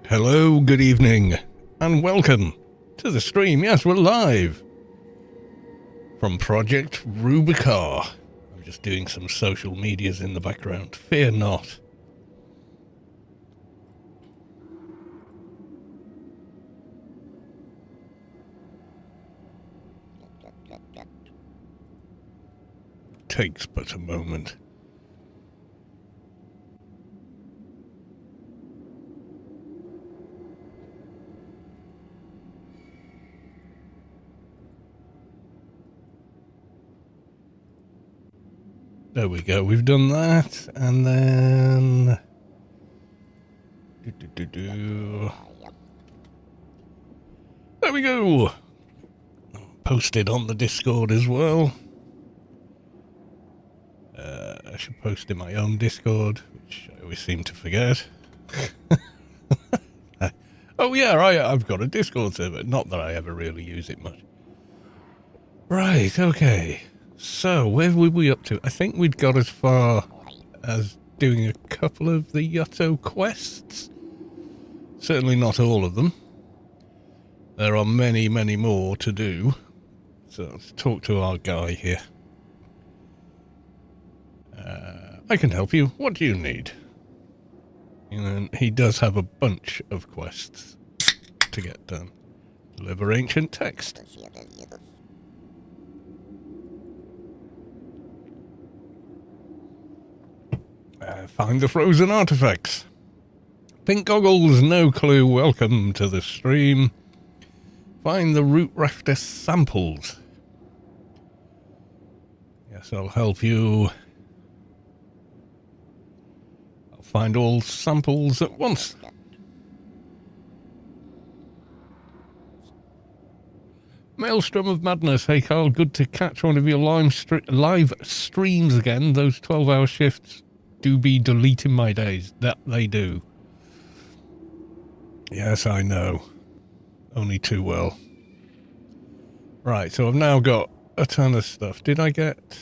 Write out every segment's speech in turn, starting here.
Hello, good evening, and welcome to the stream. Yes, we're live from Project Rubi-ka. I'm just doing some social medias in the background. Fear not. Takes but a moment. There we go, we've done that, and then... There we go! Posted on the Discord as well. I should post in my own Discord, which I always seem to forget. Oh yeah, I've got a Discord server, not that I ever really use it much. Right, okay. So, where were we up to? I think we'd got as far as doing a couple of the Yotto quests. Certainly not all of them. There are many, many more to do. So let's talk to our guy here. I can help you. What do you need? And he does have a bunch of quests to get done. Deliver ancient text. Find the frozen artifacts. Pink goggles, no clue. Welcome to the stream. Find the root rafter samples. Yes, I'll help you. I'll find all samples at once. Maelstrom of Madness. Hey Carl, good to catch one of your live streams again. Those 12-hour shifts do be deleting my days. That they do. Yes, I know. Only too well. Right, so I've now got a ton of stuff. Did I get...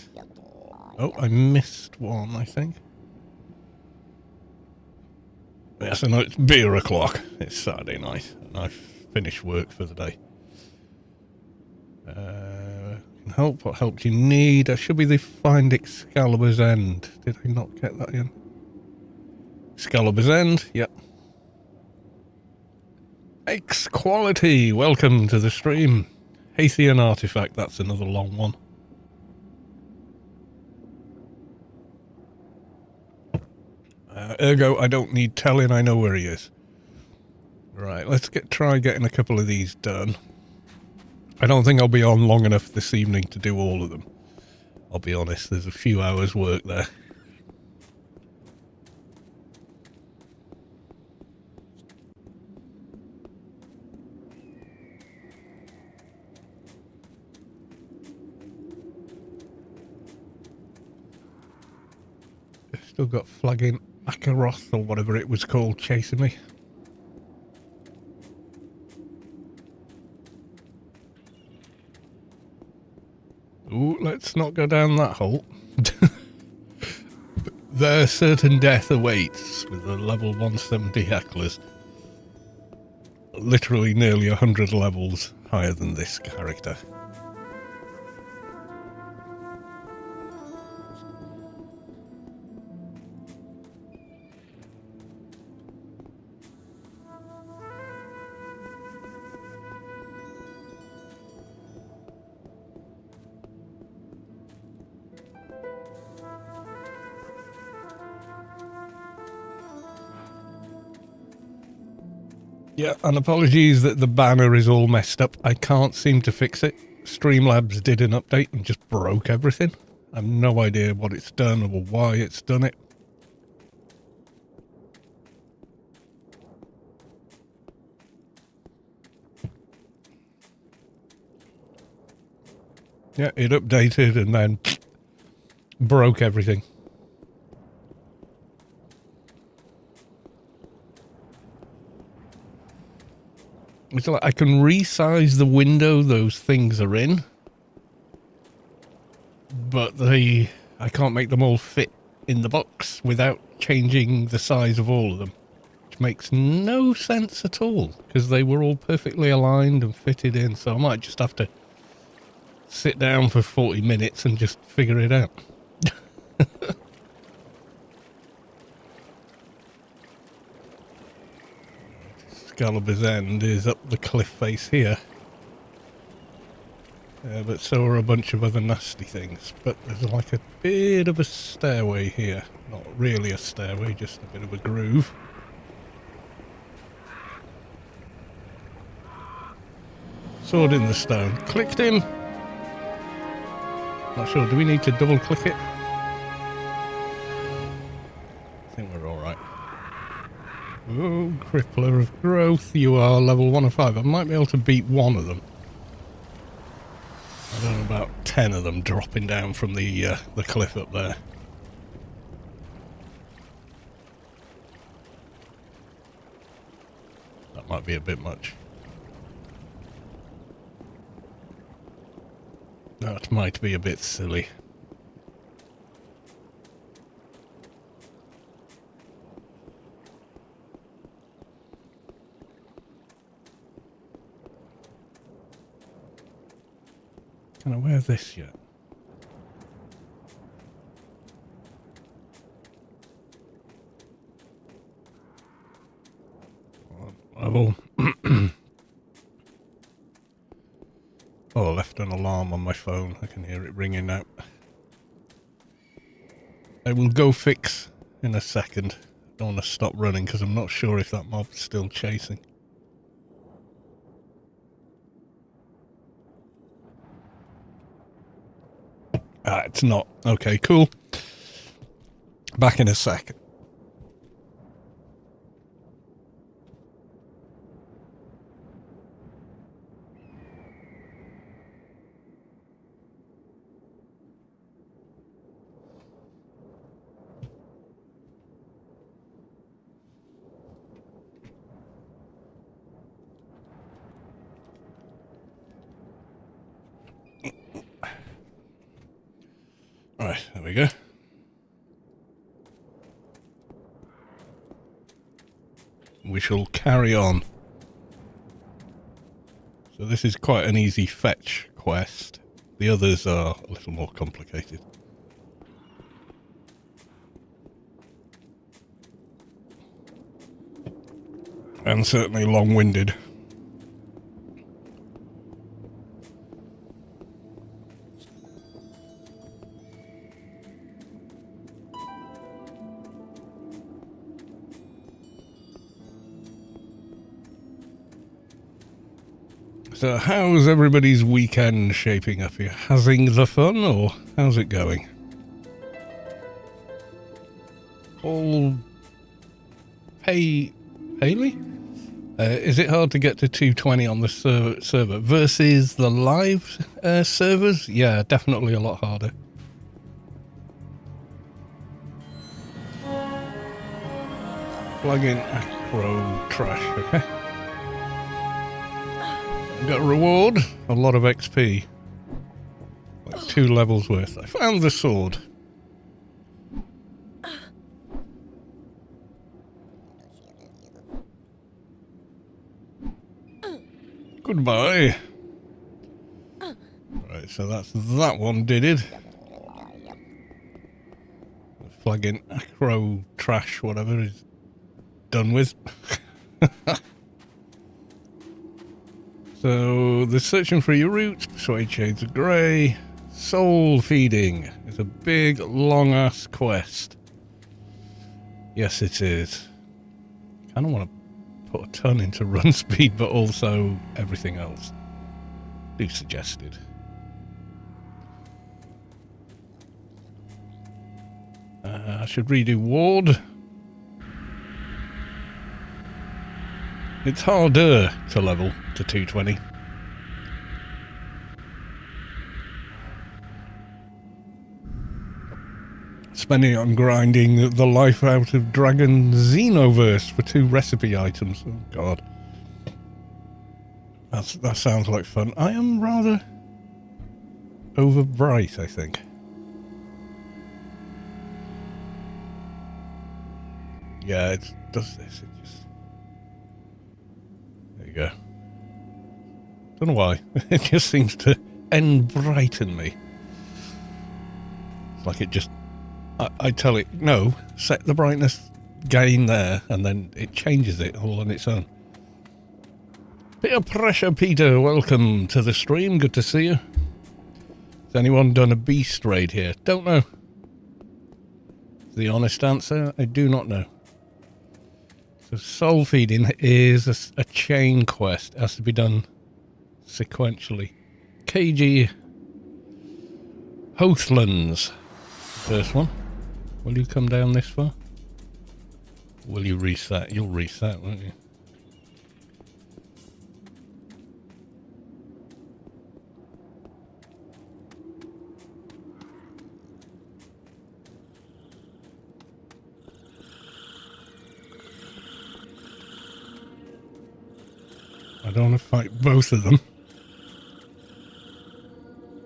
Oh, I missed one, I think. Yes, I know it's beer o'clock. It's Saturday night, and I've finished work for the day. Help, what help do you need? That should be the Find Excalibur's End. Did I not get that in? Excalibur's End, yep. X Quality, welcome to the stream. Haithian Artifact, that's another long one. Ergo, I don't need telling, I know where he is. Right, let's try getting a couple of these done. I don't think I'll be on long enough this evening to do all of them. I'll be honest, there's a few hours work there. Still got flagging Akaroth or whatever it was called chasing me. Ooh, let's not go down that hole. There certain death awaits with the level 170 hecklers. Literally nearly 100 levels higher than this character. Yeah, and apologies that the banner is all messed up. I can't seem to fix it. Streamlabs did an update and just broke everything. I have no idea what it's done or why it's done it. Yeah, it updated and then broke everything. It's like I can resize the window those things are in, but I can't make them all fit in the box without changing the size of all of them, which makes no sense at all because they were all perfectly aligned and fitted in. So I might just have to sit down for 40 minutes and just figure it out. Excalibur's End is up the cliff face here. But so are a bunch of other nasty things. But there's like a bit of a stairway here. Not really a stairway, just a bit of a groove. Sword in the stone. Clicked him. Not sure, do we need to double click it? I think we're alright. Oh, Crippler of Growth, you are level 1 of 5. I might be able to beat one of them. I don't know about 10 of them dropping down from the cliff up there. That might be a bit much. That might be a bit silly. Can I wear this yet? Level. Oh, I left an alarm on my phone. I can hear it ringing out. I will go fix in a second. Don't want to stop running because I'm not sure if that mob's still chasing. Ah, it's not. Okay, cool. Back in a sec. Right, there we go. We shall carry on. So this is quite an easy fetch quest. The others are a little more complicated. And certainly long-winded. So how's everybody's weekend shaping up? You having the fun, or how's it going? Paul Haley? Is it hard to get to 220 on the server versus the live servers? Yeah, definitely a lot harder. Plug in acro trash, okay. Got a reward, a lot of XP. Like 2 levels worth. I found the sword. Goodbye. Right, so that's that one did it. Flagging acro trash, whatever, is done with. So, the searching for your roots, persuade shades of grey, soul feeding. It's a big, long-ass quest. Yes, it is. Kind of want to put a ton into run speed, but also everything else. Do suggested. I should redo Ward. It's harder to level to 220. Spending it on grinding the life out of Dragon Xenoverse for 2 recipe items. Oh god. That sounds like fun. I am rather over bright, I think. Yeah, it does this. It just... There you go. Don't know why. It just seems to brighten me. It's like it just... I tell it, no, set the brightness gain there, and then it changes it all on its own. Peer pressure, Peter. Welcome to the stream. Good to see you. Has anyone done a beast raid here? Don't know. The honest answer, I do not know. So soul feeding is a chain quest. It has to be done sequentially. KG Hothlands. First one. Will you come down this far? Will you reset? You'll reset, won't you? I don't want to fight both of them.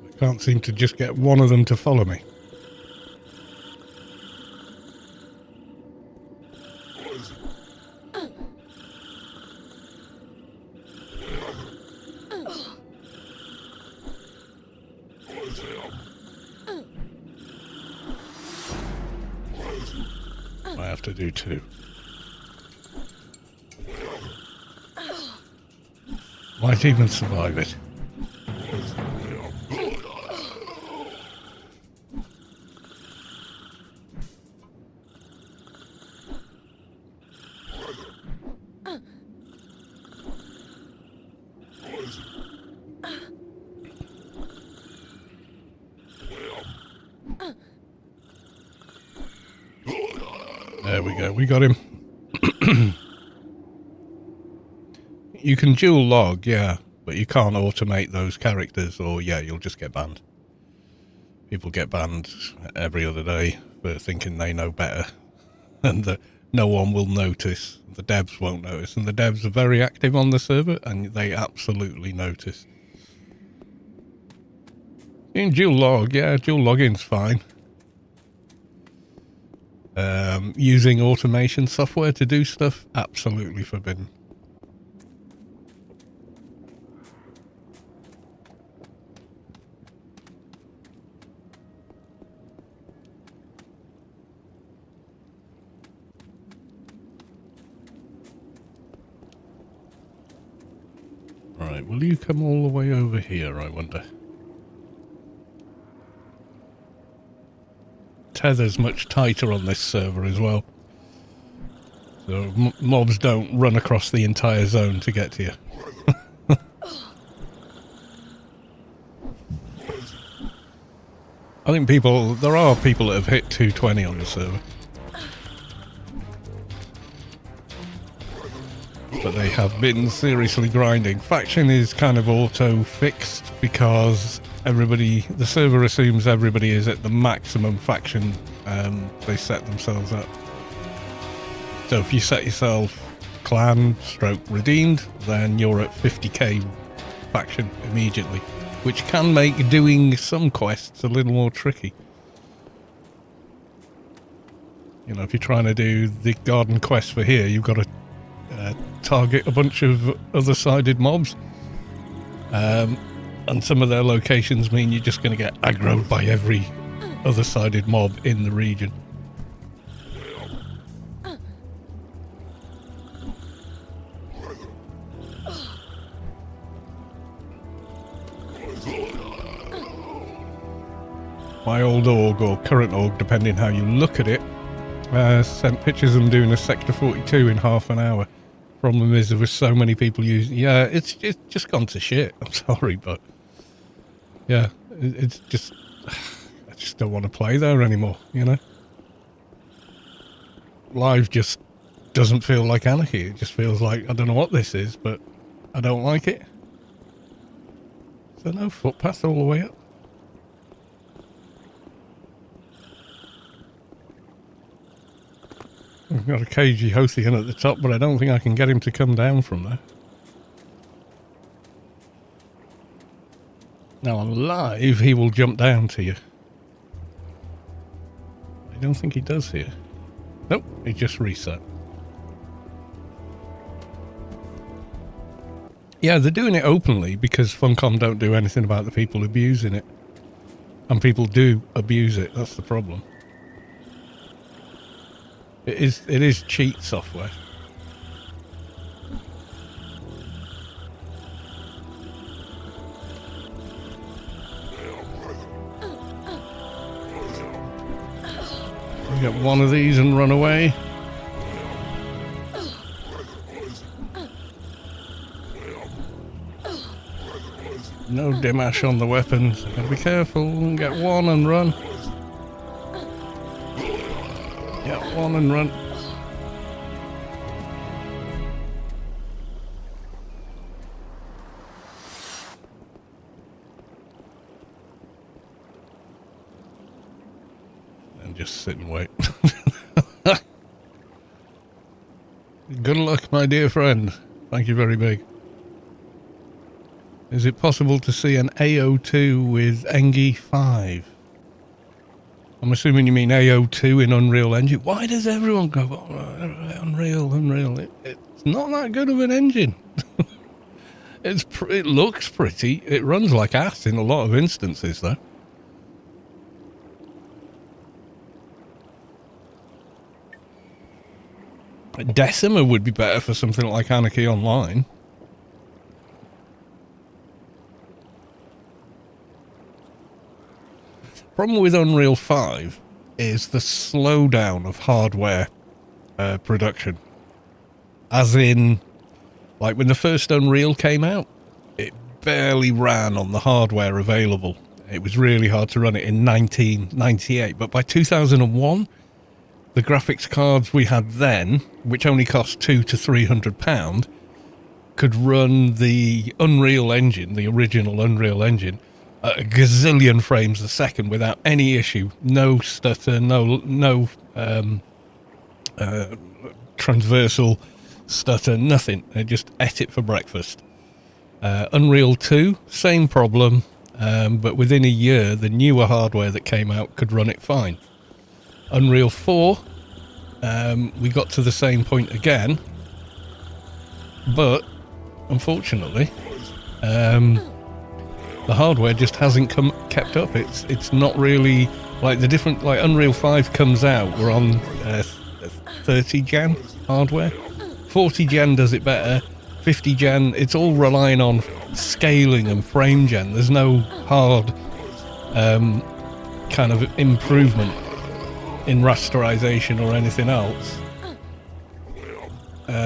I can't seem to just get one of them to follow me. I have to do 2. Might even survive it. There we go, we got him. You can dual log, yeah, but you can't automate those characters, or yeah, you'll just get banned. People get banned every other day for thinking they know better, and that no one will notice. The devs won't notice, and the devs are very active on the server, and they absolutely notice. In dual log, yeah, dual logging's fine. Using automation software to do stuff, absolutely forbidden. Right, will you come all the way over here, I wonder? Tether's much tighter on this server as well. So mobs don't run across the entire zone to get to you. I think there are people that have hit 220 on the server. But they have been seriously grinding. Faction is kind of auto-fixed because the server assumes everybody is at the maximum faction they set themselves up. So if you set yourself clan / redeemed, then you're at 50k faction immediately, which can make doing some quests a little more tricky. You know, if you're trying to do the garden quest for here, you've got to target a bunch of other-sided mobs. And some of their locations mean you're just going to get aggroed by every other-sided mob in the region. My old org, or current org, depending how you look at it, sent pictures of them doing a Sector 42 in half an hour. Problem is, there was so many people using. Yeah, it's just gone to shit. I'm sorry, but yeah, it's just. I just don't want to play there anymore. You know, live just doesn't feel like Anarchy. It just feels like I don't know what this is, but I don't like it. So no footpath all the way up. We've got a cagey Hothian at the top, but I don't think I can get him to come down from there. Now on live, he will jump down to you. I don't think he does here. Nope, he just reset. Yeah, they're doing it openly because Funcom don't do anything about the people abusing it. And people do abuse it, that's the problem. It is cheat software. We get one of these and run away. No dimash on the weapons. Gotta be careful. Get one and run. Get one and run. And just sit and wait. Good luck, my dear friend. Thank you very big. Is it possible to see an AO2 with Engie 5? I'm assuming you mean AO2 in Unreal Engine. Why does everyone go, oh, Unreal? It's not that good of an engine. It looks pretty. It runs like ass in a lot of instances, though. Decima would be better for something like Anarchy Online. Problem with Unreal 5 is the slowdown of hardware production. As in, like when the first Unreal came out, it barely ran on the hardware available. It was really hard to run it in 1998. But by 2001, the graphics cards we had then, which only cost £200 to £300, could run the Unreal Engine, the original Unreal Engine, at a gazillion frames a second without any issue. No stutter, no transversal stutter, nothing. It just ate it for breakfast. Unreal 2, same problem, but within a year, the newer hardware that came out could run it fine. Unreal 4, we got to the same point again, but unfortunately, the hardware just hasn't kept up. It's not really like the different, like Unreal 5 comes out, we're on 30 gen hardware. 40 gen does it better. 50 gen, it's all relying on scaling and frame gen. There's no hard kind of improvement in rasterization or anything else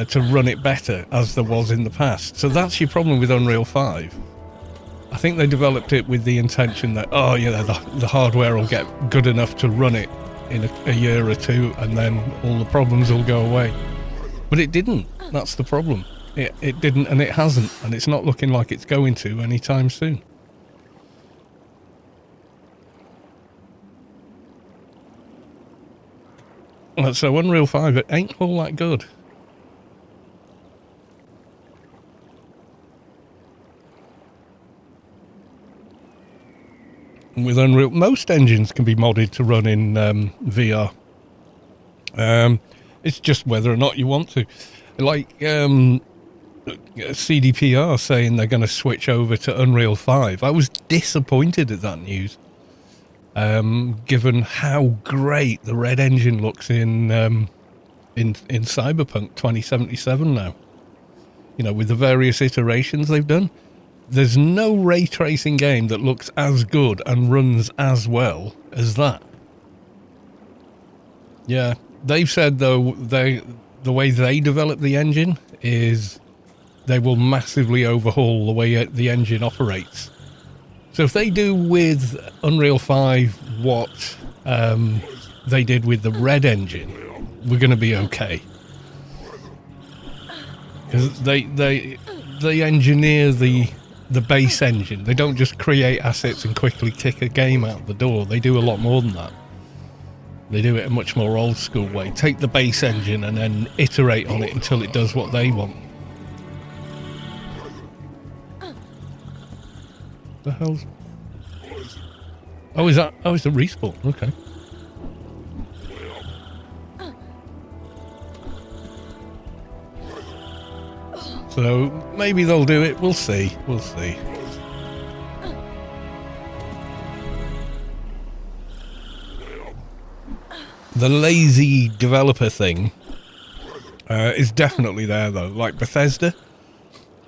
to run it better as there was in the past. So that's your problem with Unreal 5. I think they developed it with the intention that, oh yeah, the hardware will get good enough to run it in a year or two, and then all the problems will go away. But it didn't. That's the problem. It didn't, and it hasn't, and it's not looking like it's going to anytime soon. So Unreal 5, it ain't all that good. With Unreal, most engines can be modded to run in VR. It's just whether or not you want to. Like CDPR saying they're going to switch over to Unreal 5. I was disappointed at that news, given how great the red engine looks in Cyberpunk 2077 now. You know, with the various iterations they've done. There's no ray tracing game that looks as good and runs as well as that. Yeah, they've said though the way they develop the engine is they will massively overhaul the way the engine operates. So if they do with Unreal 5 what they did with the Red engine, we're going to be okay. Because they engineer the base engine. They don't just create assets and quickly kick a game out the door. They do a lot more than that. They do it a much more old school way. Take the base engine and then iterate on it until it does what they want. The hell's... Oh, is that... Oh, it's a respawn. Okay. So, maybe they'll do it. We'll see. We'll see. The lazy developer thing is definitely there, though. Like Bethesda,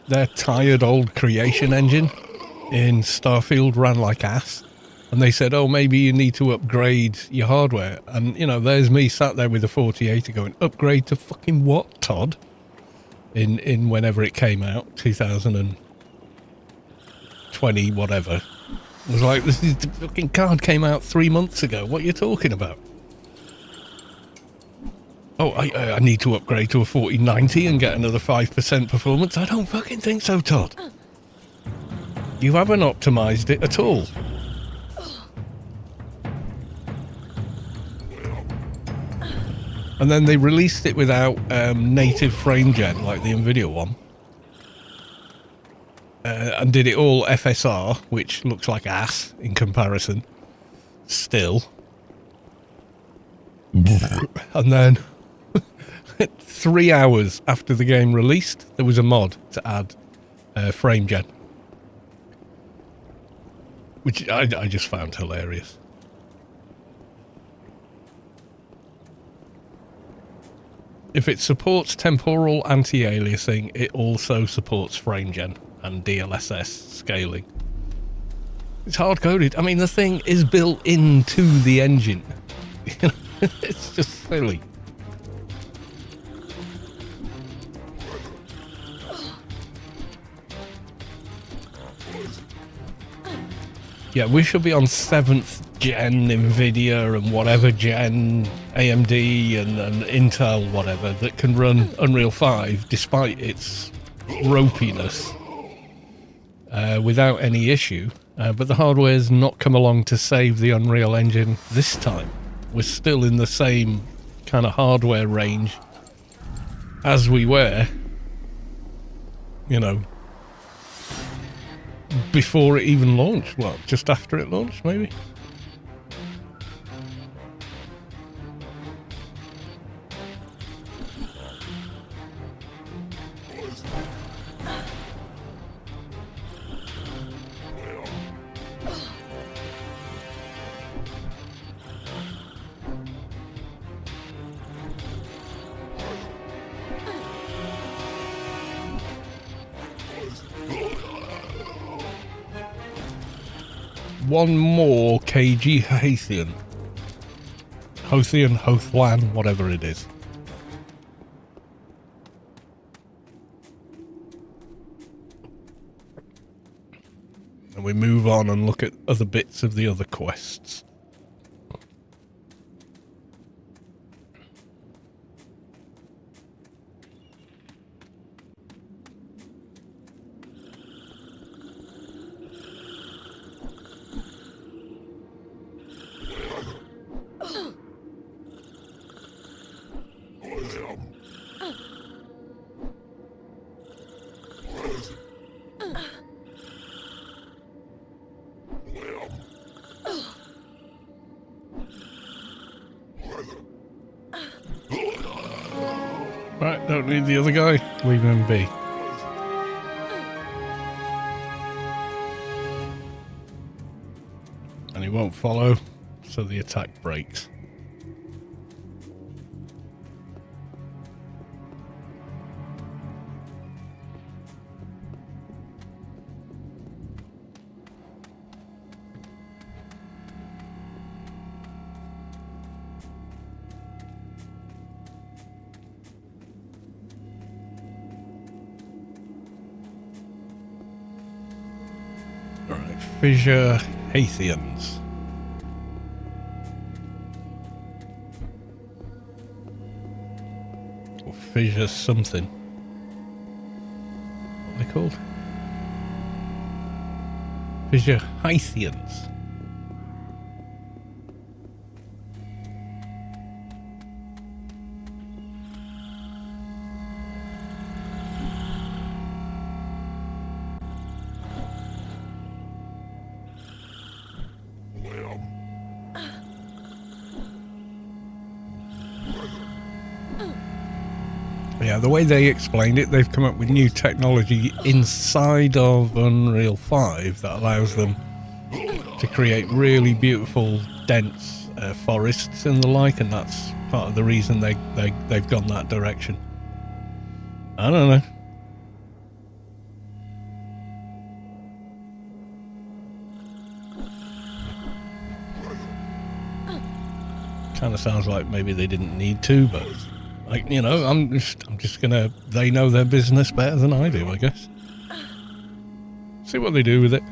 their tired old creation engine in Starfield ran like ass. And they said, oh, maybe you need to upgrade your hardware. And, you know, there's me sat there with a 4080 going, upgrade to fucking what, Todd? In whenever it came out, 2020, whatever. It was like, this is, the fucking card came out 3 months ago. What are you talking about? Oh, I need to upgrade to a 4090 and get another 5% performance? I don't fucking think so, Todd. You haven't optimized it at all. And then they released it without native frame gen, like the Nvidia one. And did it all FSR, which looks like ass in comparison. Still. And then 3 hours after the game released, there was a mod to add frame gen. Which I just found hilarious. If it supports temporal anti-aliasing, it also supports frame gen and DLSS scaling. It's hard-coded. I mean, the thing is built into the engine. It's just silly. Yeah, we should be on 7th gen Nvidia and whatever gen AMD and Intel whatever that can run Unreal 5 despite its ropiness without any issue. But the hardware's not come along to save the Unreal Engine this time. We're still in the same kind of hardware range as we were, you know, before it even launched. Well, just after it launched, maybe? One more KG Hathian. Hothian, Hothwan, whatever it is. And we move on and look at other bits of the other quests. Right, don't need the other guy. Leave him be. And he won't follow, so the attack breaks. Alright, fissure Hathians. Or fissure something. What are they called? Fissure Hathians. Yeah, the way they explained it, they've come up with new technology inside of Unreal 5 that allows them to create really beautiful, dense forests and the like, and that's part of the reason they've gone that direction. I don't know. Kind of sounds like maybe they didn't need to, but like, you know, I'm just gonna. They know their business better than I do, I guess. See what they do with it.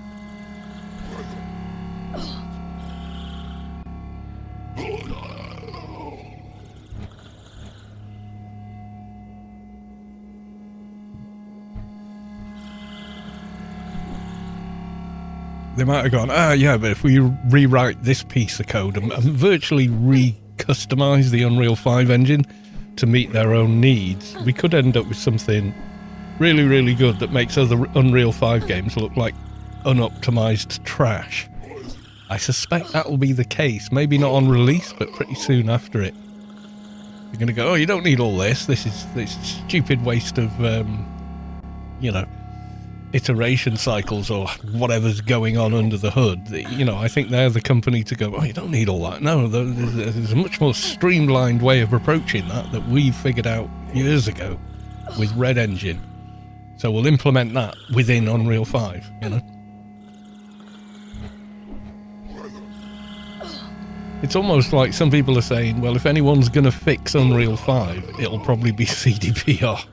They might have gone, yeah, but if we rewrite this piece of code and virtually re-customize the Unreal 5 engine to meet their own needs, we could end up with something really, really good that makes other Unreal 5 games look like unoptimized trash. I suspect that will be the case. Maybe not on release, but pretty soon after it. You're going to go, oh, you don't need all this. This is stupid waste of, you know, iteration cycles or whatever's going on under the hood. You know, I think they're the company to go, oh, you don't need all that. No, there's a much more streamlined way of approaching that we figured out years ago with Red Engine. So we'll implement that within Unreal 5, you know. It's almost like some people are saying, well, if anyone's going to fix Unreal 5, it'll probably be CDPR.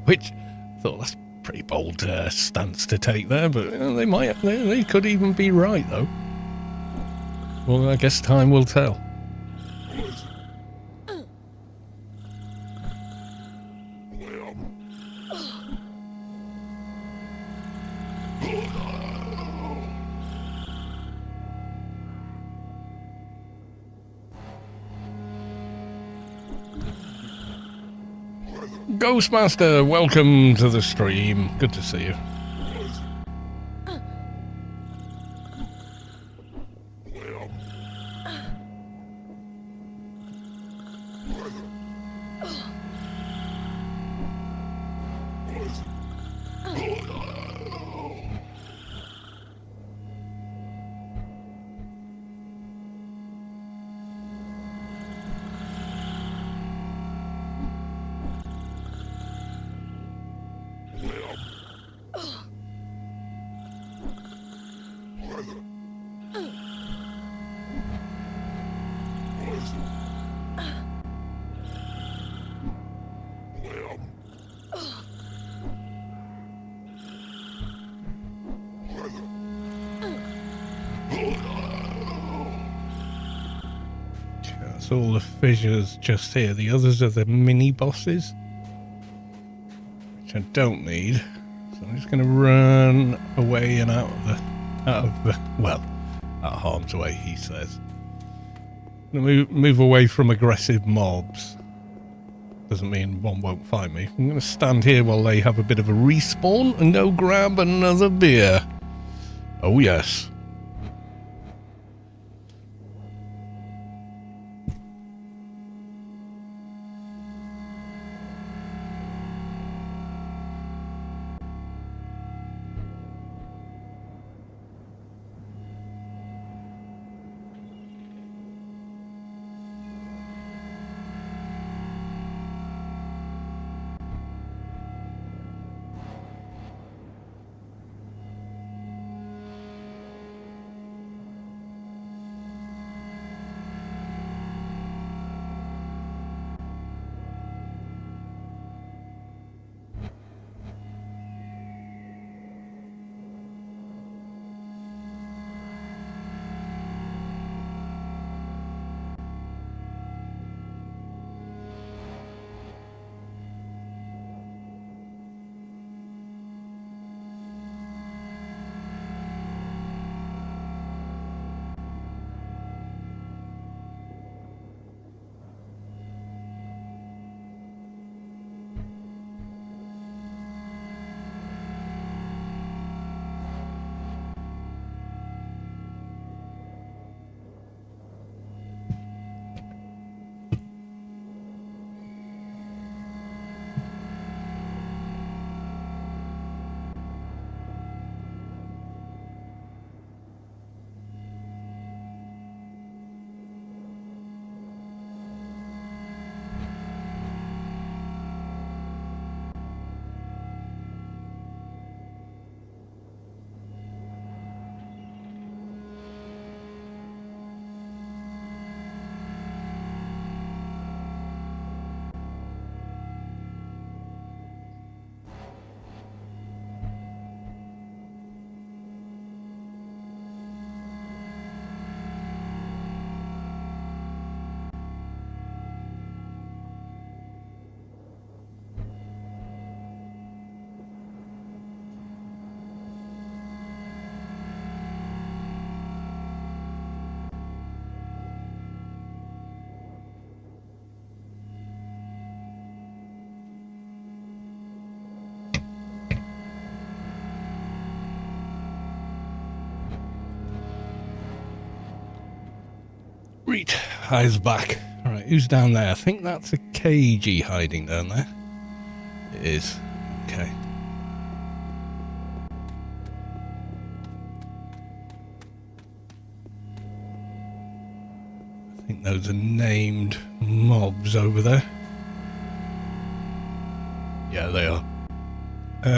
Which I thought that's pretty bold stance to take there, but you know, they could even be right, though. Well, I guess time will tell. Ghostmaster, welcome to the stream. Good to see you. All the fissures just here. The others are the mini bosses, which I don't need. So I'm just going to run away and out of harm's way, he says. I'm going to move away from aggressive mobs. Doesn't mean one won't find me. I'm going to stand here while they have a bit of a respawn and go grab another beer. Oh yes. High's back. Alright, who's down there? I think that's a KG hiding down there. It is. Okay. I think those are named mobs over there. Yeah, they are.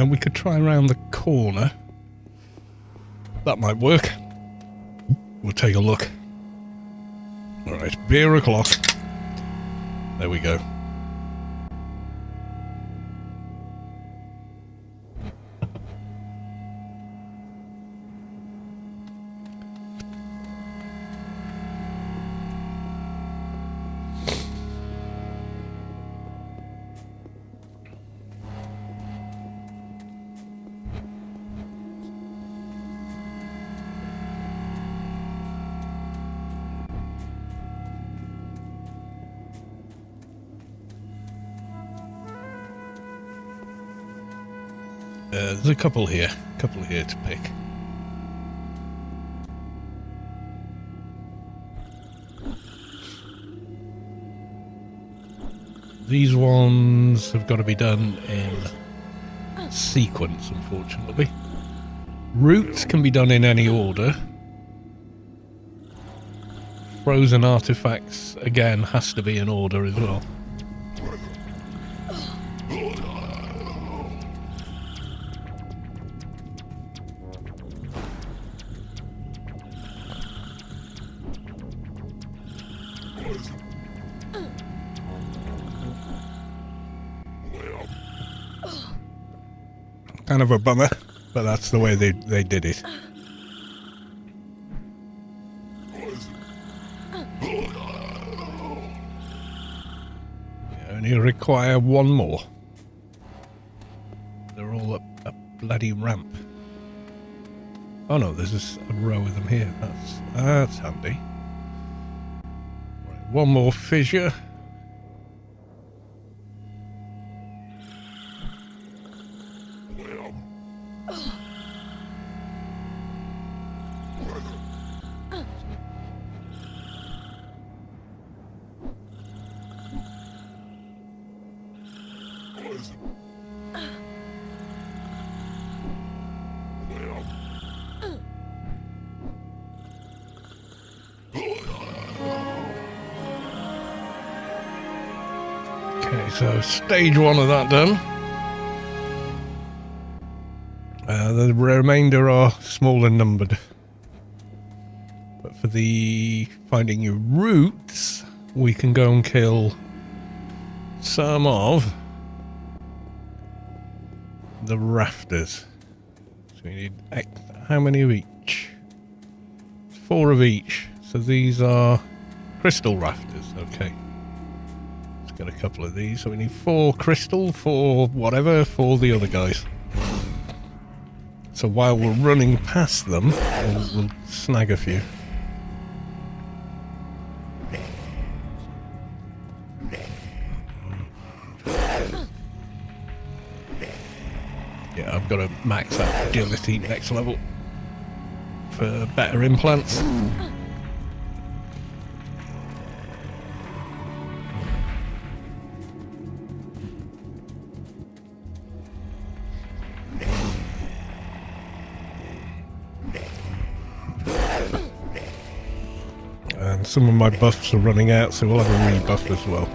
We could try around the corner. That might work. We'll take a look. Alright, beer o'clock. There we go. There's a couple here to pick. These ones have got to be done in sequence, unfortunately. Routes can be done in any order. Frozen artifacts, again, has to be in order as well. Kind of a bummer, but that's the way they did it. You only require one more. They're all up a bloody ramp. Oh no, there's a row of them here. That's handy. Right, one more fissure. Okay, so stage one of that done. The remainder are small and numbered. But for the finding your roots, we can go and kill some of the rafters. So we need how many of each? 4 of each. So these are crystal rafters. Okay. Let's get a couple of these. So we need 4 crystal, 4 whatever, for the other guys. So while we're running past them, we'll snag a few. Yeah, I've got to max out agility next level for better implants. And some of my buffs are running out, so we'll have a rebuff as well.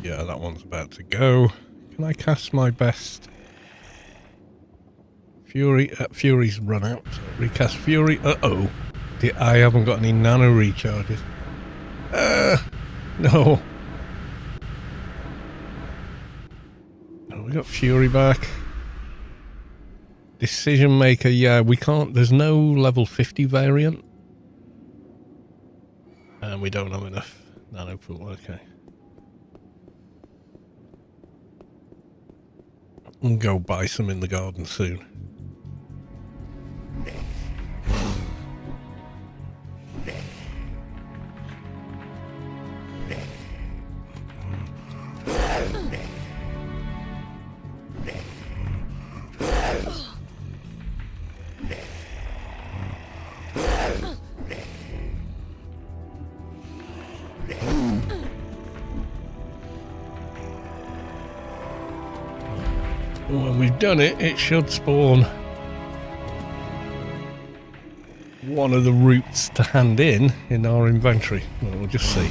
Yeah, that one's about to go. Can I cast my best? Fury, Fury's run out. Recast Fury. Uh-oh. I haven't got any nano recharges. No. Oh, we got Fury back. Decision Maker, yeah, we can't. There's no level 50 variant. And we don't have enough nano pool, okay. We'll go buy some in the garden soon. when we've done it, it should spawn one of the routes to hand in our inventory. Well, we'll just see.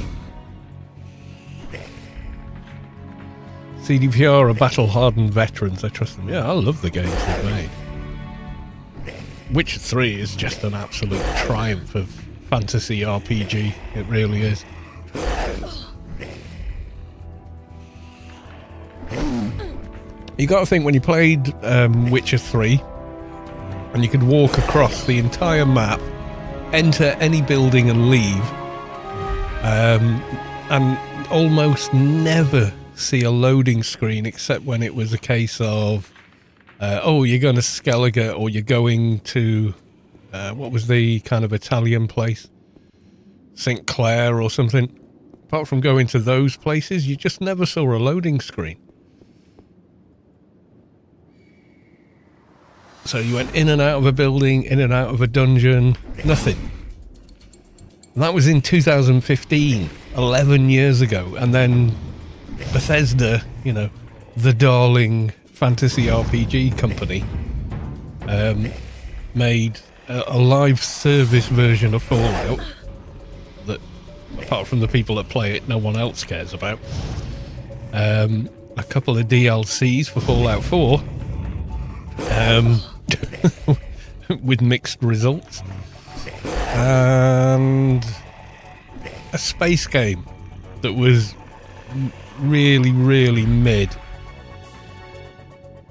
CDPR are battle-hardened veterans. I trust them. Yeah, I love the games they've made. Witcher 3 is just an absolute triumph of fantasy RPG. It really is. You got to think, when you played Witcher 3, and you could walk across the entire map, enter any building and leave, and almost never see a loading screen, except when it was a case of, oh, you're going to Skellige, or you're going to, what was the kind of Italian place? St. Clair or something. Apart from going to those places, you just never saw a loading screen. So you went in and out of a building, in and out of a dungeon, nothing. And that was in 2015, 11 years ago. And then Bethesda, you know, the darling fantasy RPG company, made a live service version of Fallout that, apart from the people that play it, no one else cares about. A couple of DLCs for Fallout 4. With mixed results, and a space game that was really, really mid.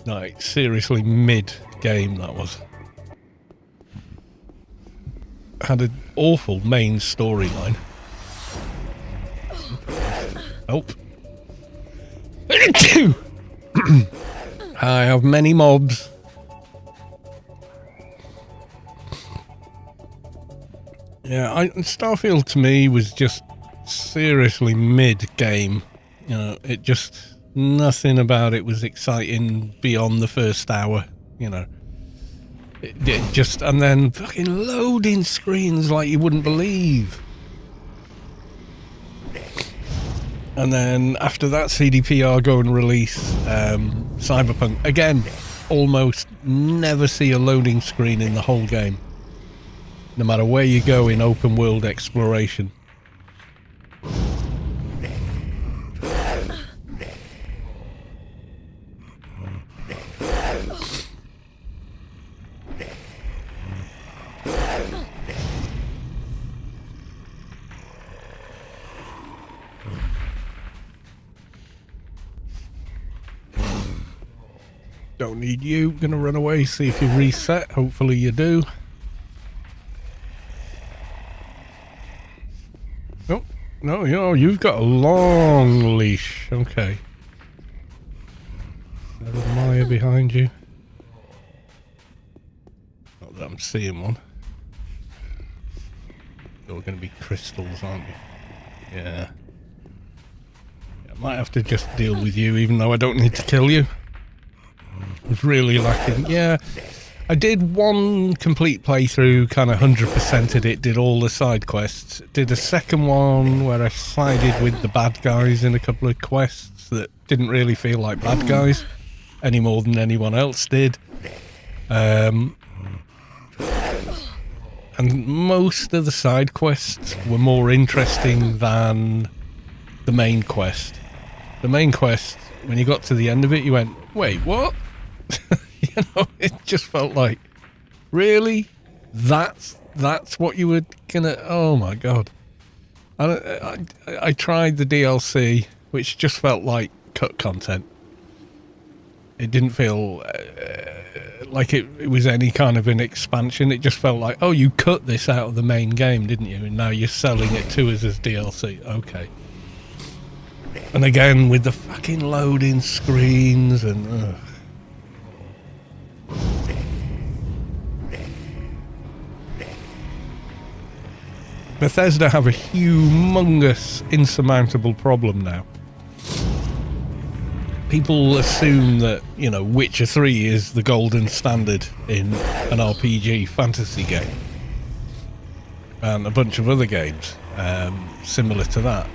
Like, seriously mid game that was. Had an awful main storyline. Oh. I have many mobs. Yeah, Starfield to me was just seriously mid-game. You know, it just, nothing about it was exciting beyond the first hour, you know. It just, and then fucking loading screens like you wouldn't believe. And then after that, CDPR go and release Cyberpunk. Again, almost never see a loading screen in the whole game. No matter where you go in open world exploration. Don't need you. Gonna run away, see if you reset. Hopefully you do. No, you've got a long leash. Okay. There's Maya behind you. Not that I'm seeing one. You're going to be crystals, aren't you? Yeah. I might have to just deal with you, even though I don't need to kill you. I was really lacking. Yeah. I did one complete playthrough, kind of 100%ed it, did all the side quests. Did a second one where I sided with the bad guys in a couple of quests that didn't really feel like bad guys any more than anyone else did. And most of the side quests were more interesting than the main quest. The main quest, when you got to the end of it, you went, wait, what? You know, it just felt like, really? That's what you were gonna... Oh my god. I tried the DLC, which just felt like cut content. It didn't feel like it was any kind of an expansion. It just felt like, oh, you cut this out of the main game, didn't you? And now you're selling it to us as DLC. Okay. And again, with the fucking loading screens and... Bethesda have a humongous, insurmountable problem now. People assume that, you know, Witcher 3 is the golden standard in an RPG fantasy game. And a bunch of other games similar to that.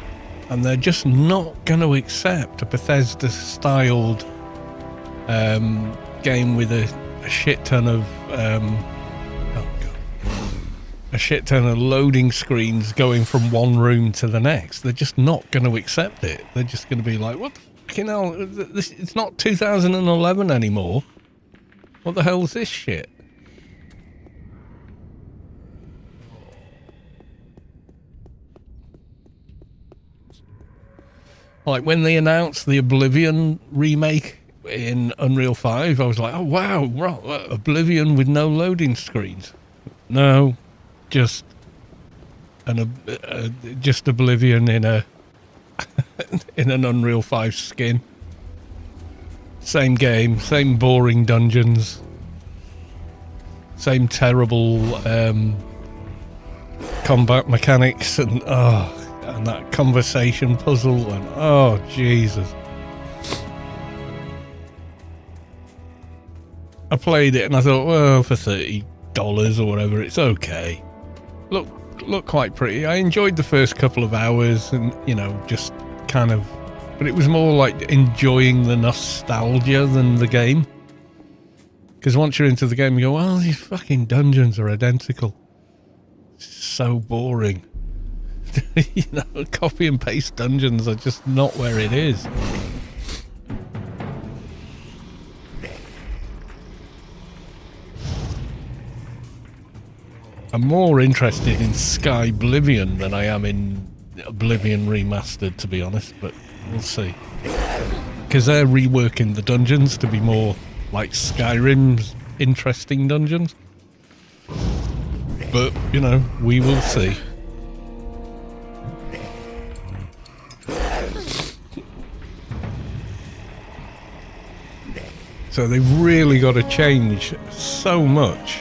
And they're just not going to accept a Bethesda-styled game with a shit ton of a shit ton of loading screens going from one room to the next. They're just not going to accept it. They're just going to be like, what the fucking hell? It's not 2011 anymore. What the hell is this shit? Like when they announced the Oblivion remake in Unreal 5, I was like, oh wow, Oblivion with no loading screens. No, just just Oblivion in a in an Unreal 5 skin. Same game, same boring dungeons, same terrible combat mechanics, and that conversation puzzle, and oh Jesus. I played it and I thought, well, for $30 or whatever, it's okay. Look quite pretty. I enjoyed the first couple of hours, and you know, just kind of, but it was more like enjoying the nostalgia than the game. Because once you're into the game, you go, well, these fucking dungeons are identical. It's so boring. You know, copy and paste dungeons are just not where it is. I'm more interested in Sky Oblivion than I am in Oblivion Remastered, to be honest, but we'll see. Because they're reworking the dungeons to be more like Skyrim's interesting dungeons. But, you know, we will see. So they've really got to change so much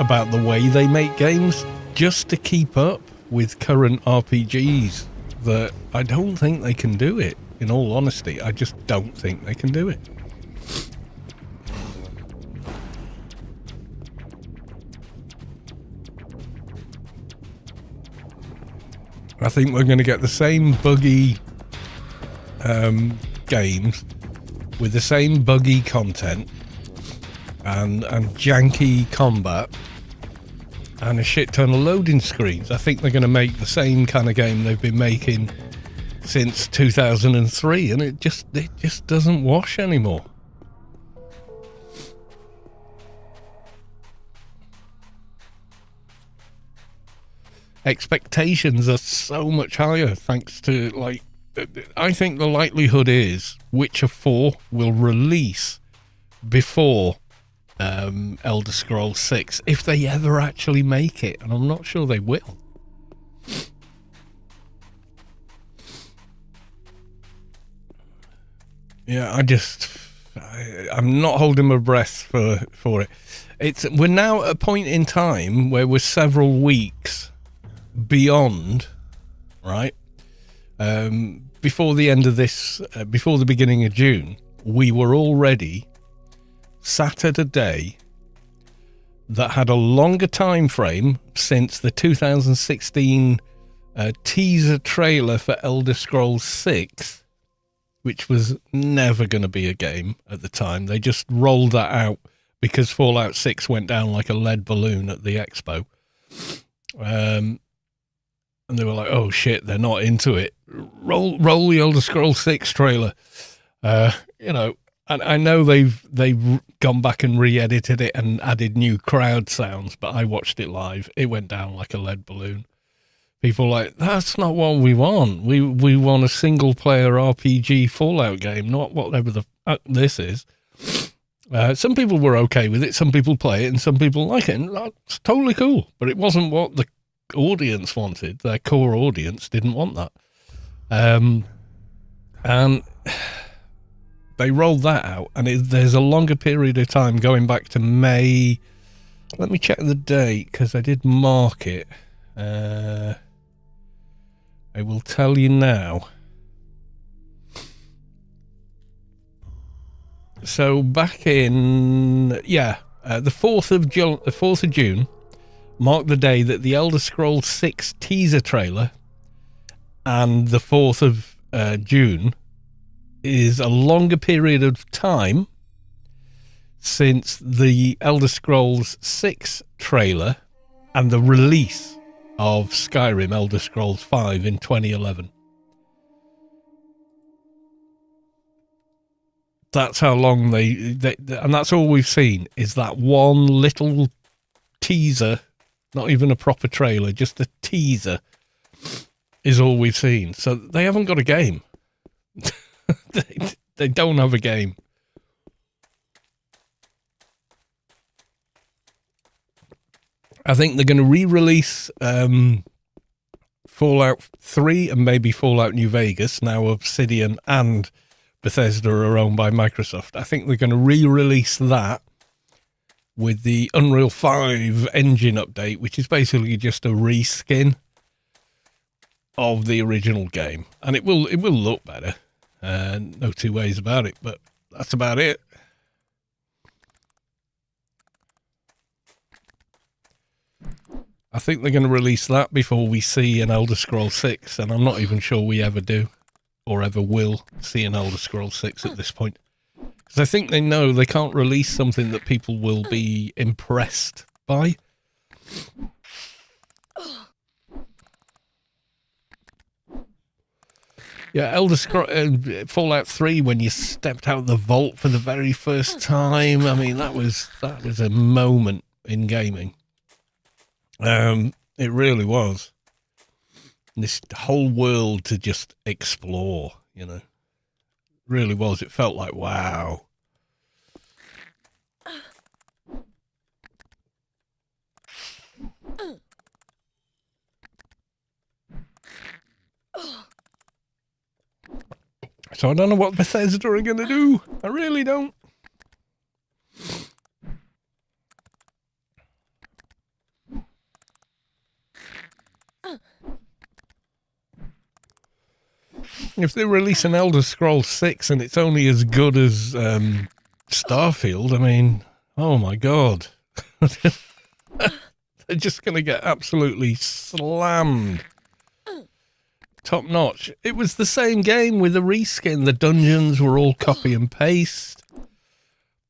about the way they make games just to keep up with current RPGs, that I don't think they can do it. In all honesty, I just don't think they can do it. I think we're going to get the same buggy games with the same buggy content and janky combat and a shit ton of loading screens. I think they're going to make the same kind of game they've been making since 2003, and it just doesn't wash anymore. Expectations are so much higher thanks to, like, I think the likelihood is Witcher 4 will release before Elder Scrolls 6, if they ever actually make it, and I'm not sure they will. Yeah, I'm not holding my breath for it. We're now at a point in time where we're several weeks beyond, right? Before the end of this, before the beginning of June, we were already sat at a day that had a longer time frame since the 2016 teaser trailer for Elder Scrolls 6, which was never going to be a game at the time. They just rolled that out because Fallout 6 went down like a lead balloon at the expo. And they were like, oh shit, they're not into it. Roll the Elder Scrolls 6 trailer. You know, and I know they've gone back and re-edited it and added new crowd sounds, but I watched it live. It went down like a lead balloon. People were like, that's not what we want. We want a single-player RPG Fallout game, not whatever the fuck this is. Some people were okay with it. Some people play it, and some people like it. And that's totally cool. But it wasn't what the audience wanted. Their core audience didn't want that. And they rolled that out, and there's a longer period of time going back to May. Let me check the date, because I did mark it. I will tell you now. So back in, the 4th of June marked the day that the Elder Scrolls 6 teaser trailer and the 4th of June is a longer period of time since the Elder Scrolls 6 trailer and the release of Skyrim Elder Scrolls 5 in 2011. That's how long they and that's all we've seen is that one little teaser, not even a proper trailer, just a teaser is all we've seen. So they haven't got a game. They don't have a game. I think they're going to re-release Fallout 3 and maybe Fallout New Vegas. Now Obsidian and Bethesda are owned by Microsoft. I think they're going to re-release that with the Unreal 5 engine update, which is basically just a reskin of the original game. And it will look better. No two ways about it, but that's about it. I think they're going to release that before we see an Elder Scrolls 6, and I'm not even sure we ever do or ever will see an Elder Scrolls 6 at this point. Because I think they know they can't release something that people will be impressed by. Yeah, Elder Scrolls, Fallout 3, when you stepped out of the vault for the very first time, I mean, that was a moment in gaming. It really was. This whole world to just explore, you know. Really was. It felt like, wow. So I don't know what Bethesda are going to do. I really don't. If they release an Elder Scrolls 6 and it's only as good as Starfield, I mean, oh my God. They're just going to get absolutely slammed. Top notch. It was the same game with a reskin. The dungeons were all copy and paste.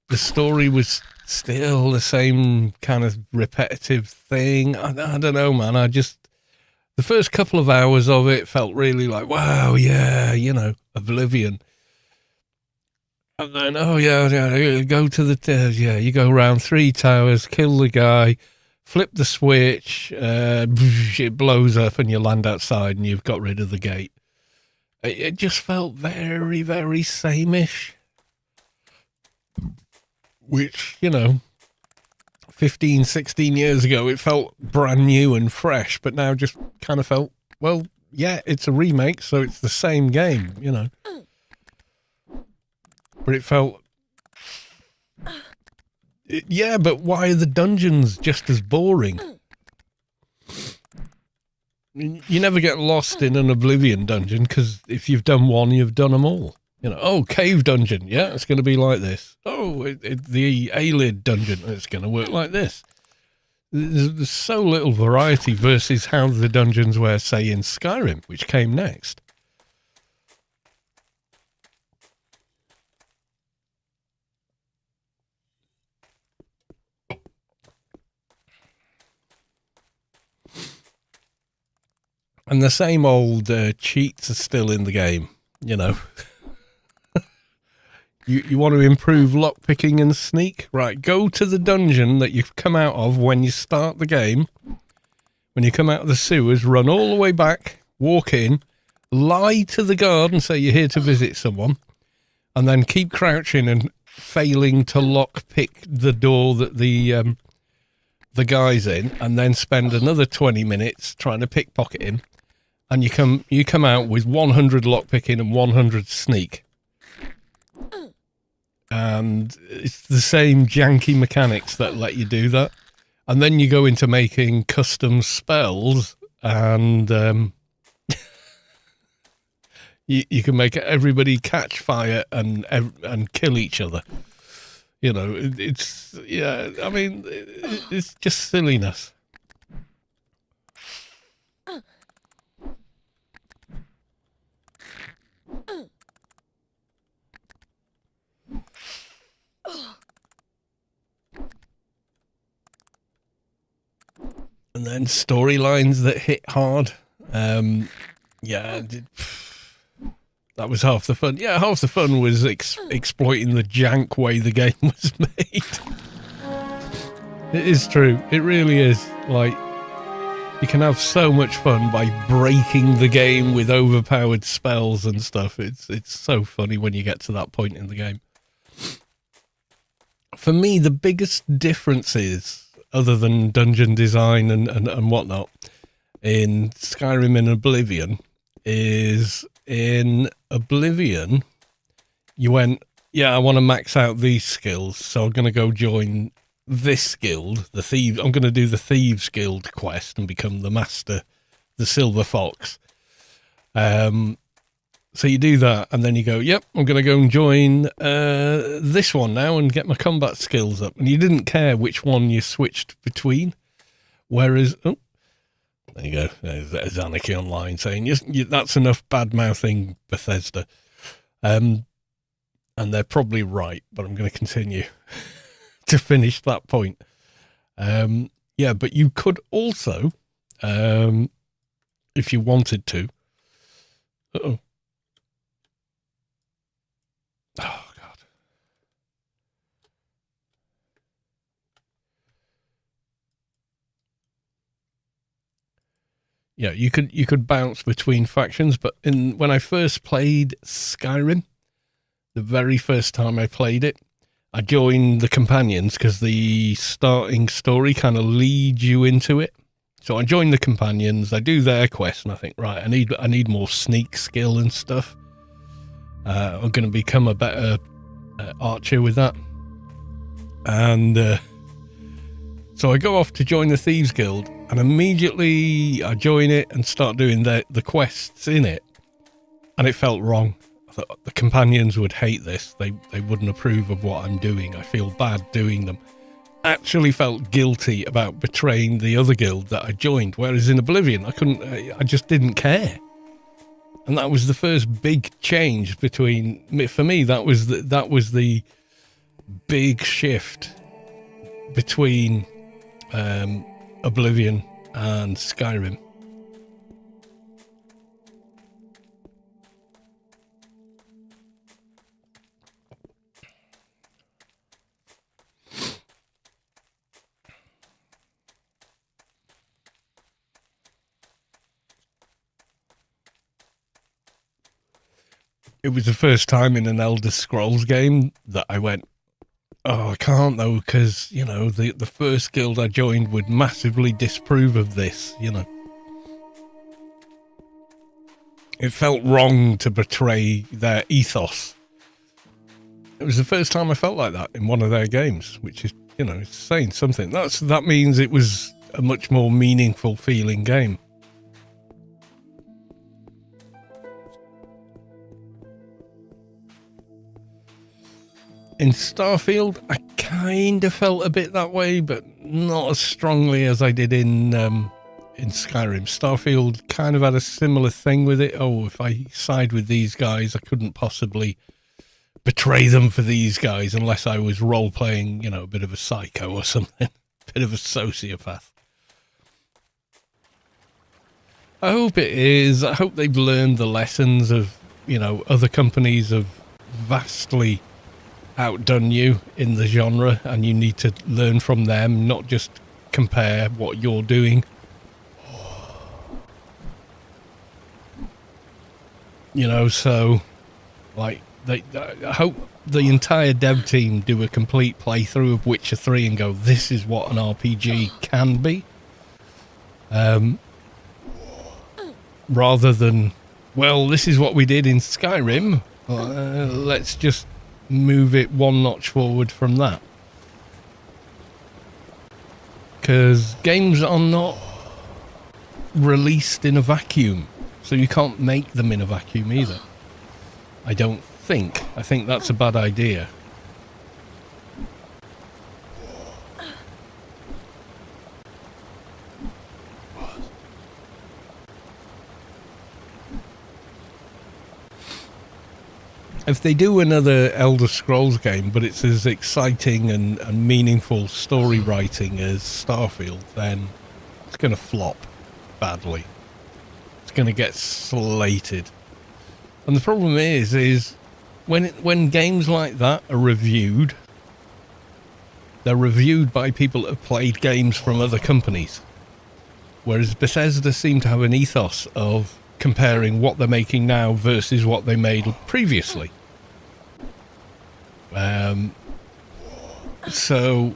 The story was still the same kind of repetitive thing. I don't know, man. The first couple of hours of it felt really like, wow, yeah, you know, Oblivion. And then, oh yeah, go to the, you go around 3 towers, kill the guy, flip the switch, it blows up and you land outside and you've got rid of the gate. It just felt very, very same-ish. Which, you know, 15, 16 years ago, it felt brand new and fresh, but now just kind of felt, well, yeah, it's a remake, so it's the same game, you know. But it felt... yeah, but why are the dungeons just as boring? You never get lost in an Oblivion dungeon, because if you've done one, you've done them all. You know, oh, cave dungeon, yeah, it's going to be like this. Oh, the Aelid dungeon, it's going to work like this. There's so little variety versus how the dungeons were, say, in Skyrim, which came next. And the same old cheats are still in the game, you know. You want to improve lockpicking and sneak? Right, go to the dungeon that you've come out of when you start the game. When you come out of the sewers, run all the way back, walk in, lie to the guard and say you're here to visit someone, and then keep crouching and failing to lockpick the door that the guy's in, and then spend another 20 minutes trying to pickpocket him, and you come out with 100 lockpicking and 100 sneak. And it's the same janky mechanics that let you do that. And then you go into making custom spells, and you can make everybody catch fire and kill each other. You know, it's, yeah, I mean, it's just silliness. And then storylines that hit hard. Yeah, that was half the fun. Yeah, half the fun was exploiting the jank way the game was made. It is true. It really is. Like, you can have so much fun by breaking the game with overpowered spells and stuff. It's so funny when you get to that point in the game. For me, the biggest difference is, other than dungeon design and whatnot, in Skyrim and Oblivion, is in Oblivion, you went, yeah, I want to max out these skills, so I'm going to go join this guild, the Thieves. I'm going to do the Thieves Guild quest and become the master, the Silver Fox. So you do that, and then you go, yep, I'm going to go and join this one now and get my combat skills up. And you didn't care which one you switched between. Whereas, oh, there you go, there's Anarchy Online saying, that's enough bad-mouthing Bethesda. And they're probably right, but I'm going to continue to finish that point. Yeah, but you could also, if you wanted to, oh God. Yeah, you could bounce between factions, but when I first played Skyrim, the very first time I played it, I joined the companions because the starting story kind of leads you into it. So I joined the companions, I do their quest, and I think, right, I need more sneak skill and stuff. I'm going to become a better archer with that. And so I go off to join the Thieves Guild, and immediately I join it and start doing the quests in it. And it felt wrong. The companions would hate this. They wouldn't approve of what I'm doing. I feel bad doing them. Actually felt guilty about betraying the other guild that I joined, whereas in Oblivion I just didn't care. And that was the first big change for me, that was the big shift between Oblivion and Skyrim. It was the first time in an Elder Scrolls game that I went, oh, I can't though, because, you know, the first guild I joined would massively disapprove of this, you know. It felt wrong to betray their ethos. It was the first time I felt like that in one of their games, which is, you know, saying something. That means it was a much more meaningful feeling game. In Starfield, I kind of felt a bit that way, but not as strongly as I did in Skyrim. Starfield kind of had a similar thing with it. Oh, if I side with these guys, I couldn't possibly betray them for these guys unless I was role-playing, you know, a bit of a psycho or something. A bit of a sociopath. I hope it is. I hope they've learned the lessons of, you know, other companies have vastly outdone you in the genre, and you need to learn from them, not just compare what you're doing. You know, so like I hope the entire dev team do a complete playthrough of Witcher 3 and go, this is what an RPG can be, rather than, well, this is what we did in Skyrim, let's just move it one notch forward from that. Because games are not released in a vacuum, so you can't make them in a vacuum either. I don't think. I think that's a bad idea. If they do another Elder Scrolls game, but it's as exciting and meaningful story writing as Starfield, then It's going to flop badly. It's going to get slated. And the problem is when games like that are reviewed, they're reviewed by people that have played games from other companies. Whereas Bethesda seem to have an ethos of comparing what they're making now versus what they made previously. So,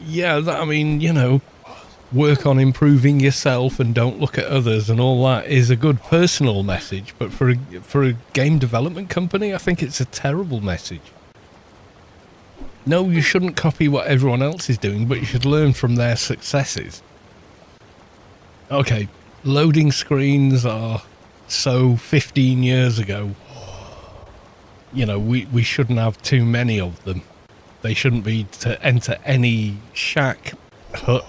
yeah, I mean, you know, work on improving yourself and don't look at others and all that is a good personal message. But for a game development company, I think it's a terrible message. No, you shouldn't copy what everyone else is doing, but you should learn from their successes. Okay, loading screens are so 15 years ago. You know, we shouldn't have too many of them. They shouldn't be to enter any shack, hut,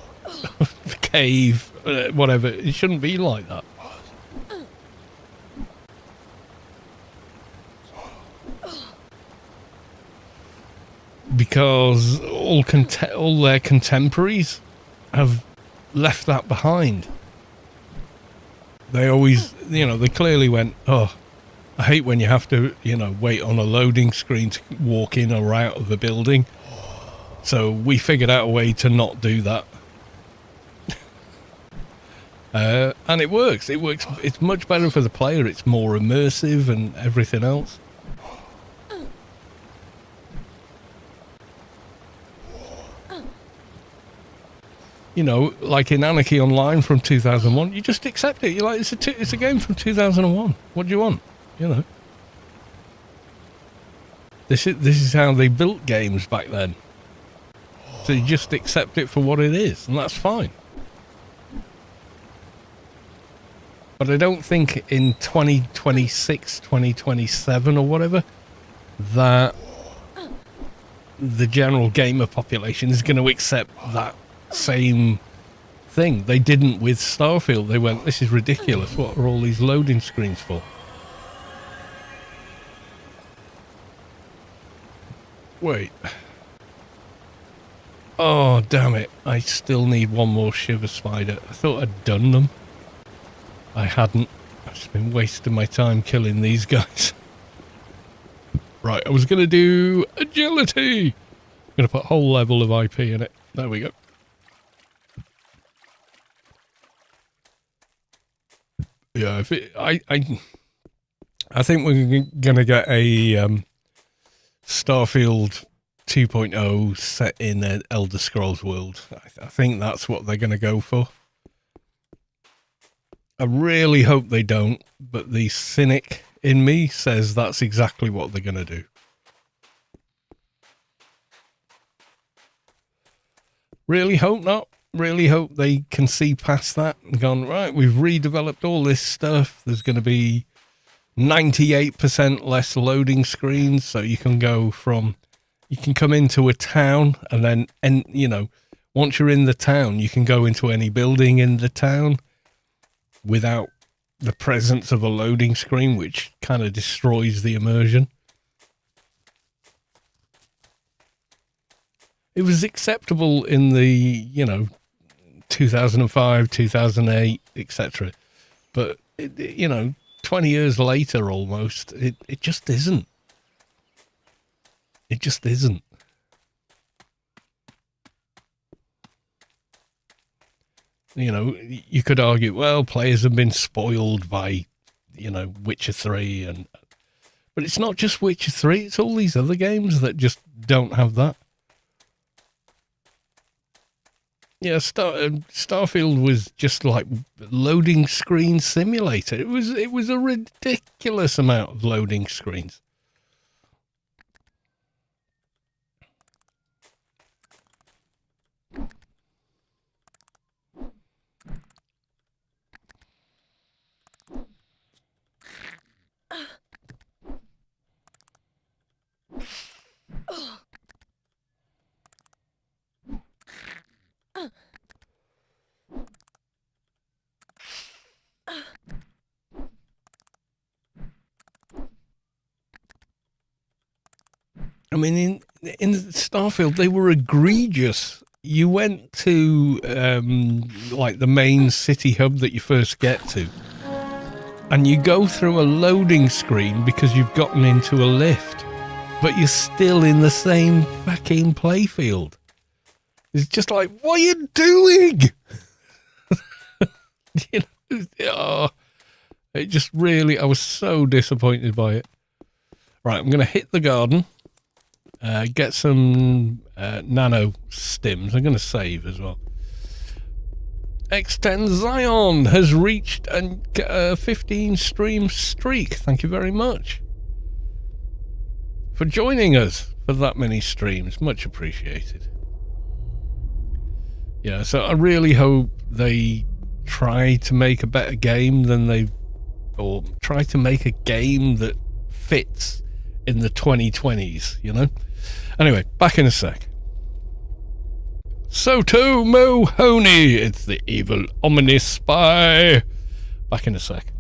cave, whatever. It shouldn't be like that. Because all their contemporaries have left that behind. They always, you know, they clearly went, oh, I hate when you have to, you know, wait on a loading screen to walk in or out of a building. So we figured out a way to not do that. And it works. It works. It's much better for the player. It's more immersive and everything else. You know, like in Anarchy Online from 2001, you just accept it. You're like, it's a game from 2001. What do you want? You know. This is how they built games back then. So you just accept it for what it is, and that's fine. But I don't think in 2026, 2027 or whatever, that the general gamer population is going to accept that same thing. They didn't with Starfield. They went, this is ridiculous. What are all these loading screens for? Wait. Oh, damn it. I still need one more Shiver Spider. I thought I'd done them. I hadn't. I've just been wasting my time killing these guys. Right, I was going to do agility. I'm going to put a whole level of IP in it. There we go. Yeah, I think we're going to get a Starfield 2.0 set in an Elder Scrolls world. I think that's what they're going to go for. I really hope they don't, but the cynic in me says that's exactly what they're going to do. Really hope not. Really hope they can see past that and gone, right, we've redeveloped all this stuff. There's going to be 98% less loading screens, so you can come into a town and you know, once you're in the town, you can go into any building in the town without the presence of a loading screen, which kind of destroys the immersion. It was acceptable in the, you know, 2005, 2008, etc. But, you know, 20 years later almost, it just isn't. It just isn't. You know, you could argue, well, players have been spoiled by, you know, Witcher 3 but it's not just Witcher 3, it's all these other games that just don't have that. Yeah, Starfield was just like loading screen simulator. It was a ridiculous amount of loading screens. I mean, in Starfield, they were egregious. you went to like the main city hub that you first get to, and you go through a loading screen because you've gotten into a lift, but you're still in the same fucking playfield. It's just like, what are you doing? You know, oh, it just really, I was so disappointed by it. Right, I'm going to hit the garden, get some nano stims. I'm going to save as well. X10 Zion has reached a 15 stream streak. Thank you very much for joining us for that many streams. Much appreciated. Yeah, so I really hope they try to make a better game than or try to make a game that fits in the 2020s, you know? Anyway, back in a sec. Soto Mohoney, it's the evil ominous spy. Back in a sec.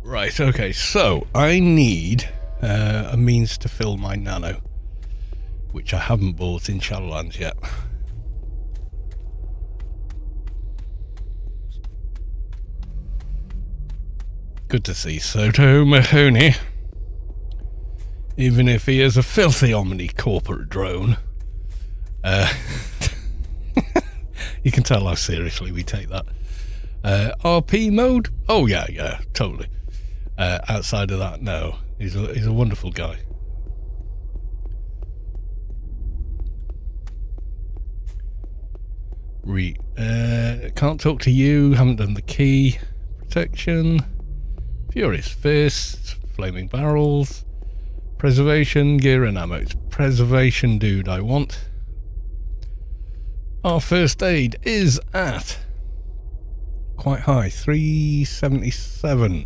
Right, okay, so I need a means to fill my nano, which I haven't bought in Shadowlands yet. Good to see Soto Mahoney, even if he is a filthy omni corporate drone. You can tell how seriously we take that. RP mode? Oh yeah, totally. Outside of that, no. He's a wonderful guy. Can't talk to you. Haven't done the key. Protection. Furious Fist. Flaming Barrels. Preservation. Gear and ammo. It's preservation, dude, I want. Our first aid is at quite high. 377.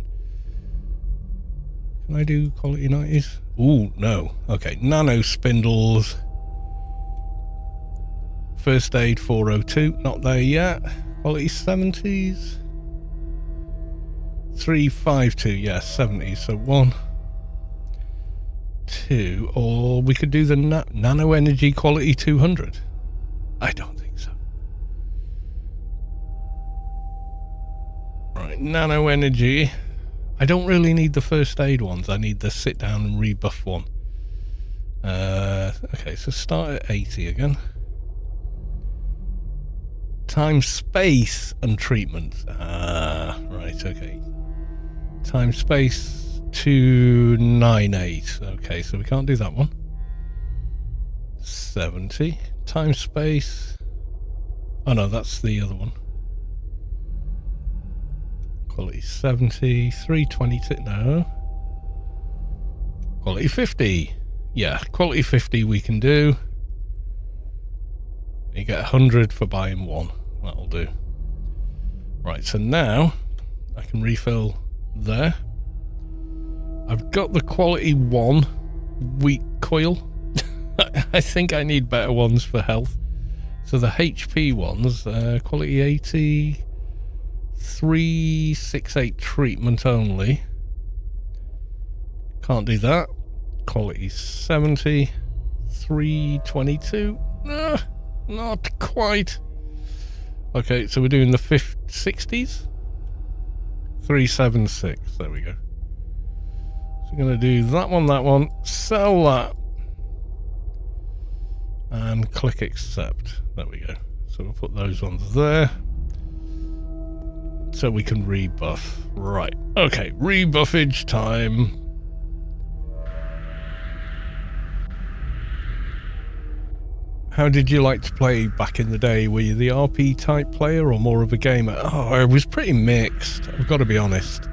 Can I do quality 90s? Ooh, no. Okay, nano spindles. First aid 402. Not there yet. Quality 70s. 352. Yeah, 70s. So 1, 2. Or we could do the nano energy quality 200. I don't think so. Right, nano energy. I don't really need the first aid ones. I need the sit down and rebuff one. Okay, so start at 80 again. Time, space, and treatment. Right, okay. Time, space, 298. Okay, so we can't do that one. 70. Time, space. Oh no, that's the other one. Quality 70, 322, no. Quality 50. Yeah, quality 50 we can do. You get 100 for buying one. That'll do. Right, so now I can refill there. I've got the quality 1 weak coil. I think I need better ones for health. So the HP ones, quality 80... 368 treatment only. Can't do that. quality 70. 322. Not quite. Okay, so we're doing the 60s. 376. There we go. So we're going to do that one, sell that, and click accept. There we go. So we'll put those ones there. So we can rebuff. Right. Okay, rebuffage time. How did you like to play back in the day? Were you the RP type player or more of a gamer? Oh, I was pretty mixed, I've got to be honest.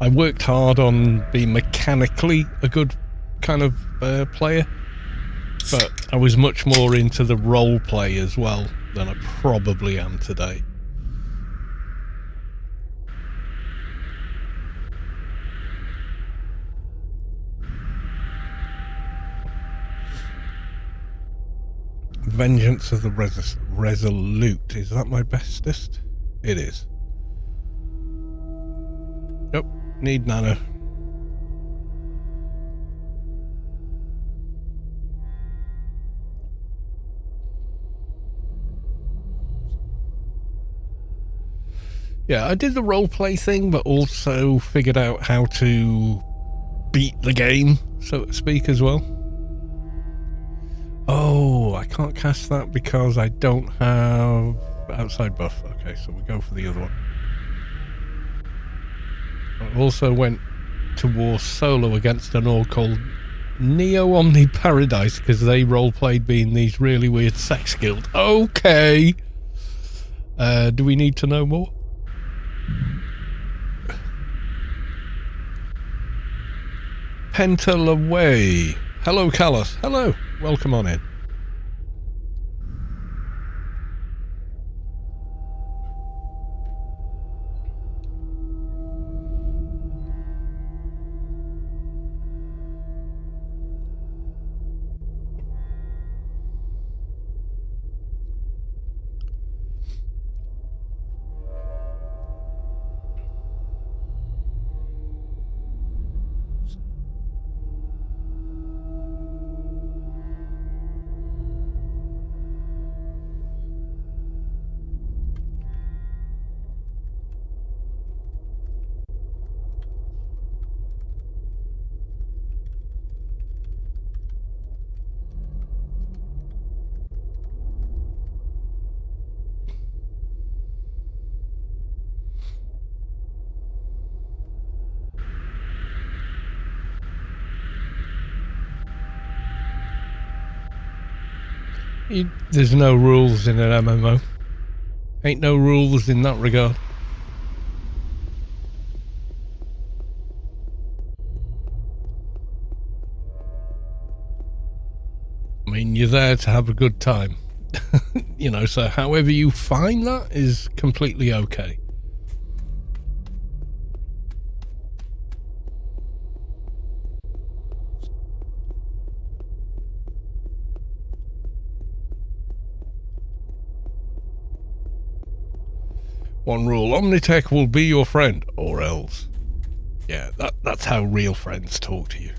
I worked hard on being mechanically a good kind of player, but I was much more into the role play as well than I probably am today. Vengeance of the Resolute. Is that my bestest? It is. Nope. Need nano. Yeah, I did the roleplay thing, but also figured out how to beat the game, so to speak, as well. Oh, I can't cast that because I don't have outside buff. Okay, so we go for the other one. I also went to war solo against an orc called Neo Omni Paradise because they roleplayed being these really weird sex guild. Okay. Do we need to know more? Pental away. Hello, Callus. Hello. Welcome on in. There's no rules in an MMO. Ain't no rules in that regard. I mean, you're there to have a good time. You know, so however you find that is completely okay. One rule, Omnitech will be your friend, or else. Yeah, that's how real friends talk to you.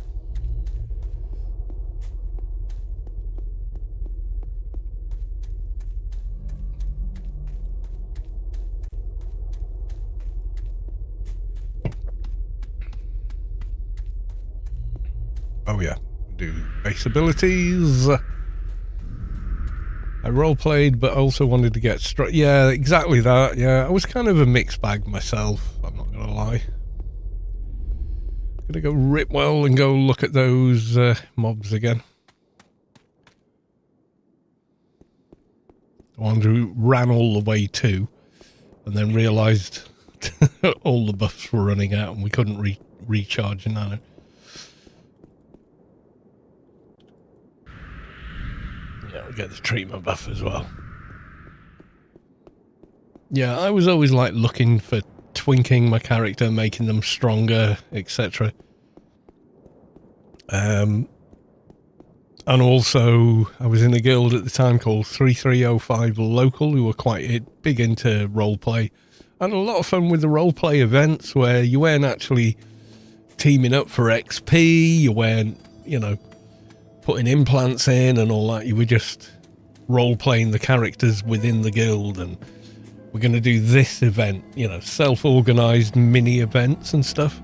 Oh yeah, do base abilities. I roleplayed, but also wanted to get straight. Yeah, exactly that. Yeah, I was kind of a mixed bag myself. I'm not gonna lie. Gonna go Ripwell and go look at those mobs again. The ones who ran all the way to, and then realised all the buffs were running out and we couldn't recharge nano. Yeah, we get the treatment buff as well. Yeah, I was always like looking for twinking my character, making them stronger, etc. And also, I was in a guild at the time called 3305 Local, who were quite big into roleplay. And a lot of fun with the roleplay events where you weren't actually teaming up for XP, you weren't you know, putting implants in and all that. You were just role-playing the characters within the guild, and we're going to do this event, you know, self-organized mini events and stuff.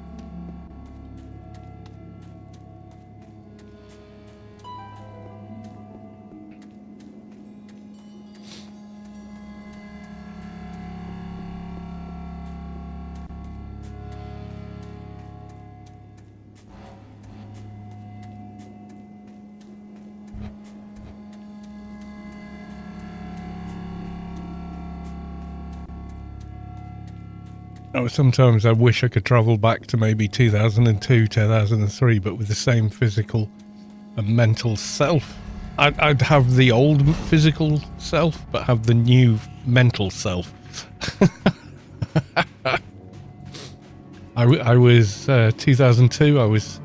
Oh, sometimes I wish I could travel back to maybe 2002, 2003, but with the same physical and mental self. I'd have the old physical self, but have the new mental self. I was 2002, I was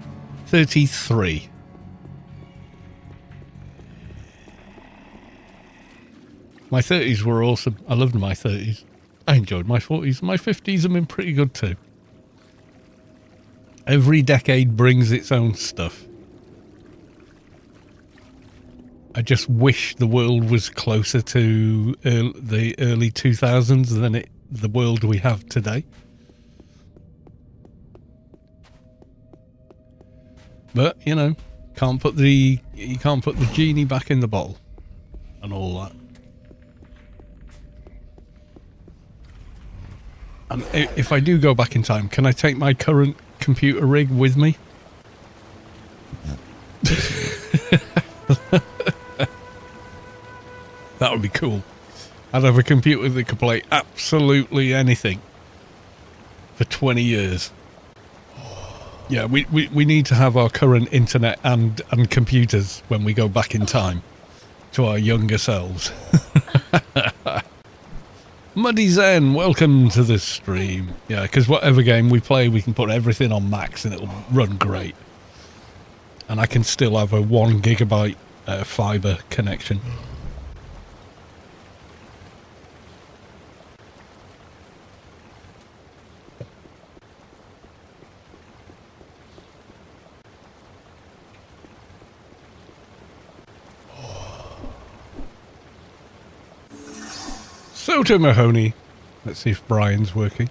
33. My 30s were awesome. I loved my 30s. I enjoyed my 40s. My 50s have been pretty good too. Every decade brings its own stuff. I just wish the world was closer to the early 2000s than the world we have today. But, you know, you can't put the genie back in the bottle and all that. And if I do go back in time, can I take my current computer rig with me? That would be cool. I'd have a computer that could play absolutely anything for 20 years. Yeah, we need to have our current internet and computers when we go back in time to our younger selves. Muddy Zen, welcome to the stream. Yeah, because whatever game we play, we can put everything on max and it'll run great. And I can still have a 1 gigabyte fiber connection. Soto Mahoney. Let's see if Brian's working.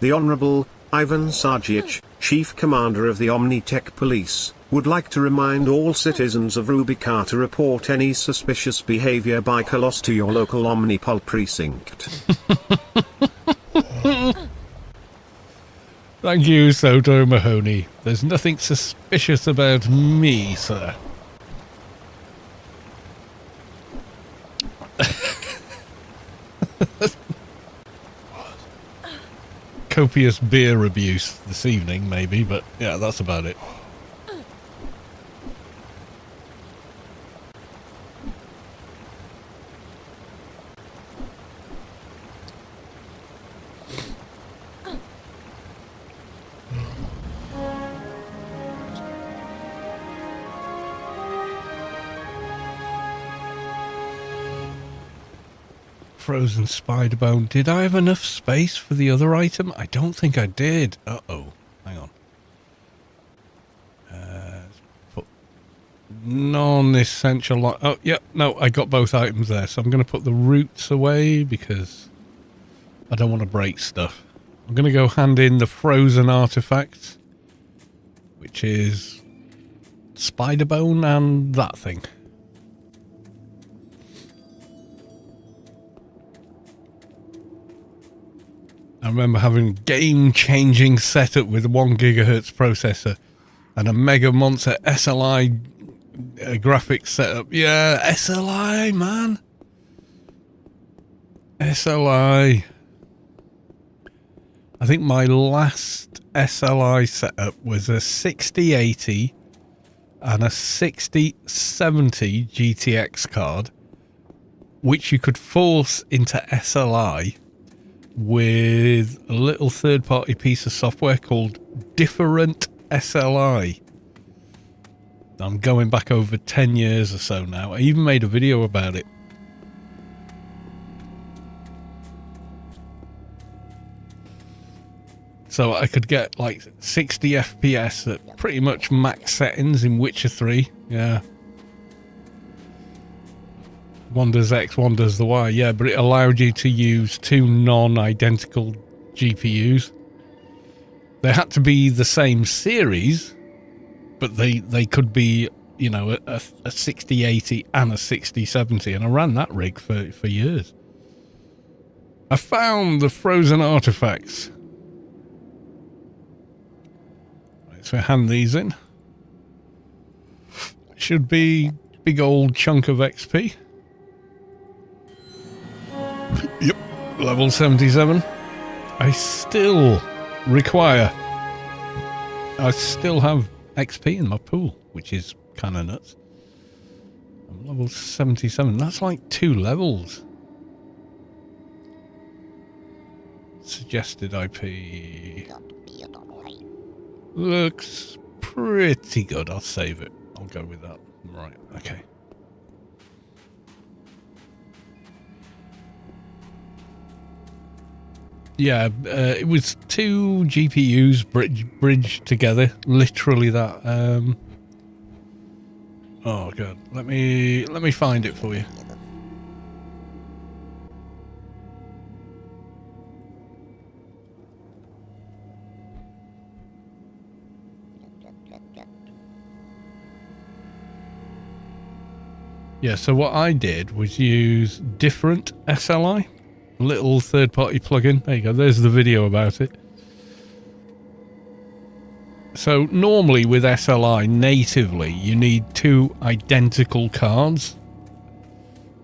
The Honourable Ivan Sargic, Chief Commander of the Omnitech Police, would like to remind all citizens of Rubi-ka to report any suspicious behaviour by Colossus to your local Omnipol precinct. Thank you, Soto Mahoney. There's nothing suspicious about me, sir. Copious beer abuse this evening, maybe, but yeah, that's about it. Frozen spider bone. Did I have enough space for the other item? I don't think I did. Uh-oh. Hang on. Put non-essential... Oh, yeah. No, I got both items there. So I'm going to put the roots away because I don't want to break stuff. I'm going to go hand in the frozen artifacts, which is spider bone and that thing. I remember having a game-changing setup with a 1 gigahertz processor and a Mega Monster SLI graphics setup. Yeah, SLI, man. SLI. I think my last SLI setup was a 6080 and a 6070 GTX card, which you could force into SLI with a little third-party piece of software called Different SLI. I'm going back over 10 years or so now. I even made a video about it. So I could get like 60 FPS at pretty much max settings in Witcher 3. Yeah. One does X, one does the Y. Yeah, but it allowed you to use two non-identical GPUs. They had to be the same series, but they could be, you know, a 6080 and a 6070, and I ran that rig for years. I found the frozen artifacts. Right, so hand these in. Should be big old chunk of XP. Yep, level 77. I still have XP in my pool, which is kind of nuts. I'm level 77. That's like 2 levels. Suggested IP. Looks pretty good. I'll save it. I'll go with that. Right, okay. Yeah, it was 2 GPUs bridged together. Literally that. Oh god, let me find it for you. Yeah, so what I did was use different SLI. Little third-party plugin. There you go. There's the video about it. So normally with SLI natively, you need 2 identical cards,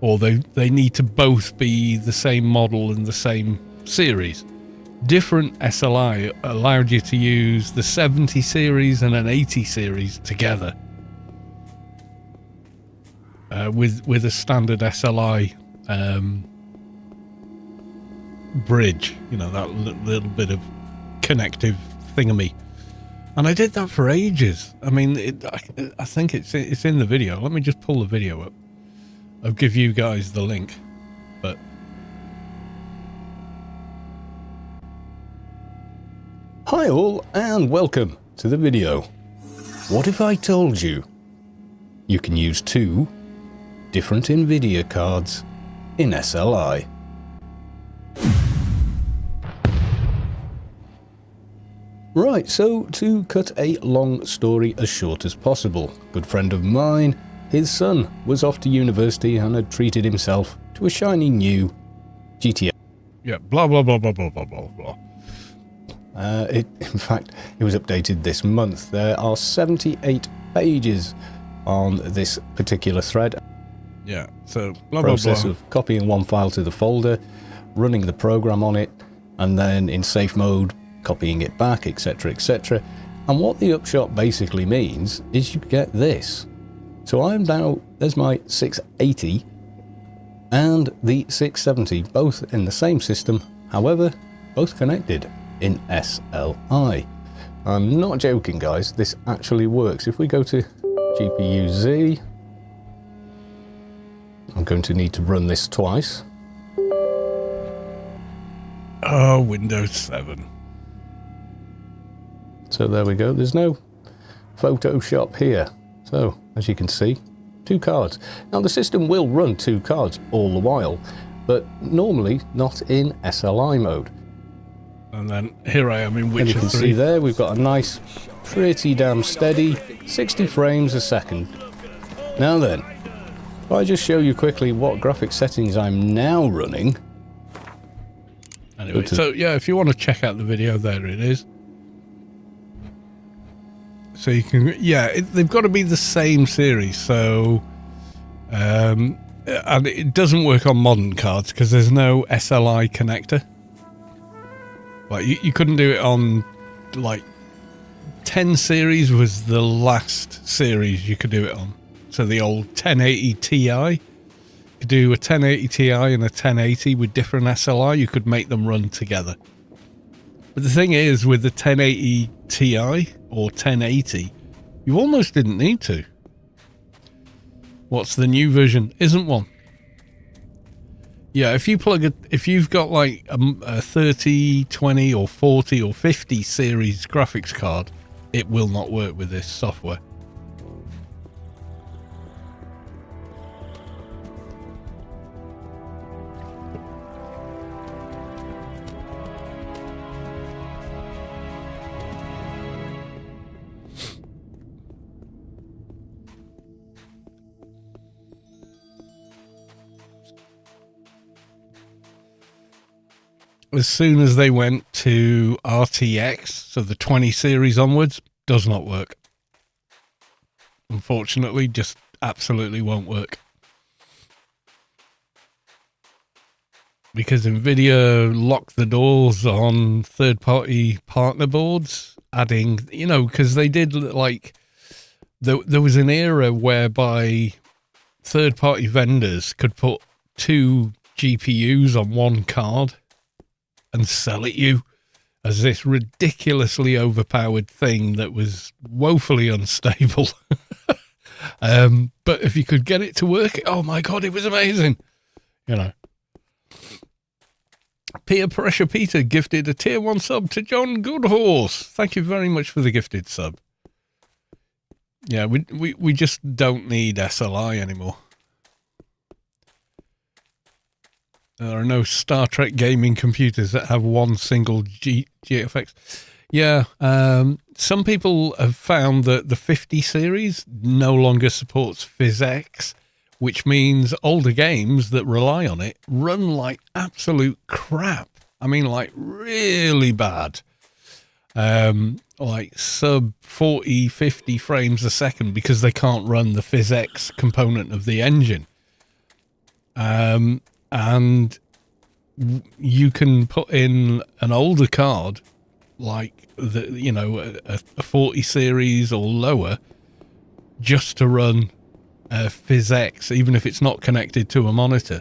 or they need to both be the same model and the same series. Different SLI allowed you to use the 70 series and an 80 series together with a standard SLI bridge, you know, that little bit of connective thingamy, and I did that for ages. I mean, I think it's in the video. Let me just pull the video up. I'll give you guys the link, but hi all and welcome to the video. What if I told you you can use 2 different NVIDIA cards in SLI? Right, so to cut a long story as short as possible, a good friend of mine, his son was off to university and had treated himself to a shiny new GTA. yeah, blah blah blah blah blah blah blah blah. In fact, it was updated this month. There are 78 pages on this particular thread. Yeah, so blah Process blah blah. of copying one file to the folder, running the program on it, and then in safe mode, copying it back, etc, etc. And what the upshot basically means is you get this. So I'm now, there's my 680 and the 670, both in the same system, however, both connected in SLI. I'm not joking, guys, this actually works. If we go to GPU Z, I'm going to need to run this twice. Oh, Windows 7. So there we go, there's no Photoshop here. So, as you can see, 2 cards. Now the system will run 2 cards all the while, but normally not in SLI mode. And then here I am in And Witcher you can 3. see there we've got a nice, pretty damn steady 60 frames a second. Now then, if I just show you quickly what graphic settings I'm now running. Anyway, so yeah, if you want to check out the video, there it is. So you can, yeah, they've got to be the same series. So, and it doesn't work on modern cards because there's no SLI connector. Like you couldn't do it on, like, 10 series was the last series you could do it on. So the old 1080 Ti, you could do a 1080 Ti and a 1080 with different SLI. You could make them run together. But the thing is, with the 1080 Ti or 1080, you almost didn't need to. What's the new version? Isn't one. Yeah, if you've got like a 30, 20 or 40 or 50 series graphics card, it will not work with this software. As soon as they went to RTX, so the 20 series onwards, does not work. Unfortunately, just absolutely won't work. Because NVIDIA locked the doors on third-party partner boards, adding, you know, because they did like, there was an era whereby third-party vendors could put 2 GPUs on one card and sell it you as this ridiculously overpowered thing that was woefully unstable. But if you could get it to work, oh my God, it was amazing. You know. Peer Pressure Peter gifted a tier 1 sub to John Goodhorse. Thank you very much for the gifted sub. Yeah, we just don't need SLI anymore. There are no Star Trek gaming computers that have one single GFX. Yeah, some people have found that the 50 series no longer supports PhysX, which means older games that rely on it run like absolute crap. I mean, like really bad. Like sub 40, 50 frames a second because they can't run the PhysX component of the engine. And you can put in an older card, like a 40 series or lower, just to run PhysX, even if it's not connected to a monitor.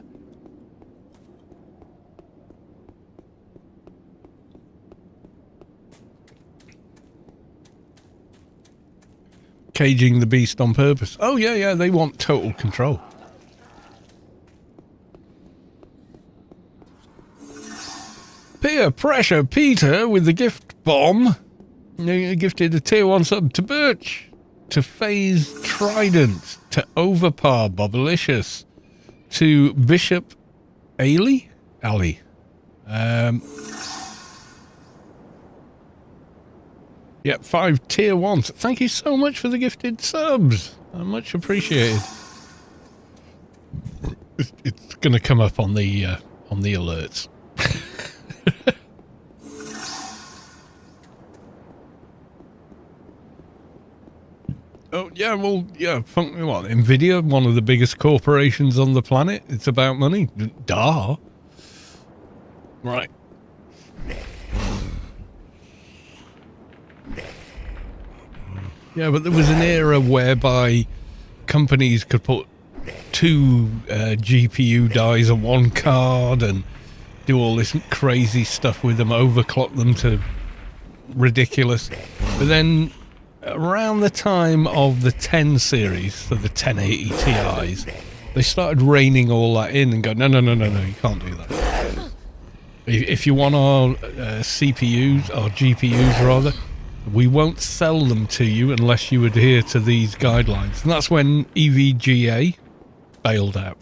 Caging the beast on purpose. Oh yeah, they want total control. Peer Pressure Peter with the gift bomb. Gifted a tier 1 sub to Birch, to Phase Trident, to Overpar Bobalicious, to Bishop Ali. Yep, 5 tier 1s. Thank you so much for the gifted subs. Much appreciated. It's going to come up on the alerts. Oh yeah, well yeah. What? NVIDIA, one of the biggest corporations on the planet. It's about money. Duh. Right. Yeah, but there was an era whereby companies could put 2 GPU dies on one card and do all this crazy stuff with them, overclock them to ridiculous. But then around the time of the 10 series, so the 1080 Ti's, they started reining all that in and go, no, you can't do that. If you want our CPUs, or GPUs rather, we won't sell them to you unless you adhere to these guidelines. And that's when EVGA bailed out.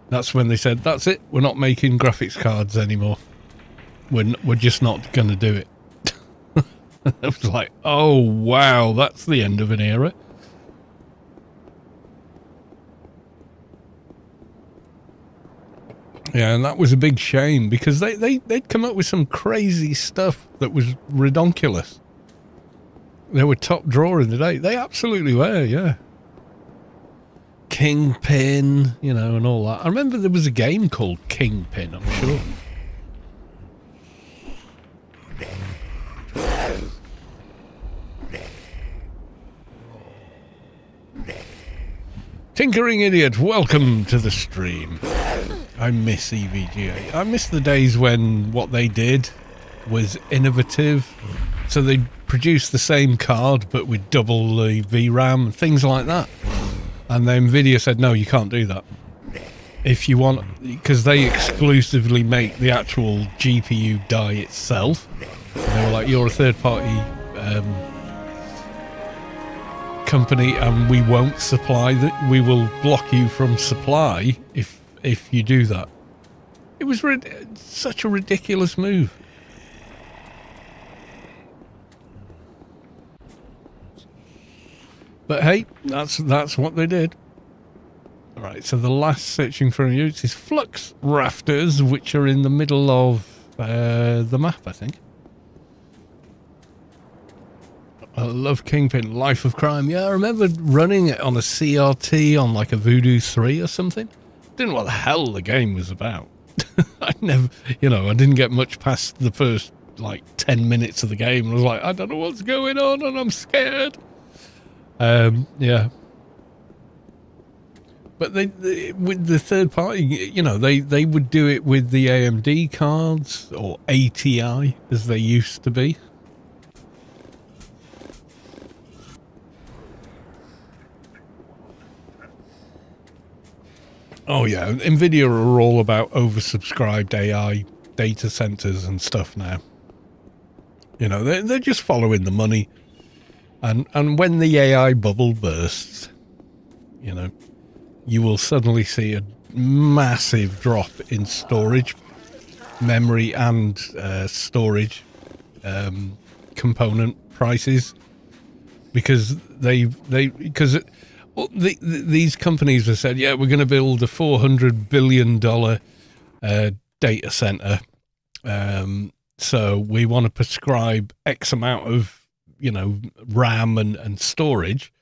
That's when they said, that's it, we're not making graphics cards anymore. We're just not going to do it. I was like, oh wow, that's the end of an era. Yeah, and that was a big shame because they'd come up with some crazy stuff that was redonkulous. They were top drawer in the day. They absolutely were, yeah. Kingpin, and all that. I remember there was a game called Kingpin, I'm sure. Tinkering Idiot, welcome to the stream. I miss EVGA. I miss the days when what they did was innovative. So they'd produce the same card but with double the VRAM and things like that. And then NVIDIA said, no, you can't do that. if you want, because they exclusively make the actual GPU die itself. And they were like, you're a third-party company, and we won't supply that. We will block you from supply if you do that. It was such a ridiculous move. But hey, that's what they did. All right, so the last searching for use is flux rafters, which are in the middle of the map, I think. I love Kingpin, Life of Crime. Yeah, I remember running it on a CRT on like a Voodoo 3 or something. Didn't know what the hell the game was about. I never, I didn't get much past the first like 10 minutes of the game. I was like, I don't know what's going on and I'm scared. Yeah. But they with the third party, they would do it with the AMD cards, or ATI as they used to be. Oh yeah, Nvidia are all about oversubscribed AI data centers and stuff now. They're just following the money. And when the AI bubble bursts, you will suddenly see a massive drop in storage, memory and storage component prices, because these companies have said, yeah, we're going to build a $400 billion data center. So we want to prescribe X amount of, RAM and storage.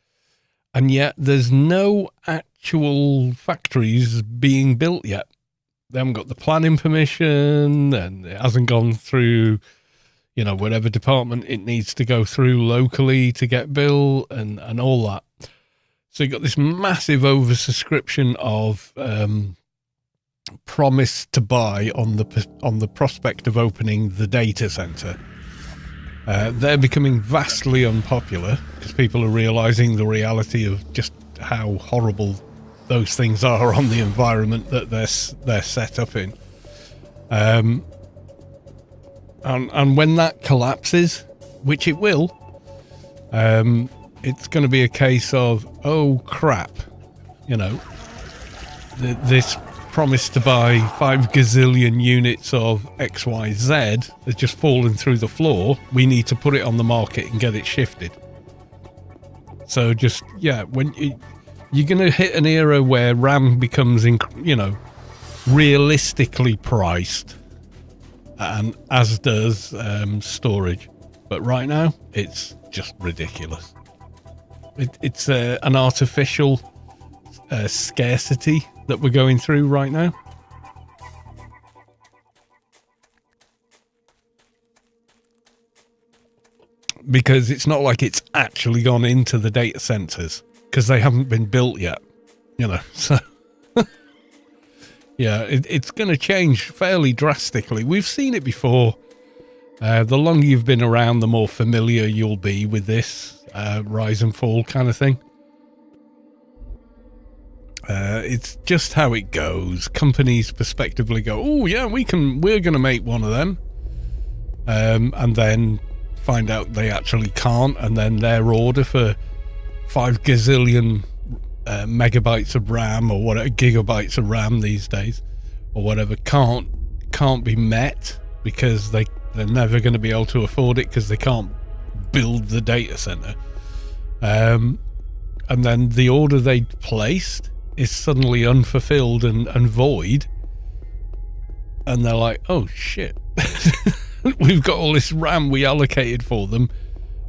And yet there's no actual factories being built yet. They haven't got the planning permission, and it hasn't gone through, whatever department it needs to go through locally to get built and all that. So you got this massive oversubscription of promise to buy on the prospect of opening the data center. They're becoming vastly unpopular because people are realizing the reality of just how horrible those things are on the environment that they're set up in. And when that collapses, which it will, it's going to be a case of, oh crap, this promise to buy 5 gazillion units of XYZ has just fallen through the floor. We need to put it on the market and get it shifted. So just, when you're going to hit an era where RAM becomes, realistically priced, and as does storage. But right now, it's just ridiculous. It's an artificial scarcity that we're going through right now. Because it's not like it's actually gone into the data centers, because they haven't been built yet, so yeah, it's going to change fairly drastically. We've seen it before. The longer you've been around, the more familiar you'll be with this rise and fall kind of thing. It's just how it goes. Companies prospectively go, oh yeah, we're going to make one of them, and then find out they actually can't, and then their order for 5 gazillion megabytes of RAM, or whatever, gigabytes of RAM these days, or whatever, can't be met because they're never going to be able to afford it because they can't build the data center. And then the order they placed is suddenly unfulfilled and void, and they're like, oh shit, we've got all this RAM we allocated for them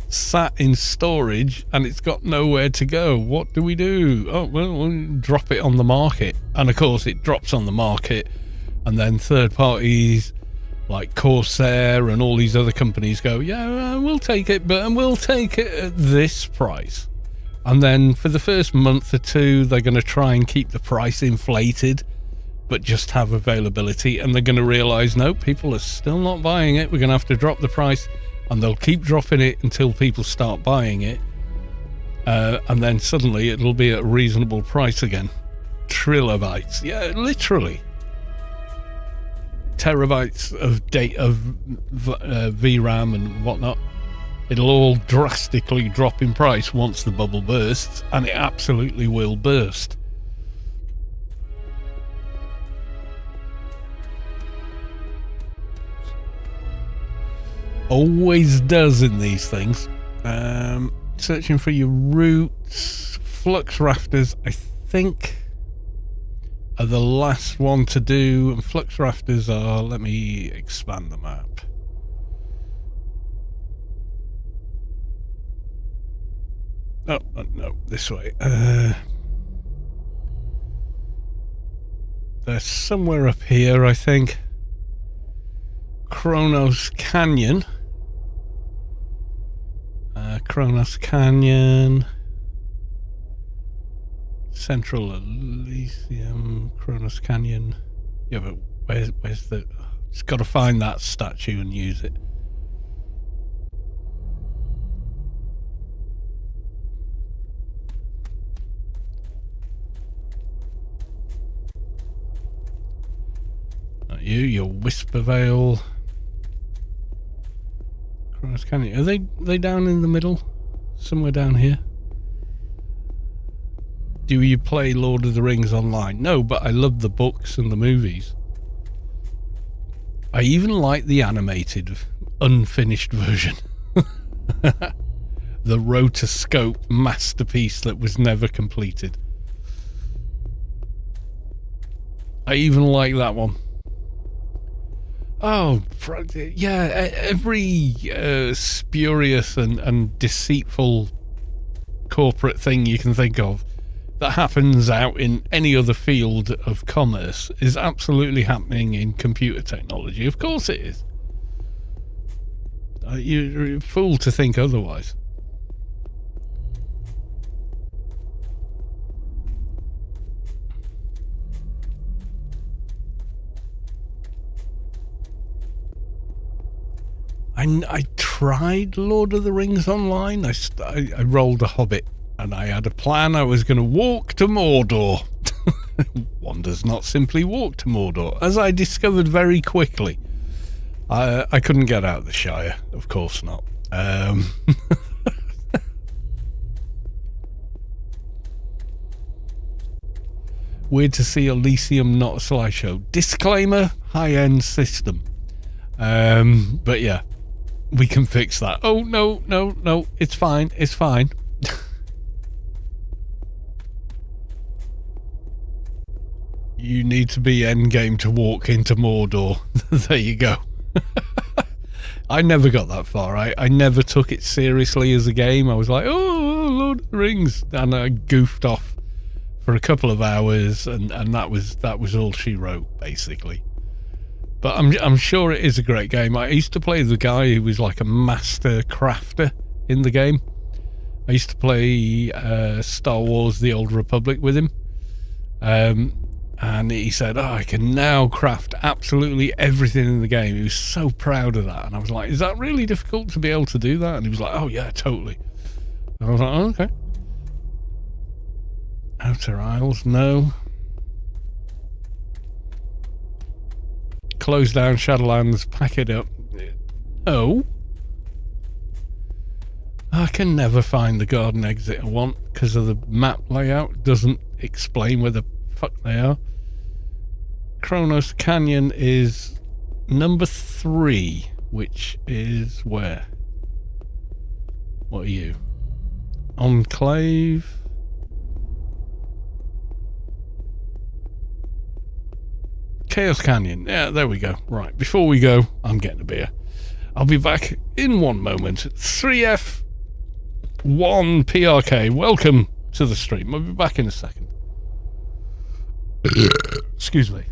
sat in storage and it's got nowhere to go. What do we do? Oh, well, we'll drop it on the market. And of course it drops on the market, and then third parties like Corsair and all these other companies go, yeah, we'll take it, but we'll take it at this price. And then for the first month or two, they're going to try and keep the price inflated, but just have availability. And they're going to realize, no, people are still not buying it. We're going to have to drop the price, and they'll keep dropping it until people start buying it. And then suddenly it'll be at a reasonable price again. trilobytes. Yeah, literally. Terabytes of VRAM and whatnot. It'll all drastically drop in price once the bubble bursts, and it absolutely will burst. Always does in these things. Searching for your roots. Flux rafters, I think, are the last one to do. And flux rafters are, let me expand the map. Oh, no, this way. They're somewhere up here, I think. Kronos Canyon. Kronos Canyon. Central Elysium. Kronos Canyon. Yeah, but where's the... Just got to find that statue and use it. Not you, your Whispervale. Kronos Canyon. Are they down in the middle? Somewhere down here? Do you play Lord of the Rings online? No, but I love the books and the movies. I even like the animated, unfinished version. The rotoscope masterpiece that was never completed. I even like that one. Oh, yeah, every spurious and deceitful corporate thing you can think of that happens out in any other field of commerce is absolutely happening in computer technology. Of course it is. You're a fool to think otherwise. I tried Lord of the Rings online. I rolled a Hobbit and I had a plan. I was going to walk to Mordor. One does not simply walk to Mordor, as I discovered very quickly. I couldn't get out of the Shire, of course not. Weird to see Elysium, not a slideshow. Disclaimer, high-end system. But yeah, we can fix that. Oh, no, it's fine, it's fine. You need to be endgame to walk into Mordor. There you go. I never got that far. I never took it seriously as a game. I was like, oh, Lord of the Rings. And I goofed off for a couple of hours, and that was all she wrote, basically. But I'm sure it is a great game. I used to play the guy who was like a master crafter in the game. I used to play Star Wars The Old Republic with him. And he said, oh, I can now craft absolutely everything in the game. He was so proud of that. And I was like, is that really difficult to be able to do that? And he was like, oh, yeah, totally. And I was like, oh, okay. Outer Isles, no. Close down Shadowlands, pack it up. No. I can never find the garden exit I want because of the map layout. It doesn't explain where the fuck they are. Kronos Canyon is number 3, which is where? What are you? Enclave? Chaos Canyon. Yeah, there we go. Right, before we go, I'm getting a beer. I'll be back in one moment. 3F1 PRK, welcome to the stream. I'll be back in a second. Excuse me.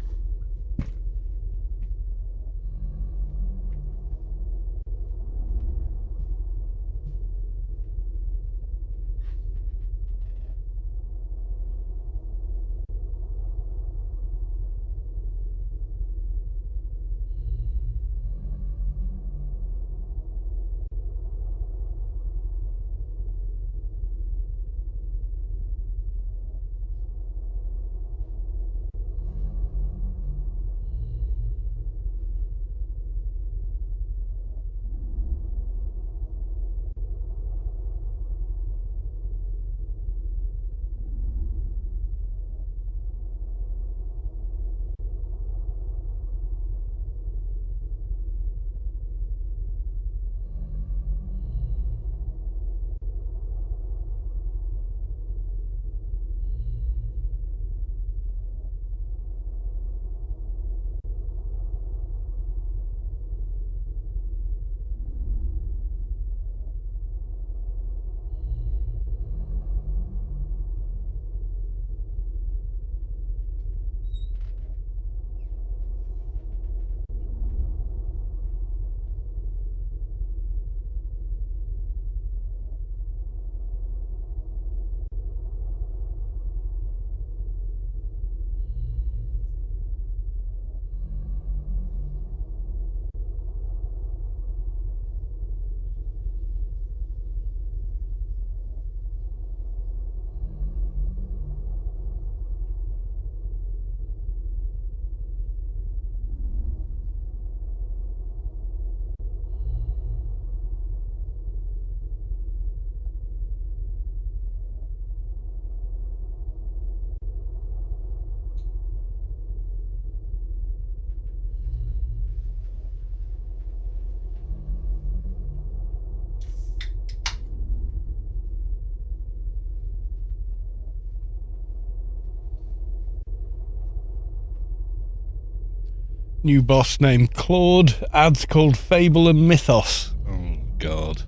New boss named Claude. Ads called Fable and Mythos. Oh, God.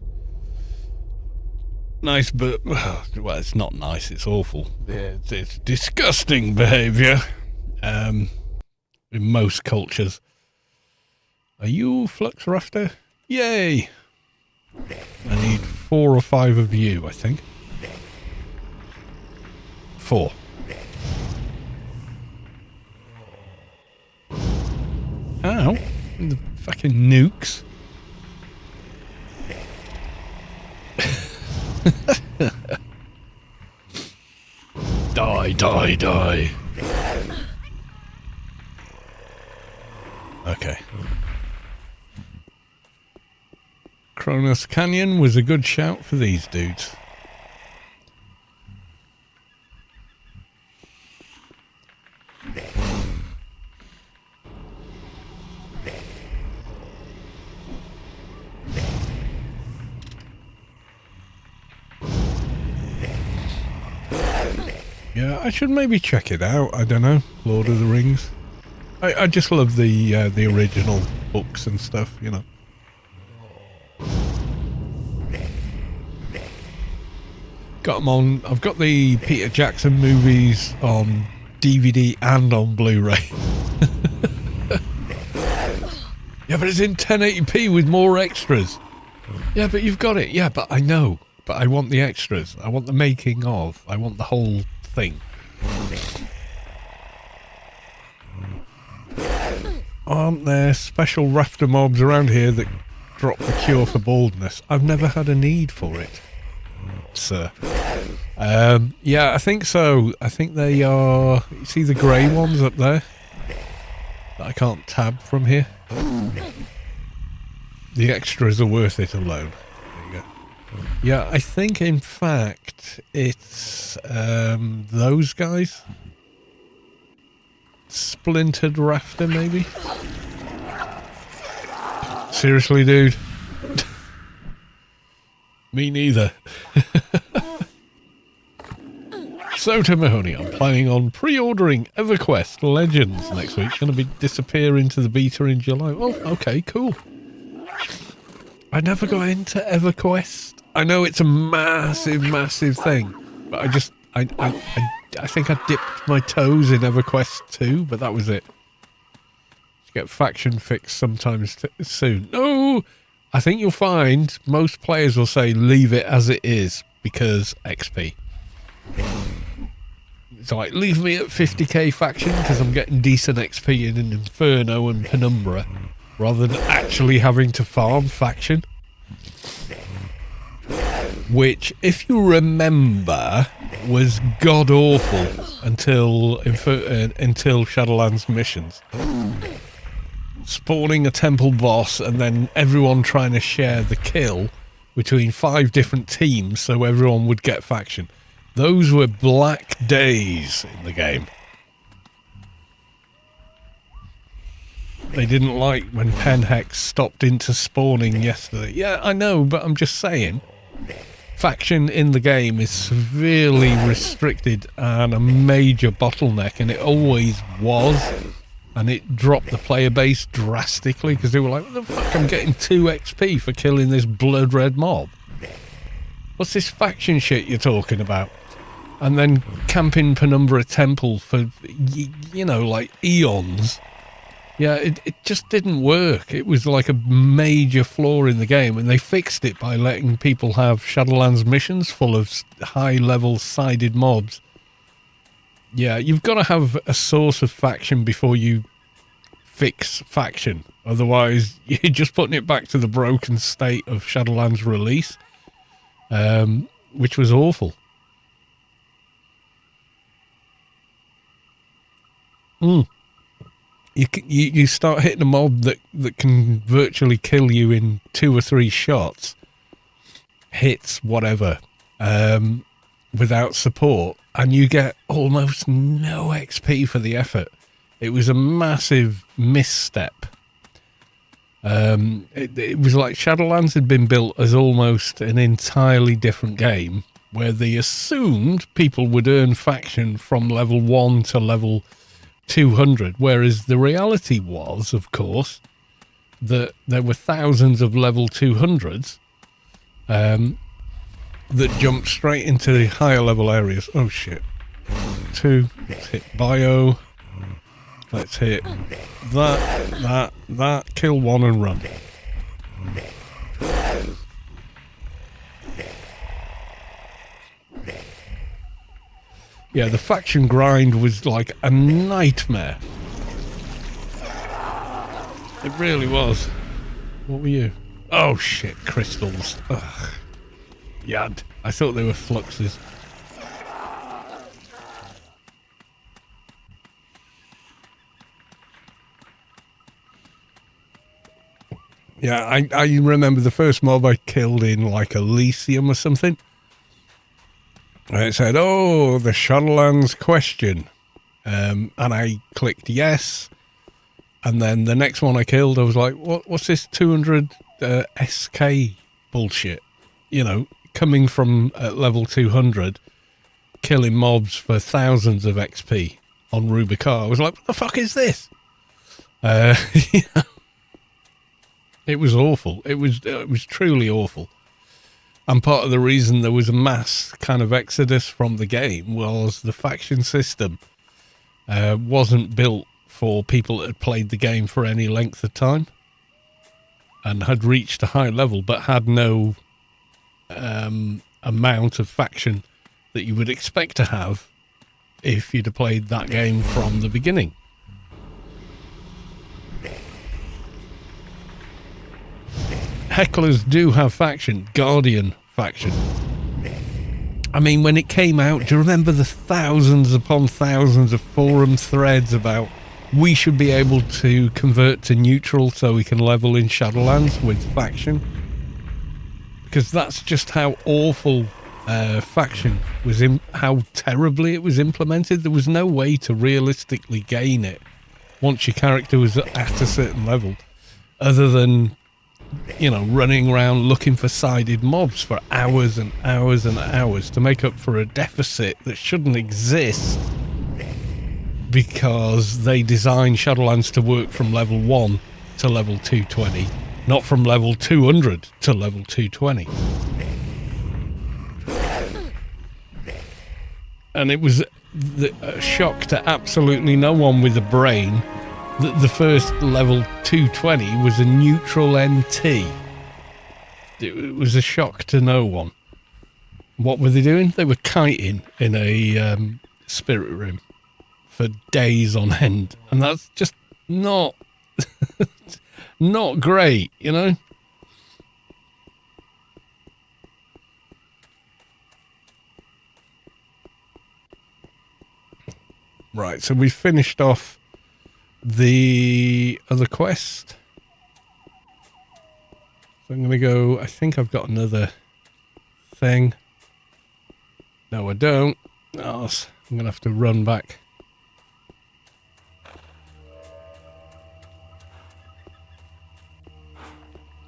Nice, but... well, it's not nice. It's awful. It's disgusting behaviour. In most cultures. Are you Flux Rafter? Yay! I need 4 or 5 of you, I think. 4. Ow. The fucking nukes. Die, die, die. Okay. Kronos Canyon was a good shout for these dudes. Yeah, I should maybe check it out. I don't know. Lord of the Rings. I just love the original books and stuff, you know. Got them on. I've got the Peter Jackson movies on DVD and on Blu-ray. Yeah, but it's in 1080p with more extras. Yeah, but you've got it. Yeah, but I know. But I want the extras. I want the making of. I want the whole thing. Aren't there special rafter mobs around here that drop the cure for baldness? I've never had a need for it, sir. Yeah, I think so. I think they are... You see the grey ones up there? That I can't tab from here? The extras are worth it alone. There you go. Yeah, I think in fact it's those guys. Splintered rafter, maybe? Seriously, dude? Me neither. So, to Mahoney, I'm planning on pre-ordering EverQuest Legends next week. Going to be disappear into the beta in July. Oh, okay, cool. I never got into EverQuest. I know it's a massive, massive thing, but I think I dipped my toes in EverQuest 2, but that was it. Get faction fixed sometimes soon. No! I think you'll find most players will say leave it as it is because XP. It's like, leave me at 50k faction because I'm getting decent XP in an Inferno and Penumbra rather than actually having to farm faction. Which, if you remember, was god-awful until Shadowlands missions. Spawning a temple boss and then everyone trying to share the kill between 5 different teams so everyone would get faction. Those were black days in the game. They didn't like when Penhex stopped into spawning yesterday. Yeah, I know, but I'm just saying. Faction in the game is severely restricted and a major bottleneck, and it always was. And it dropped the player base drastically because they were like, what the fuck, I'm getting 2 XP for killing this blood red mob. What's this faction shit you're talking about? And then camping Penumbra Temple for, you know, like eons. Yeah, it just didn't work. It was like a major flaw in the game, and they fixed it by letting people have Shadowlands missions full of high-level sided mobs. Yeah, you've got to have a source of faction before you fix faction. Otherwise, you're just putting it back to the broken state of Shadowlands release, which was awful. You start hitting a mob that can virtually kill you in 2 or 3 shots, hits, whatever, without support, and you get almost no XP for the effort. It was a massive misstep. It was like Shadowlands had been built as almost an entirely different game, where they assumed people would earn faction from level 1 to level 200, whereas the reality was, of course, that there were thousands of level 200s that jumped straight into the higher level areas. Oh shit. 2, let's hit bio, let's hit that, kill one and run. Yeah, the faction grind was like a nightmare. It really was. What were you? Oh shit, crystals. Ugh. Yad. I thought they were fluxes. Yeah, I remember the first mob I killed in like Elysium or something. And it said, oh, the Shadowlands question. And I clicked yes. And then the next one I killed, I was like, what's this 200 SK bullshit? You know, coming from level 200, killing mobs for thousands of XP on Rubi-ka. I was like, what the fuck is this? You know, it was awful. It was truly awful. And part of the reason there was a mass kind of exodus from the game was the faction system wasn't built for people that had played the game for any length of time and had reached a high level but had no amount of faction that you would expect to have if you'd have played that game from the beginning. Hecklers do have faction, Guardian faction. I mean, when it came out, do you remember the thousands upon thousands of forum threads about we should be able to convert to neutral so we can level in Shadowlands with faction? Because that's just how awful faction was, how terribly it was implemented. There was no way to realistically gain it once your character was at a certain level, other than, you know, running around looking for sided mobs for hours and hours and hours to make up for a deficit that shouldn't exist, because they designed Shadowlands to work from level 1 to level 220, not from level 200 to level 220. And it was a shock to absolutely no one with a brain that the first level 220 was a neutral NT. It was a shock to no one. What were they doing? They were kiting in a spirit room for days on end, and that's just not not great, you know. Right, so we finished off the other quest. So I'm going to go, I think I've got another thing. No, I don't. Oh, I'm going to have to run back.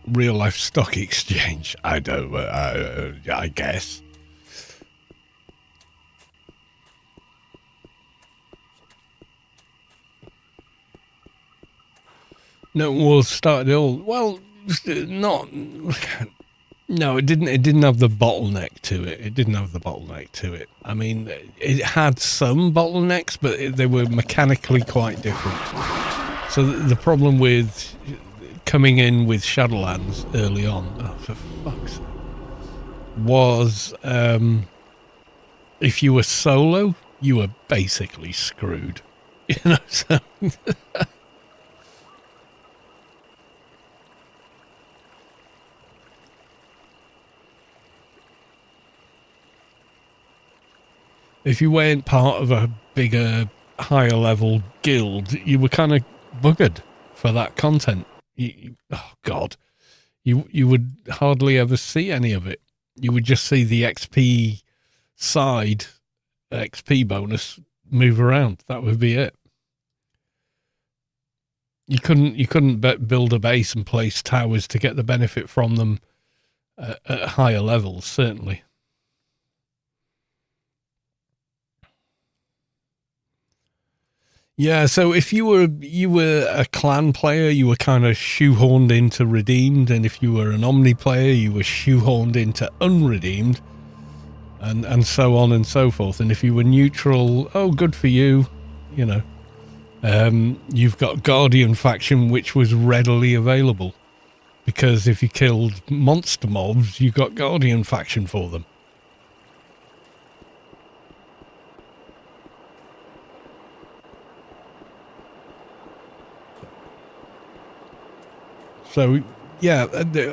Real life stock exchange. I don't, I guess. No, we'll start it all. Well, not. No, it didn't. It didn't have the bottleneck to it. It didn't have the bottleneck to it. I mean, it had some bottlenecks, but they were mechanically quite different. So the problem with coming in with Shadowlands early on, oh, for fuck's sake, was if you were solo, you were basically screwed. You know, so. If you weren't part of a bigger, higher level guild, you were kind of buggered for that content. Oh God, you would hardly ever see any of it. You would just see the XP side, XP bonus move around. That would be it. You couldn't build a base and place towers to get the benefit from them at higher levels, certainly. Yeah, so if you were a clan player, you were kind of shoehorned into redeemed, and if you were an Omni player, you were shoehorned into unredeemed, and so on and so forth. And if you were neutral, oh, good for you, you know. You've got Guardian faction, which was readily available, because if you killed monster mobs, you got Guardian faction for them. So, yeah,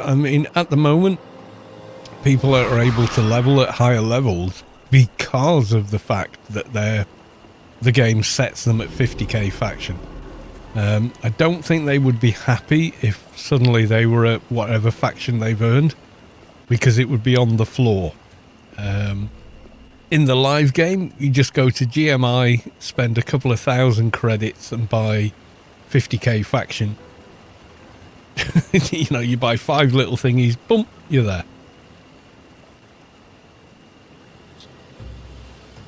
I mean, at the moment, people are able to level at higher levels because of the fact that the game sets them at 50k faction. I don't think they would be happy if suddenly they were at whatever faction they've earned, because it would be on the floor. In the live game, you just go to GMI, spend a couple of thousand credits and buy 50k faction. You know, you buy 5 little thingies, boom, you're there.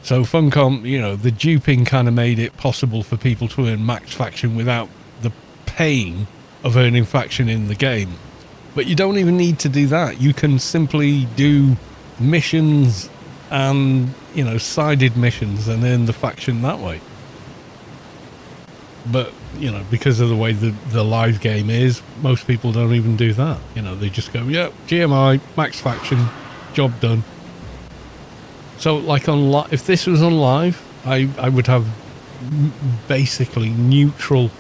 So Funcom, you know, the duping kind of made it possible for people to earn max faction without the pain of earning faction in the game. But you don't even need to do that. You can simply do missions and, you know, sided missions and earn the faction that way. But, you know, because of the way the live game is, most people don't even do that. You know, they just go, yeah, GMI, max faction, job done. So, like, if this was on live, I would have basically neutral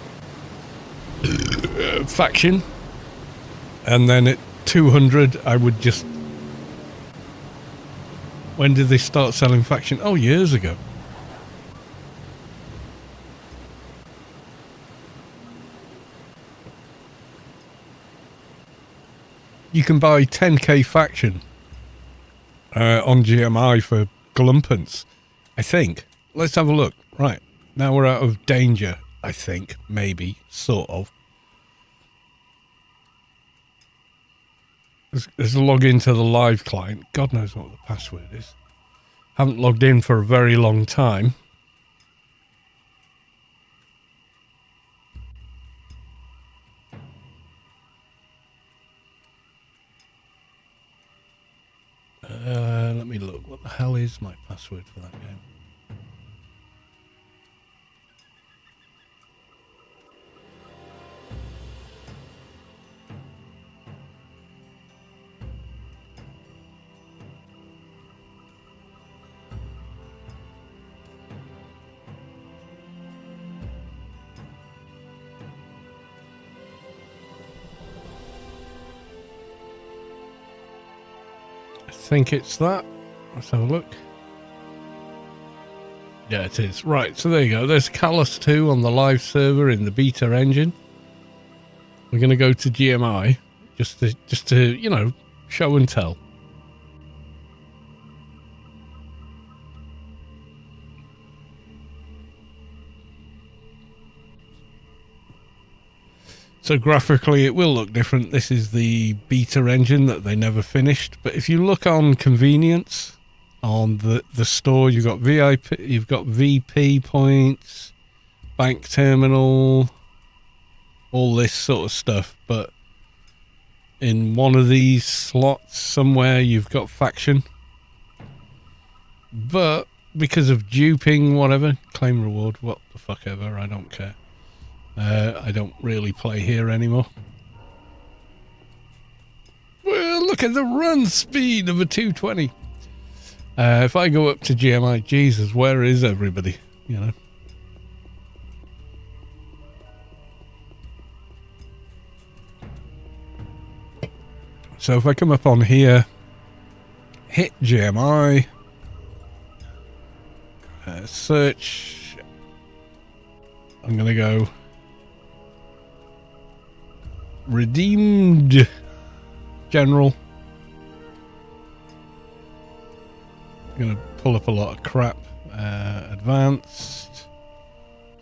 faction. And then at 200, I would just... When did they start selling faction? Oh, years ago. You can buy 10k faction on GMI for glumpence, I think. Let's have a look. Right, now we're out of danger, I think. Maybe, sort of. Let's log into the live client. God knows what the password is. Haven't logged in for a very long time. Let me look. What the hell is my password for that game? I think it's that. Let's have a look. Yeah, it is. Right, so there you go. There's Callus 2 on the live server in the beta engine. We're going to go to GMI just to, you know, show and tell. So graphically it will look different. This is the beta engine that they never finished. But if you look on convenience on the store, you've got VIP, you've got VP points, bank terminal, all this sort of stuff. But in one of these slots somewhere you've got faction. But because of duping, whatever, claim reward, what the fuck ever, I don't care. I don't really play here anymore. Well, look at the run speed of a 220. If I go up to GMI, Jesus, where is everybody? You know. So if I come up on here, hit GMI, search, I'm going to go redeemed general. I'm going to pull up a lot of crap. Advanced,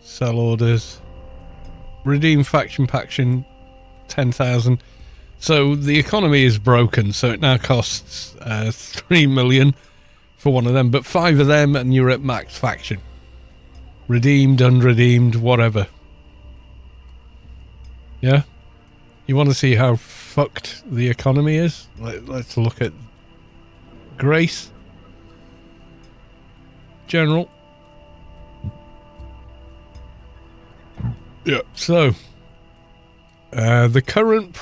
sell orders, redeem faction 10,000. So the economy is broken, so it now costs 3 million for one of them, but 5 of them and you're at max faction. Redeemed, unredeemed, whatever. Yeah? You want to see how fucked the economy is? Let's look at Grace. General. Yeah, so the current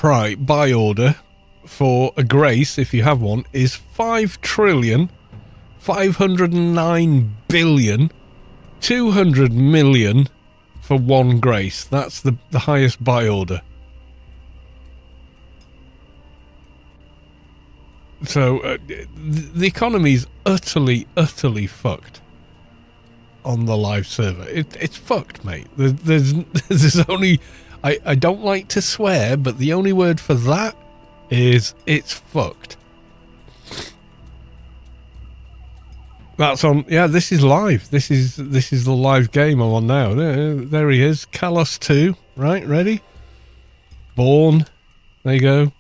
buy order for a Grace, if you have one, is 5,509,200,000,000 for one Grace. That's the highest buy order. So the economy's utterly fucked on the live server. It's fucked, mate. There's only... I don't like to swear, but the only word for that is it's fucked. That's on... Yeah, this is live. This is the live game I'm on now. There he is. Kalos 2. Right, ready? Born. There you go.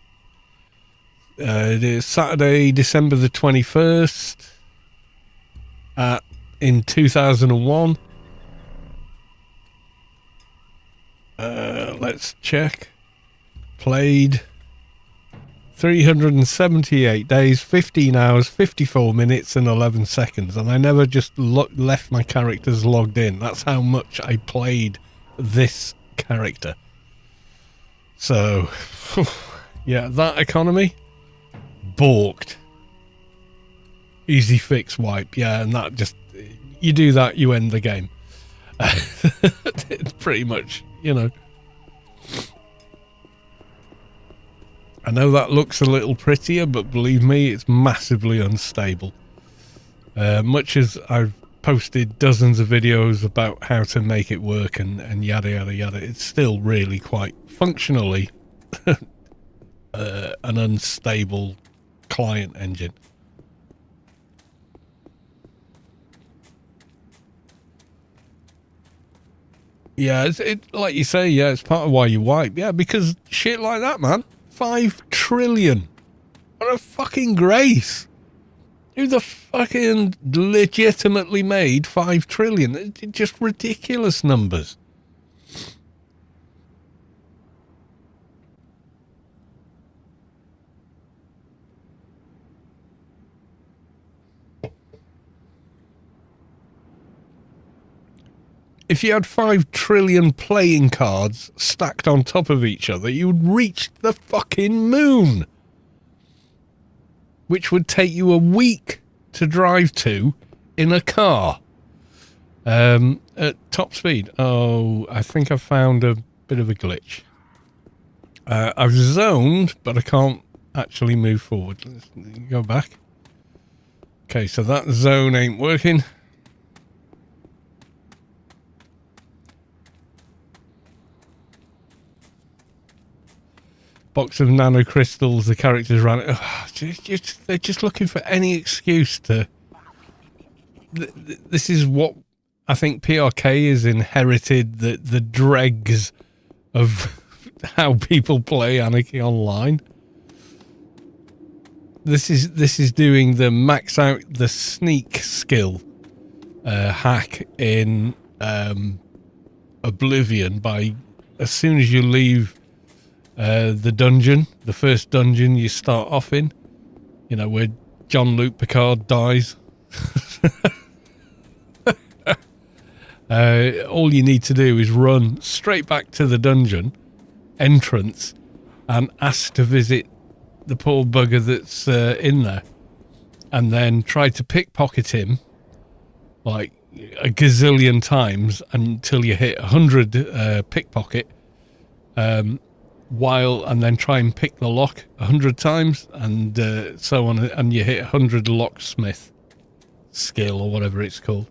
It is Saturday, December the 21st. In 2001. Let's check. Played 378 days, 15 hours, 54 minutes and 11 seconds. And I never just left my characters logged in. That's how much I played this character. So, yeah, that economy, balked. Easy fix wipe. Yeah, and that just... You do that, you end the game. It's pretty much, you know. I know that looks a little prettier, but believe me, it's massively unstable. Much as I've posted dozens of videos about how to make it work and yada yada yada, it's still really quite functionally an unstable client engine. Yeah, like you say, yeah, it's part of why you wipe. Yeah, because shit like that, man. 5 trillion. What a fucking grace. Who the fucking legitimately made 5 trillion? It's just ridiculous numbers. If you had 5 trillion playing cards stacked on top of each other, you would reach the fucking moon. Which would take you a week to drive to in a car. At top speed. Oh, I think I've found a bit of a glitch. I've zoned, but I can't actually move forward. Let's go back. Okay, so that zone ain't working. Box of nanocrystals, the characters ran it. They're just looking for any excuse to... This is what I think PRK has inherited, the dregs of how people play Anarchy Online. This is doing the max out the sneak skill hack in Oblivion by as soon as you leave the dungeon, the first dungeon you start off in, you know, where Jean-Luc Picard dies. All you need to do is run straight back to the dungeon entrance and ask to visit the poor bugger that's in there, and then try to pickpocket him like a gazillion times until you hit 100 pickpocket, and then try and pick the lock 100 times, and so on, and you hit 100 locksmith skill or whatever it's called.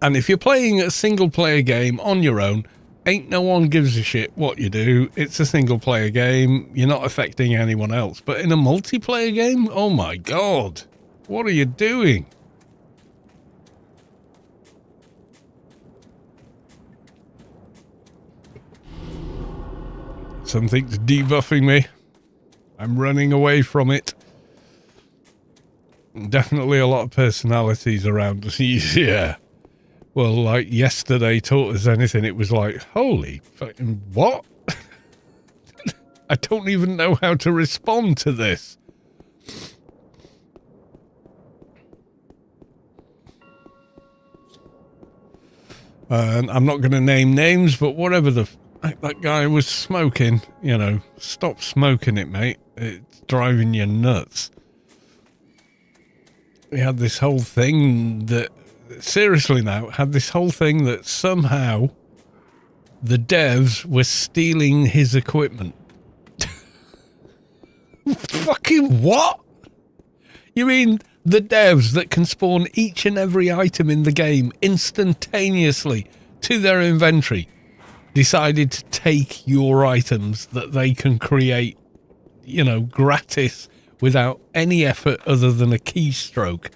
And if you're playing a single player game on your own, ain't no one gives a shit what you do. It's a single player game. You're not affecting anyone else. But in a multiplayer game, oh my god, what are you doing? Something's debuffing me. I'm running away from it. Definitely a lot of personalities around us. Yeah. Well, like yesterday taught us anything, it was like, holy fucking what? I don't even know how to respond to this. And I'm not going to name names, but whatever that guy was smoking, you know, stop smoking it, mate. It's driving you nuts. We had this whole thing that, seriously now, had this whole thing that somehow the devs were stealing his equipment. Fucking what? You mean the devs that can spawn each and every item in the game instantaneously to their inventory decided to take your items that they can create, you know, gratis without any effort other than a keystroke?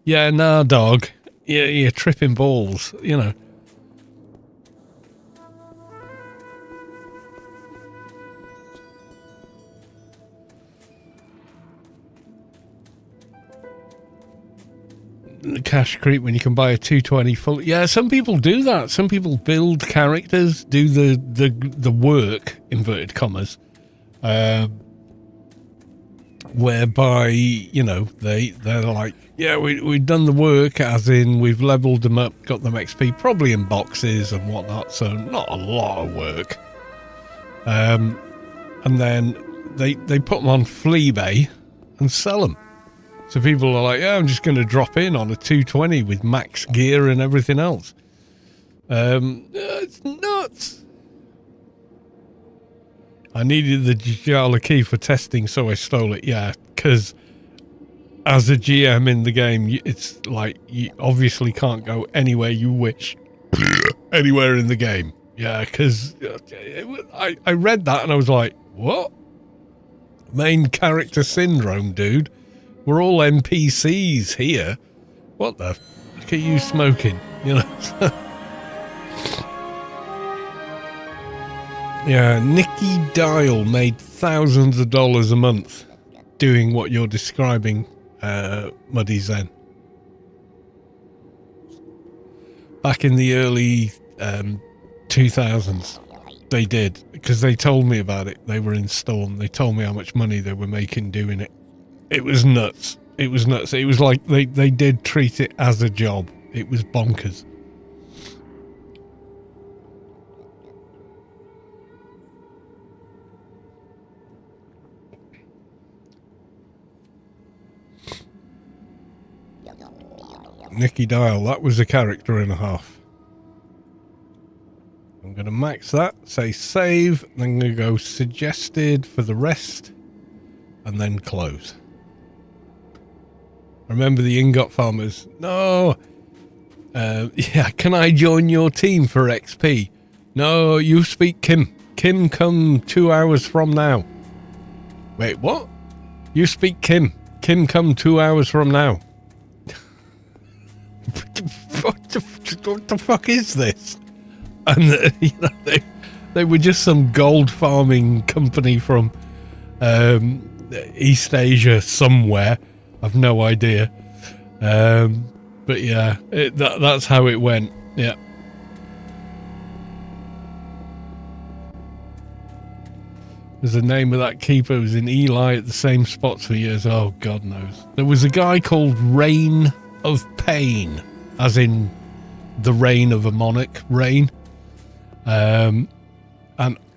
Yeah, nah, dog. You're tripping balls, you know. Cash creep when you can buy a 220 full. Yeah, some people do that. Some people build characters, do the work, inverted commas, whereby, you know, they're like, yeah, we've done the work, as in we've leveled them up, got them XP, probably in boxes and whatnot, so not a lot of work. And then they put them on Fleabay and sell them. So people are like, yeah, I'm just going to drop in on a 220 with max gear and everything else. It's nuts. I needed the Jala key for testing, so I stole it. Yeah, because as a GM in the game, it's like you obviously can't go anywhere you wish. Anywhere in the game. Yeah, because I read that and I was like, what? Main character syndrome, dude. We're all NPCs here. What the? Look at you smoking, you know. Yeah, Nikki Dial made thousands of dollars a month doing what you're describing, Muddy Zen. Back in the early 2000s, they did, because they told me about it. They were in Storm. They told me how much money they were making doing it. It was nuts. It was nuts. It was like they did treat it as a job. It was bonkers. Nikki Dial, that was a character and a half. I'm going to max that, say save, then I'm going to go suggested for the rest, and then close. Remember the ingot farmers? No. Yeah, can I join your team for XP? No, you speak Kim. Kim come 2 hours from now. Wait, what? You speak Kim. Kim come 2 hours from now. What the fuck is this? And you know, they were just some gold farming company from East Asia somewhere. I've no idea. But yeah, that's how it went. Yeah. There's the name of that keeper who was in Eli at the same spots for years. Oh, God knows. There was a guy called Reign of Pain, as in the reign of a monarch, Reign. And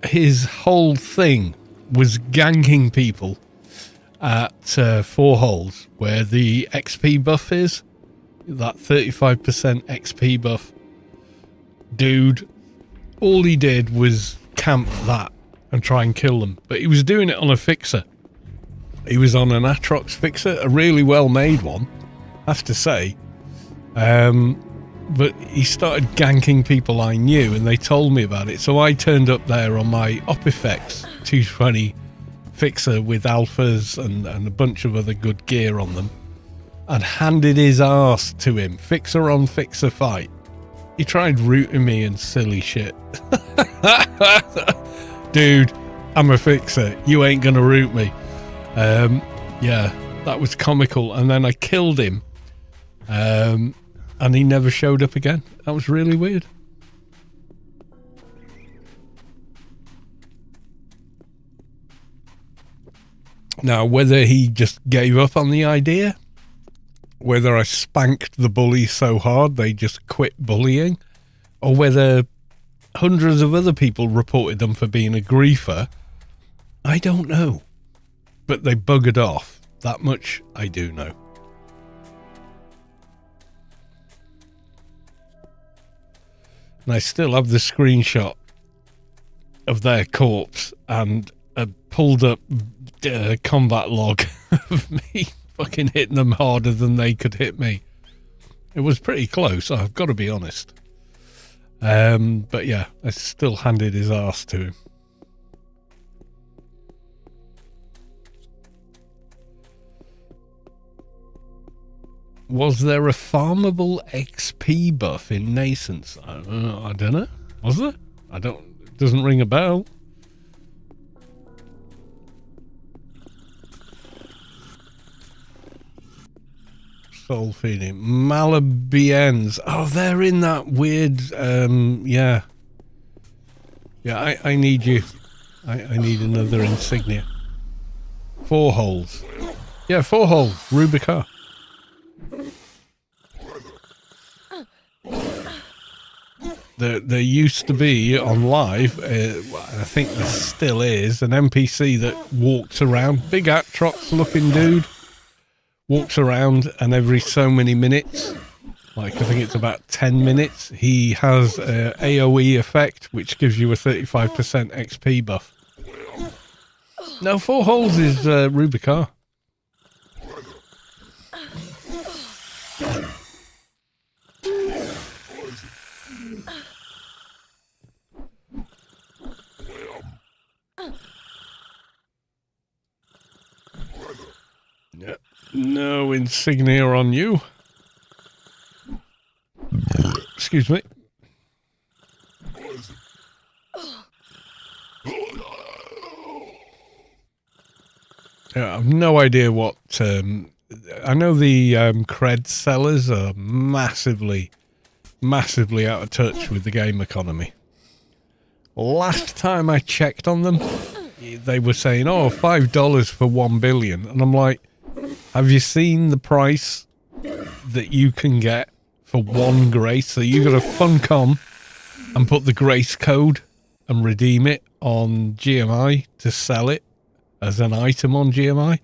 his whole thing was ganking people at 4 holes where the XP buff is, that 35% XP buff. Dude, all he did was camp that and try and kill them, but he was doing it on a fixer. He was on an Atrox fixer, a really well made one, I have to say. But he started ganking people I knew, and they told me about it, so I turned up there on my Opifex 220 fixer with alphas and a bunch of other good gear on them, and handed his ass to him. Fixer on fixer fight. He tried rooting me and silly shit. Dude, I'm a fixer. You ain't gonna root me. Yeah, That was comical. And then I killed him. And he never showed up again. That was really weird. Now, whether he just gave up on the idea, whether I spanked the bully so hard they just quit bullying, or whether hundreds of other people reported them for being a griefer, I don't know. But they buggered off. That much I do know. And I still have the screenshot of their corpse and a pulled up combat log of me fucking hitting them harder than they could hit me. It was pretty close, I've got to be honest. But yeah, I still handed his ass to him. Was there a farmable XP buff in Nascence? I don't know. Was there? It doesn't ring a bell. Soul feeding. Malabians. Oh, they're in that weird, yeah. Yeah, I need you. I need another insignia. 4 holes. Yeah, 4 holes. Rubi-ka. There used to be on live, I think there still is, an NPC that walks around, big Atrox looking dude, walks around, and every so many minutes, like I think it's about 10 minutes, he has a AoE effect which gives you a 35% XP buff. No, 4 holes is Rubi-ka. Yeah. No insignia on you. Excuse me. Yeah, I've no idea what. I know the cred sellers are massively out of touch with the game economy. Last time I checked on them, they were saying, "Oh, $5 for 1 billion," and I'm like, "Have you seen the price that you can get for 1 grace?" So you got to Funcom and put the grace code and redeem it on GMI to sell it as an item on GMI.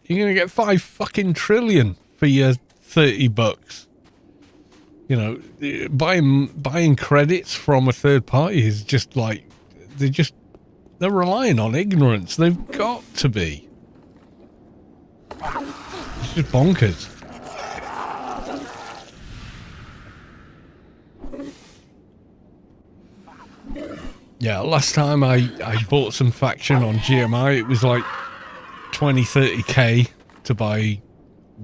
You're gonna get 5 fucking trillion for your $30. You know, buying credits from a third party is just like they're relying on ignorance. They've got to be. It's just bonkers. Yeah, last time I bought some faction on GMI, it was like 20-30k to buy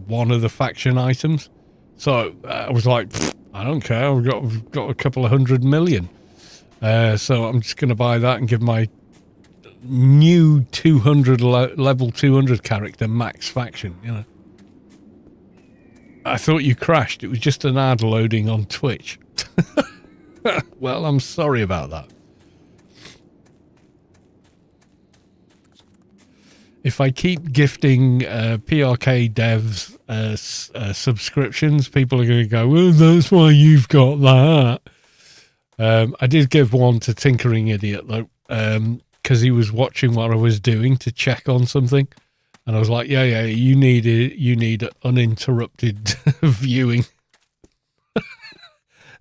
one of the faction items. So I was like, I don't care, I've got a couple of 100 million. So I'm just going to buy that and give my new 200 level 200 character max faction, you know. I thought you crashed. It was just an ad loading on Twitch. Well, I'm sorry about that. If I keep gifting PRK devs subscriptions, people are going to go, well, that's why you've got that. I did give one to Tinkering Idiot, though, because he was watching what I was doing to check on something. And I was like, yeah, you need uninterrupted viewing.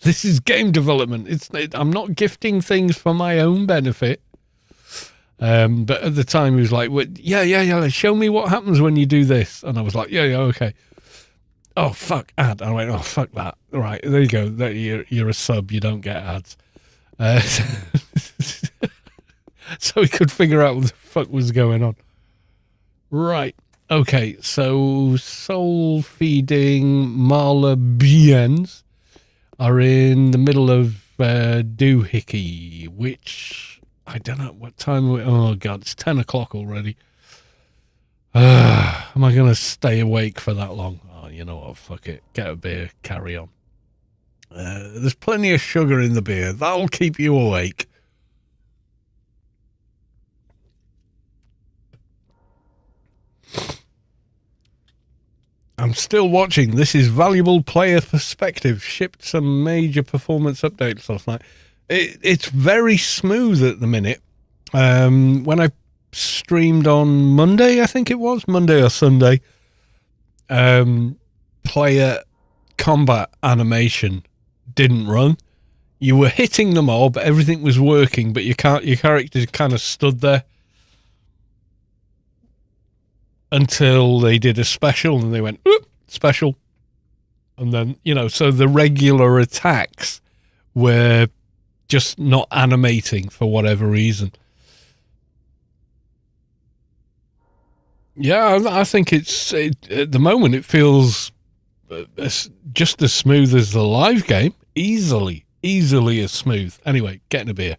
This is game development. I'm not gifting things for my own benefit. But at the time he was like, well, yeah, show me what happens when you do this. And I was like, yeah, okay. Oh, fuck, ad. I went, oh, fuck that. All right, there you go. You're a sub. You don't get ads. So he could figure out what the fuck was going on. Right. Okay, so soul feeding Malabians are in the middle of Doohickey, which I don't know what time. Oh god, it's 10 o'clock already. Am I going to stay awake for that long? Oh, you know what? Fuck it. Get a beer. Carry on. There's plenty of sugar in the beer. That'll keep you awake. I'm still watching. This is valuable player perspective. Shipped some major performance updates last night. It's very smooth at the minute. When I streamed on Monday, I think it was Monday or Sunday, player combat animation didn't run. You were hitting the mob, everything was working, but your character kind of stood there until they did a special and they went, oop, special. And then, you know, so the regular attacks were just not animating for whatever reason. Yeah, I think at the moment it feels just as smooth as the live game. Easily as smooth. Anyway, getting a beer.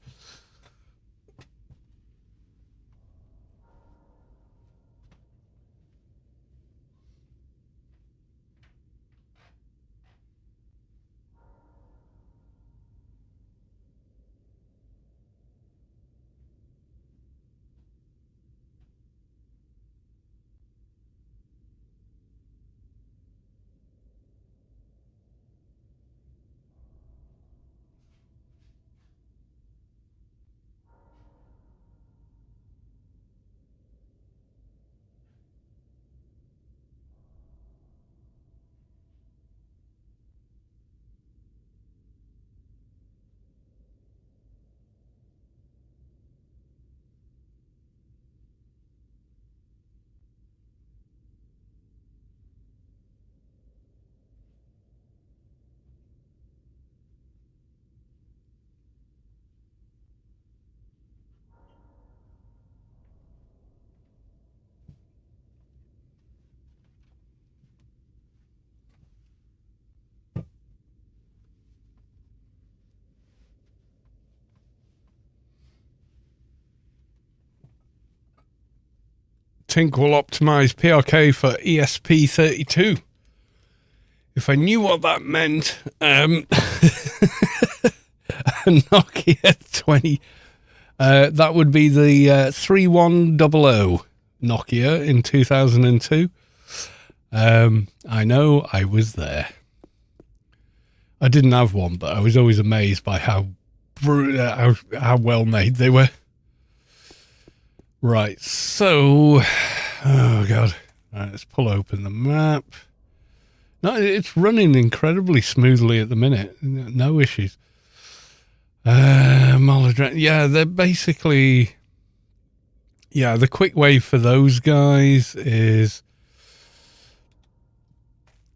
Tink will optimize PRK for ESP32. If I knew what that meant, a Nokia 20, that would be the 3100 Nokia in 2002. I know, I was there. I didn't have one, but I was always amazed by how well made they were. Right, so, oh god, right, let's pull open the map. No, it's running incredibly smoothly at the minute. No issues. Yeah, they're basically, yeah, the quick way for those guys is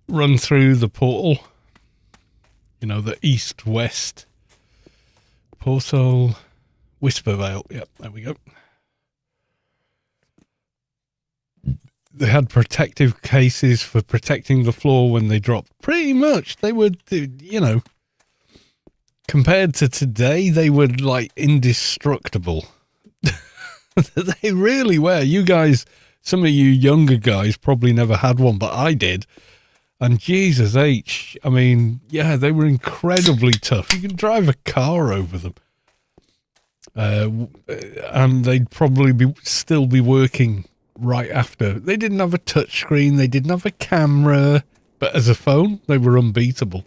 run through the portal. You know, the east-west portal. Whispervale, yep, there we go. They had protective cases for protecting the floor when they dropped. Pretty much, they were, you know, compared to today, they were like indestructible. They really were. You guys, some of you younger guys probably never had one, but I did. And Jesus H, I mean, yeah, they were incredibly tough. You could drive a car over them. And they'd probably still be working right after. They didn't have a touch screen, they didn't have a camera, but as a phone, they were unbeatable.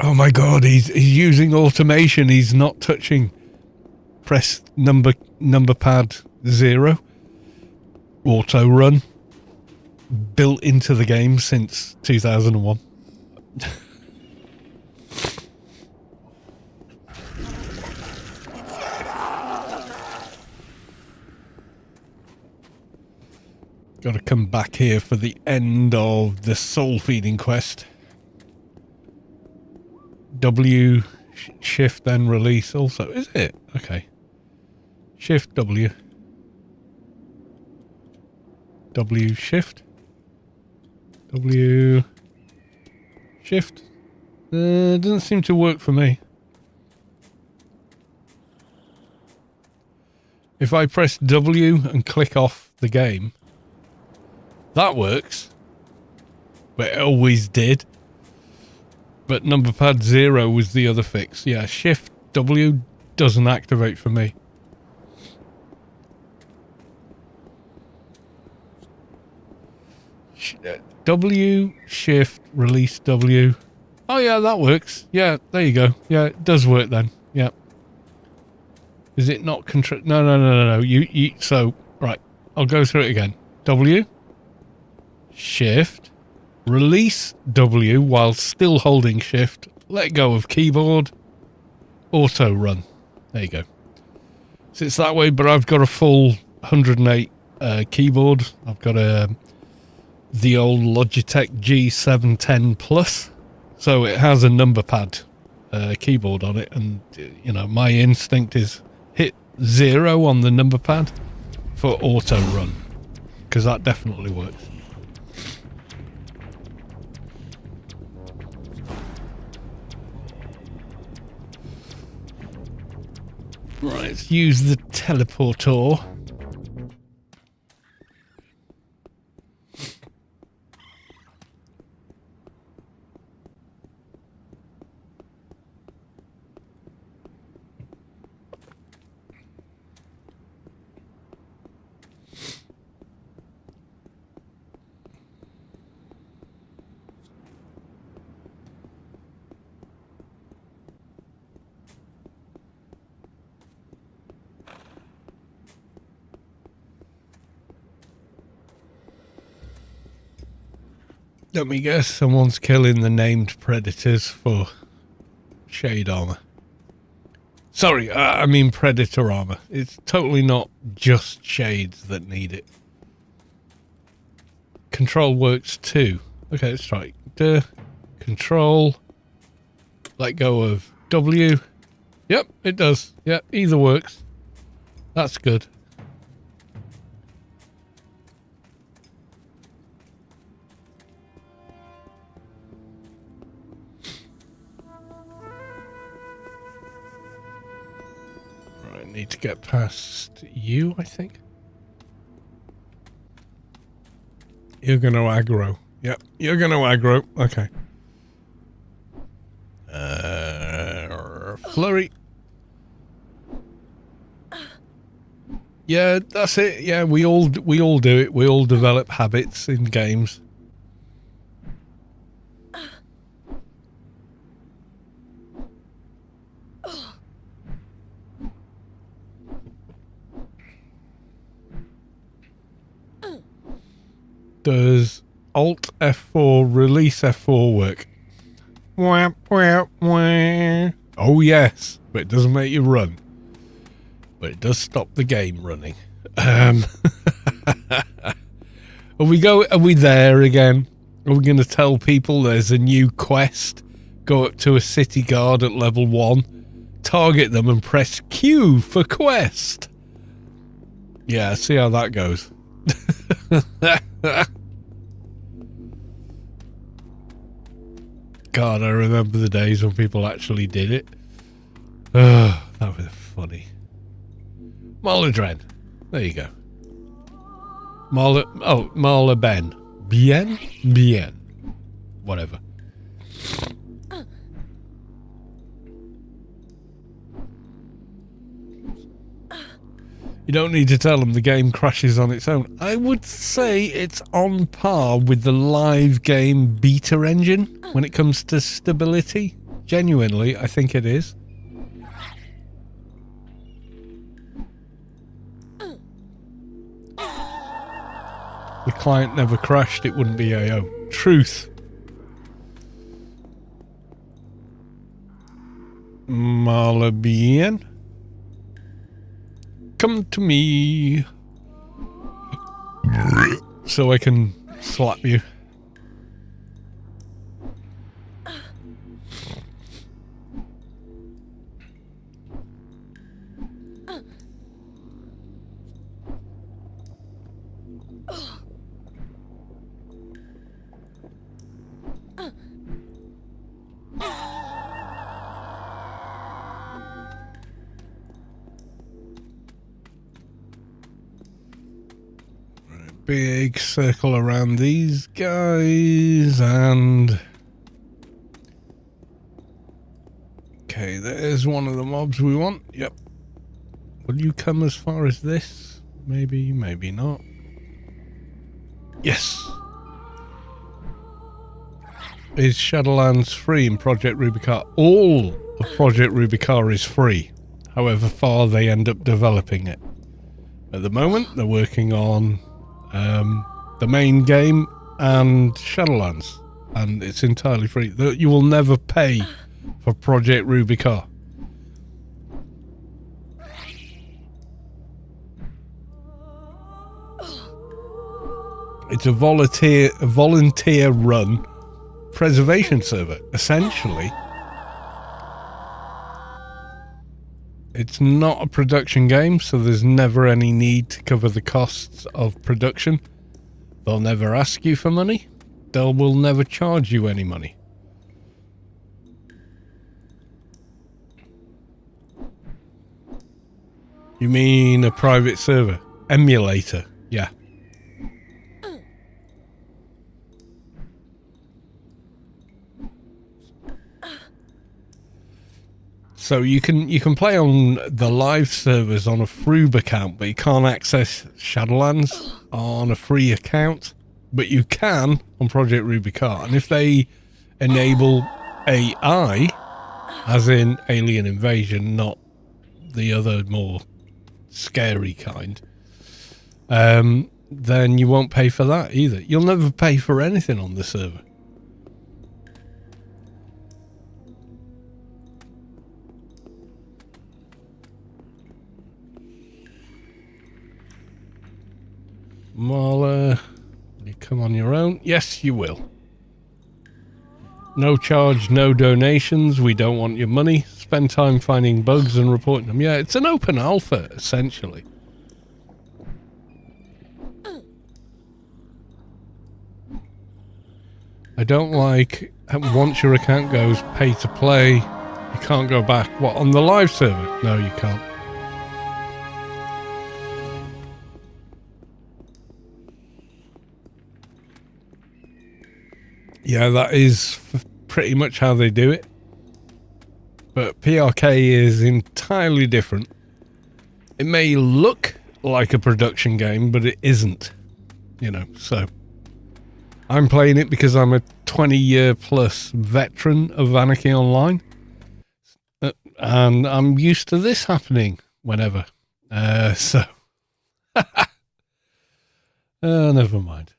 Oh my god, he's using automation, he's not touching. Press number pad 0. Auto run. Built into the game since 2001. Got to come back here for the end of the soul feeding quest. W shift then release also. Is it? Okay. Shift W. W shift. W shift. Doesn't seem to work for me. If I press W and click off the game, that works. But it always did. But number pad 0 was the other fix. Yeah, Shift W doesn't activate for me. W, Shift, release W. Oh yeah, that works. Yeah, there you go. Yeah, it does work then. Yeah. Is it not control? No. You. So right, I'll go through it again. W, Shift, release W while still holding Shift. Let go of keyboard. Auto run. There you go. So it's that way, but I've got a full 108 keyboard. I've got the old Logitech G710 Plus, so it has a number pad keyboard on it, and you know my instinct is hit 0 on the number pad for auto run, because that definitely works. Right, let's use the teleporter. Let me guess, someone's killing the named predators for shade armor. Sorry, I mean predator armor. It's totally not just shades that need it. Control works too. Okay, let's try it. Control. Let go of W. Yep, it does. Yep, either works. That's good. Need to get past you, I think. You're gonna aggro. Yep, you're gonna aggro. Okay. Flurry. Yeah, that's it. Yeah, we all do it. We all develop habits in games. Does Alt F4 release F4 work? Wah, wah, wah. Oh yes, but it doesn't make you run. But it does stop the game running. Are we there again? Are we going to tell people there's a new quest? Go up to a city guard at level 1, target them and press Q for quest. Yeah, see how that goes. God, I remember the days when people actually did it. Oh, that was funny. Marladren. There you go. Marla Ben. Bien? Bien. Whatever. You don't need to tell them the game crashes on its own. I would say it's on par with the live game beta engine when it comes to stability. Genuinely, I think it is. The client never crashed, it wouldn't be AO. Truth. Malabien. Come to me. So I can slap you. big circle around these guys, and okay, there's one of the mobs we want. Yep. Will you come as far as this? Maybe, maybe not. Yes. Is Shadowlands free in Project Rubi-ka? All of Project Rubi-ka is free, however far they end up developing it. At the moment, they're working on the main game and Shadowlands, and it's entirely free. You will never pay for Project Rubi-ka. It's a volunteer run preservation server, essentially. It's not a production game, so there's never any need to cover the costs of production. They'll never ask you for money. They will never charge you any money. You mean a private server? Emulator, yeah. So you can play on the live servers on a Froob account, but you can't access Shadowlands on a free account. But you can on Project Rubi-ka, and if they enable AI, as in alien invasion, not the other more scary kind, then you won't pay for that either. You'll never pay for anything on the server. Marla, you come on your own? Yes, you will. No charge, no donations. We don't want your money. Spend time finding bugs and reporting them. Yeah, it's an open alpha, essentially. I don't like, once your account goes pay to play, you can't go back. What, on the live server? No, you can't. Yeah, that is pretty much how they do it. But PRK is entirely different. It may look like a production game, but it isn't. You know, so I'm playing it because I'm a 20-year plus veteran of Anarchy Online. And I'm used to this happening whenever. So never mind.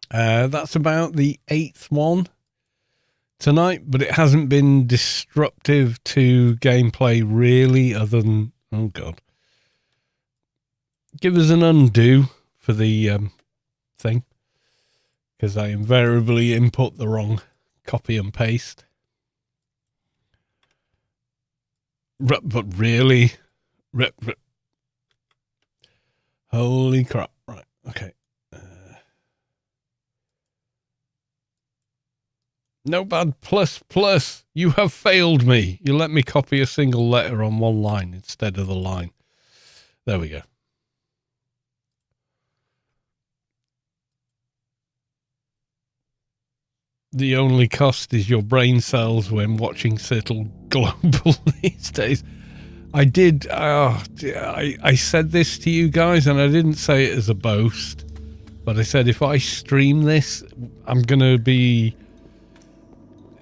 That's about the 8th one tonight, but it hasn't been disruptive to gameplay really, other than, oh god, give us an undo for the thing, because I invariably input the wrong copy and paste. But really, holy crap! Right, okay. No bad plus. You have failed me. You let me copy a single letter on one line instead of the line. There we go. The only cost is your brain cells when watching Cirtle Global these days. I did, I said this to you guys, and I didn't say it as a boast, but I said if I stream this, I'm going to be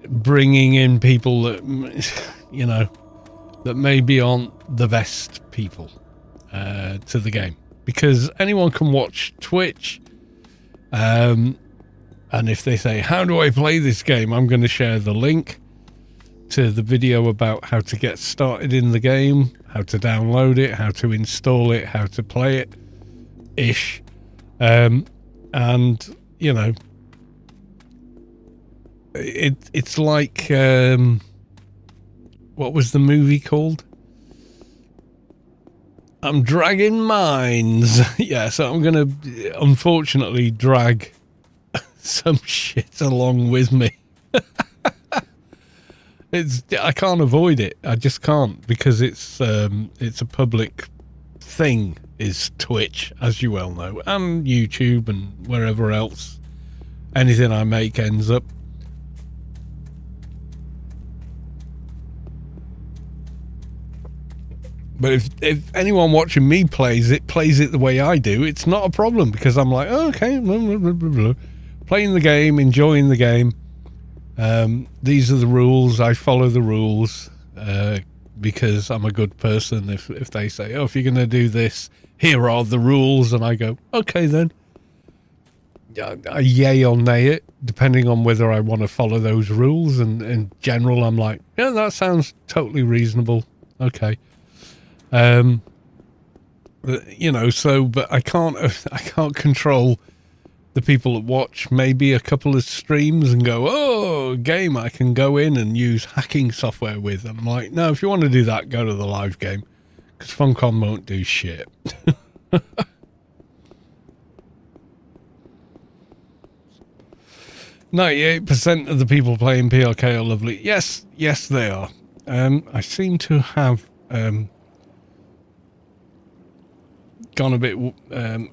bringing in people that, you know, that maybe aren't the best people to the game, because anyone can watch Twitch, and if they say, how do I play this game, I'm going to share the link to the video about how to get started in the game, how to download it, how to install it, how to play it ish, and you know, it's like, what was the movie called? I'm dragging mines. Yeah, so I'm gonna unfortunately drag some shit along with me. I can't avoid it. I just can't, because it's a public thing. is Twitch, as you well know, and YouTube and wherever else anything I make ends up. But if anyone watching me plays it the way I do, it's not a problem, because I'm like, oh, okay, blah, blah, blah, blah, blah. Playing the game, enjoying the game. These are the rules. I follow the rules because I'm a good person. If they say, oh, if you're going to do this, here are the rules, and I go, okay then. I yay or nay it, depending on whether I want to follow those rules. And in general, I'm like, yeah, that sounds totally reasonable. Okay. You know, so, but I can't control the people that watch maybe a couple of streams and go, oh, game I can go in and use hacking software with. I'm like, no, if you want to do that, go to the live game, because Funcom won't do shit. 98% of the people playing PLK are lovely. Yes, they are. I seem to have gone a bit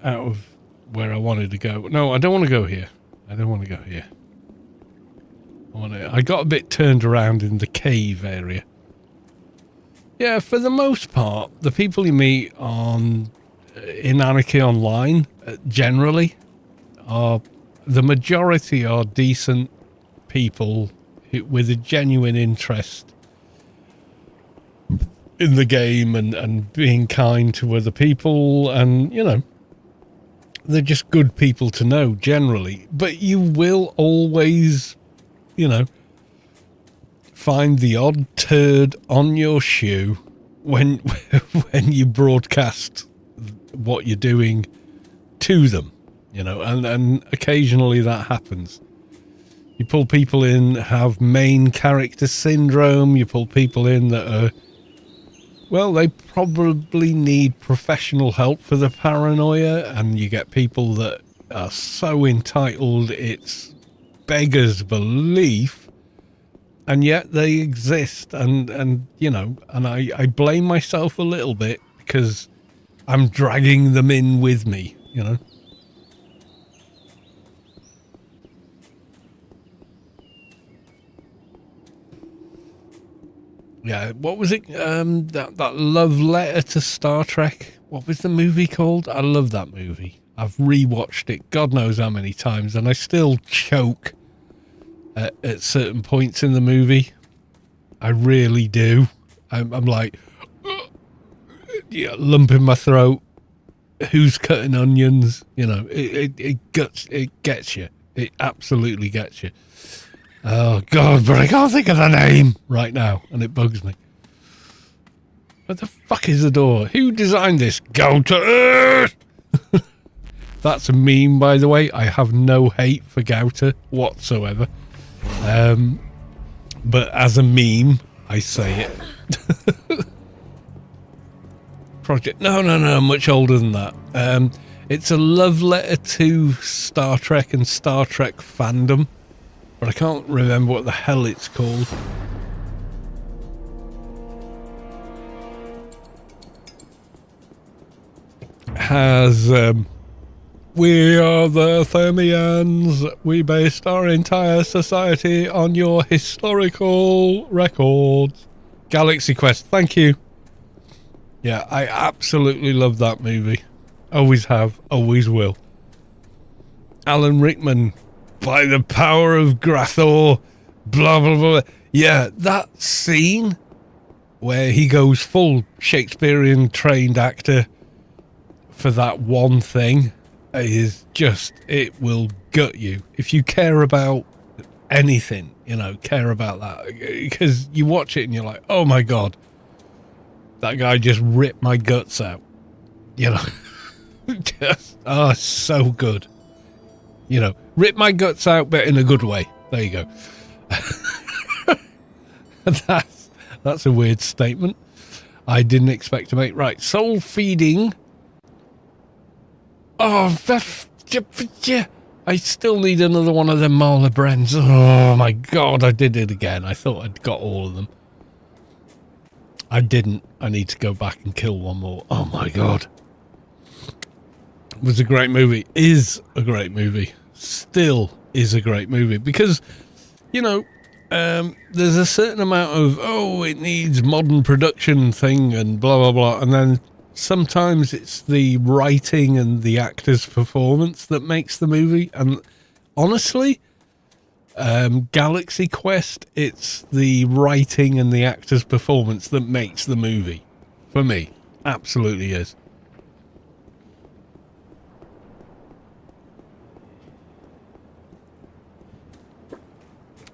out of where I wanted to go. No, I don't want to go here. I got a bit turned around in the cave area. Yeah, for the most part, the people you meet in Anarchy Online, generally, the majority are decent people with a genuine interest in the game and being kind to other people, and, you know, they're just good people to know generally. But you will always, you know, find the odd turd on your shoe when you broadcast what you're doing to them, you know, and occasionally that happens. You pull people in have main character syndrome. You pull people in that are, well, they probably need professional help for the paranoia, and you get people that are so entitled it's beggars belief, and yet they exist, and you know, and I blame myself a little bit because I'm dragging them in with me, you know. Yeah, what was it? That love letter to Star Trek. What was the movie called? I love that movie. I've rewatched it God knows how many times, and I still choke at certain points in the movie. I really do. I'm like, yeah, lump in my throat. Who's cutting onions? You know, it gets you. It absolutely gets you. Oh, God, but I can't think of the name right now, and it bugs me. What the fuck is the door? Who designed this? Go to Earth! That's a meme, by the way. I have no hate for Gouter whatsoever. But as a meme, I say it. Project... No, much older than that. It's a love letter to Star Trek and Star Trek fandom. But I can't remember what the hell it's called. Has, we are the Thermians. We based our entire society on your historical records. Galaxy Quest, thank you. Yeah, I absolutely love that movie. Always have, always will. Alan Rickman. By the power of Grathor, blah, blah, blah. Yeah, that scene where he goes full Shakespearean trained actor for that one thing is just, it will gut you. If you care about anything, you know, care about that. Because you watch it and you're like, oh my God, that guy just ripped my guts out. You know, just, oh, so good. You know, rip my guts out, but in a good way. There you go. That's a weird statement. I didn't expect to make. Right, soul feeding. Oh, I still need another one of them Marla Brens. Oh my God, I did it again. I thought I'd got all of them. I didn't. I need to go back and kill one more. Oh my God. was a great movie, is a great movie, still is a great movie, because, you know, there's a certain amount of, oh, it needs modern production thing and blah, blah, blah. And then sometimes it's the writing and the actor's performance that makes the movie. And honestly, Galaxy Quest, it's the writing and the actor's performance that makes the movie. For me, absolutely is.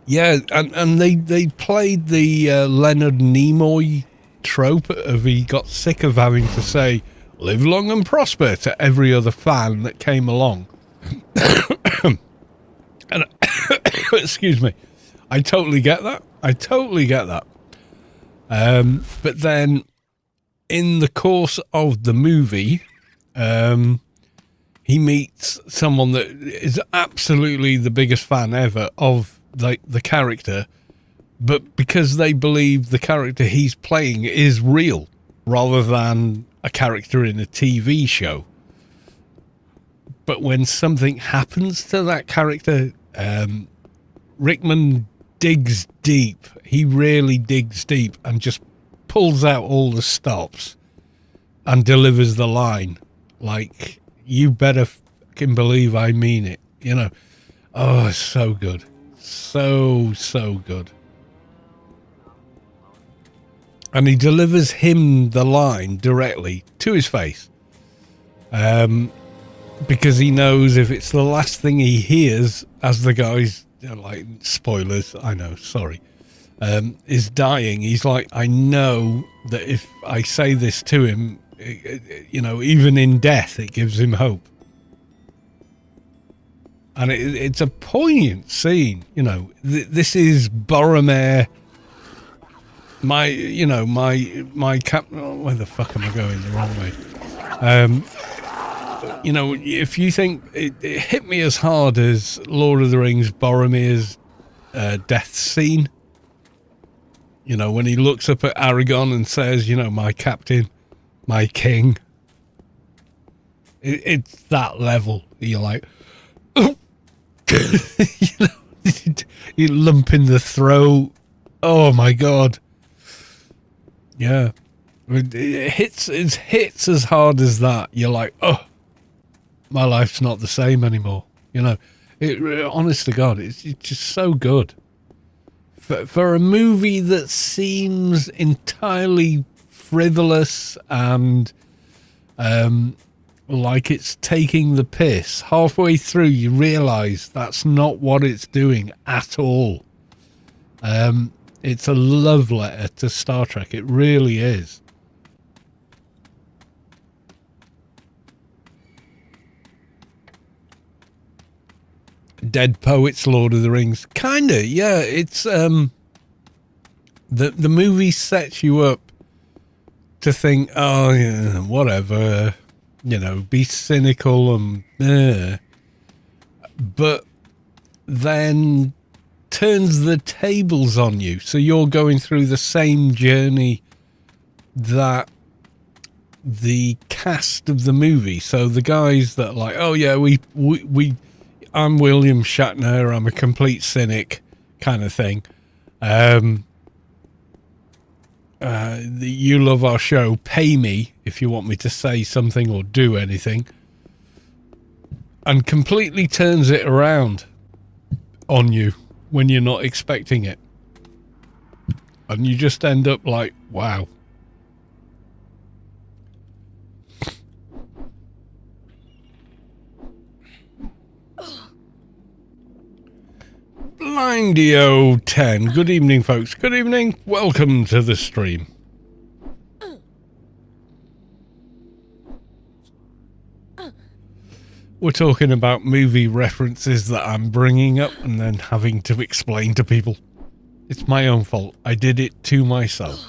Yeah, and they played the Leonard Nimoy trope of he got sick of having to say "live long and prosper" to every other fan that came along. And excuse me, I totally get that. But then, in the course of the movie, he meets someone that is absolutely the biggest fan ever of the character, but because they believe the character he's playing is real rather than a character in a TV show. But when something happens to that character, Rickman digs deep. He really digs deep and just pulls out all the stops and delivers the line like, you better fucking believe I mean it, you know. Oh, it's so good. So good. And he delivers him the line directly to his face. Because he knows if it's the last thing he hears as the guy's, like, spoilers, I know, sorry, is dying, he's like, I know that if I say this to him, you know, even in death, it gives him hope. And it's a poignant scene, you know. This is Boromir. My cap. Oh, where the fuck am I going the wrong way? You know, if you think it hit me as hard as Lord of the Rings, Boromir's death scene. You know, when he looks up at Aragorn and says, you know, my captain, my king. It's that level. You're like, oh. You know, you lump in the throat. Oh my god. Yeah. It hits as hard as that. You're like, oh, my life's not the same anymore. You know, honest to God, it's just so good. For a movie that seems entirely frivolous and like it's taking the piss, halfway through you realise that's not what it's doing at all. It's a love letter to Star Trek. It really is. Dead Poets, Lord of the Rings. Kinda, yeah. It's the movie sets you up to think, oh yeah, whatever, you know, be cynical and but then turns the tables on you, so you're going through the same journey that the cast of the movie. So the guys that are like, oh yeah, we I'm William Shatner, I'm a complete cynic kind of thing. You love our show, pay me if you want me to say something or do anything. And completely turns it around on you when you're not expecting it. And you just end up like, wow. Blindio10. Good evening, folks. Good evening. Welcome to the stream. We're talking about movie references that I'm bringing up and then having to explain to people. It's my own fault. I did it to myself.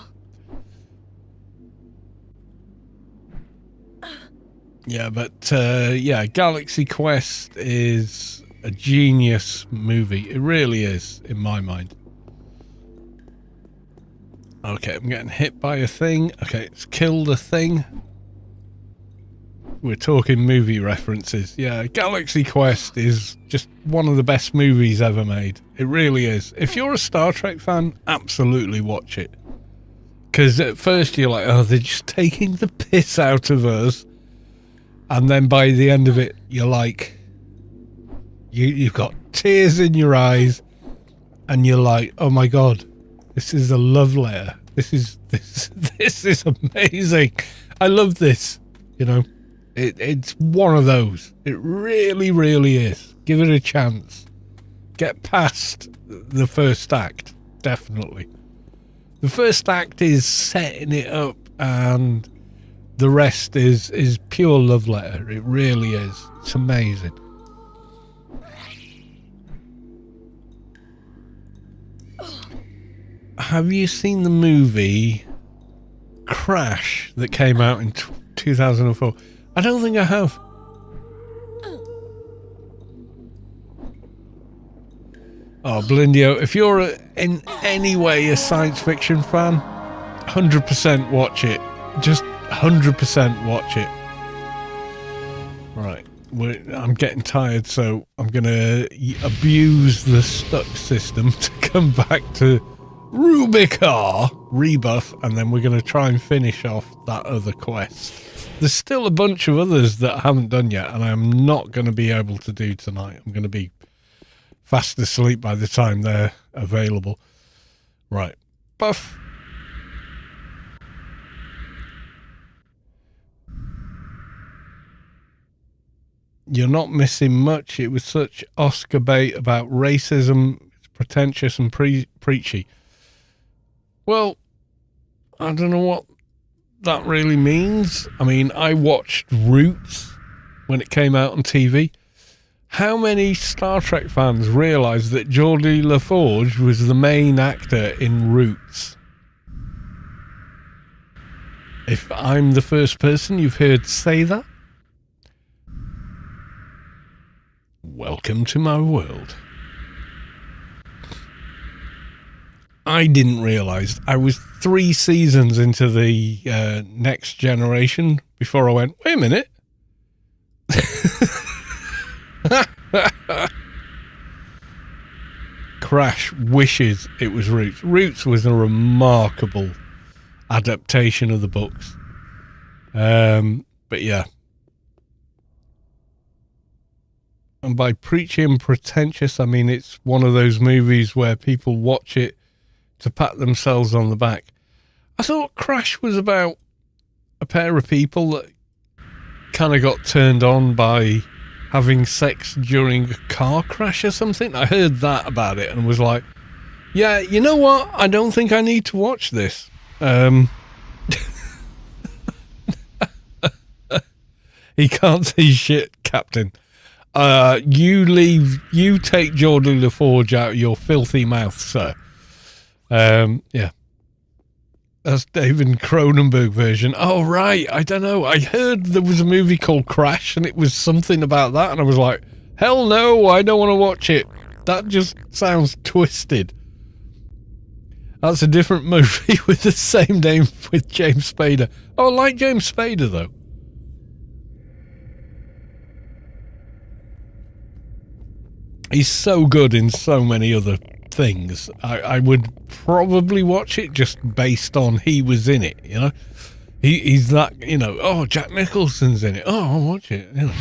Yeah, but yeah, Galaxy Quest is a genius movie. It really is, in my mind. Okay, I'm getting hit by a thing. Okay, it's killed a thing. we're talking movie references. Yeah, Galaxy Quest is just one of the best movies ever made. It really is. If you're a Star Trek fan, absolutely watch it. Because at first you're like, oh, they're just taking the piss out of us. And then by the end of it, you're like, you've got tears in your eyes. And you're like, oh my God, this is a love letter. This is amazing. I love this. You know, it's one of those. It really, really is. Give it a chance. Get past the first act, definitely. The first act is setting it up, and the rest is pure love letter. It really is. It's amazing. Have you seen the movie Crash that came out in 2004? I don't think I have. Oh, Blindio, if you're in any way a science fiction fan, 100% watch it. Just 100% watch it. Right. I'm getting tired, so I'm going to abuse the stuck system to come back to Rubi-ka rebuff, and then we're going to try and finish off that other quest. There's still a bunch of others that I haven't done yet, and I'm not going to be able to do tonight. I'm going to be fast asleep by the time they're available. Right. Buff. You're not missing much. It was such Oscar bait about racism. It's pretentious and preachy. Well, I don't know what that really means. I mean, I watched Roots when it came out on TV. How many Star Trek fans realise that Geordie LaForge was the main actor in Roots? If I'm the first person you've heard say that, welcome to my world. I didn't realise. I was 3 seasons into the Next Generation before I went, wait a minute. Crash wishes it was Roots. Roots was a remarkable adaptation of the books. But yeah. And by preachy and pretentious, I mean it's one of those movies where people watch it to pat themselves on the back. I thought Crash was about a pair of people that kind of got turned on by having sex during a car crash or something. I heard that about it and was like, yeah, you know what? I don't think I need to watch this. He can't see shit, Captain. You take Geordie LaForge out of your filthy mouth, sir. Yeah. That's David Cronenberg version. Oh, right. I don't know. I heard there was a movie called Crash and it was something about that. And I was like, hell no, I don't want to watch it. That just sounds twisted. That's a different movie with the same name with James Spader. Oh, I like James Spader, though. He's so good in so many other things. I would probably watch it just based on he was in it, you know. He's that, you know. Oh, Jack Nicholson's in it. Oh, I'll watch it. You know,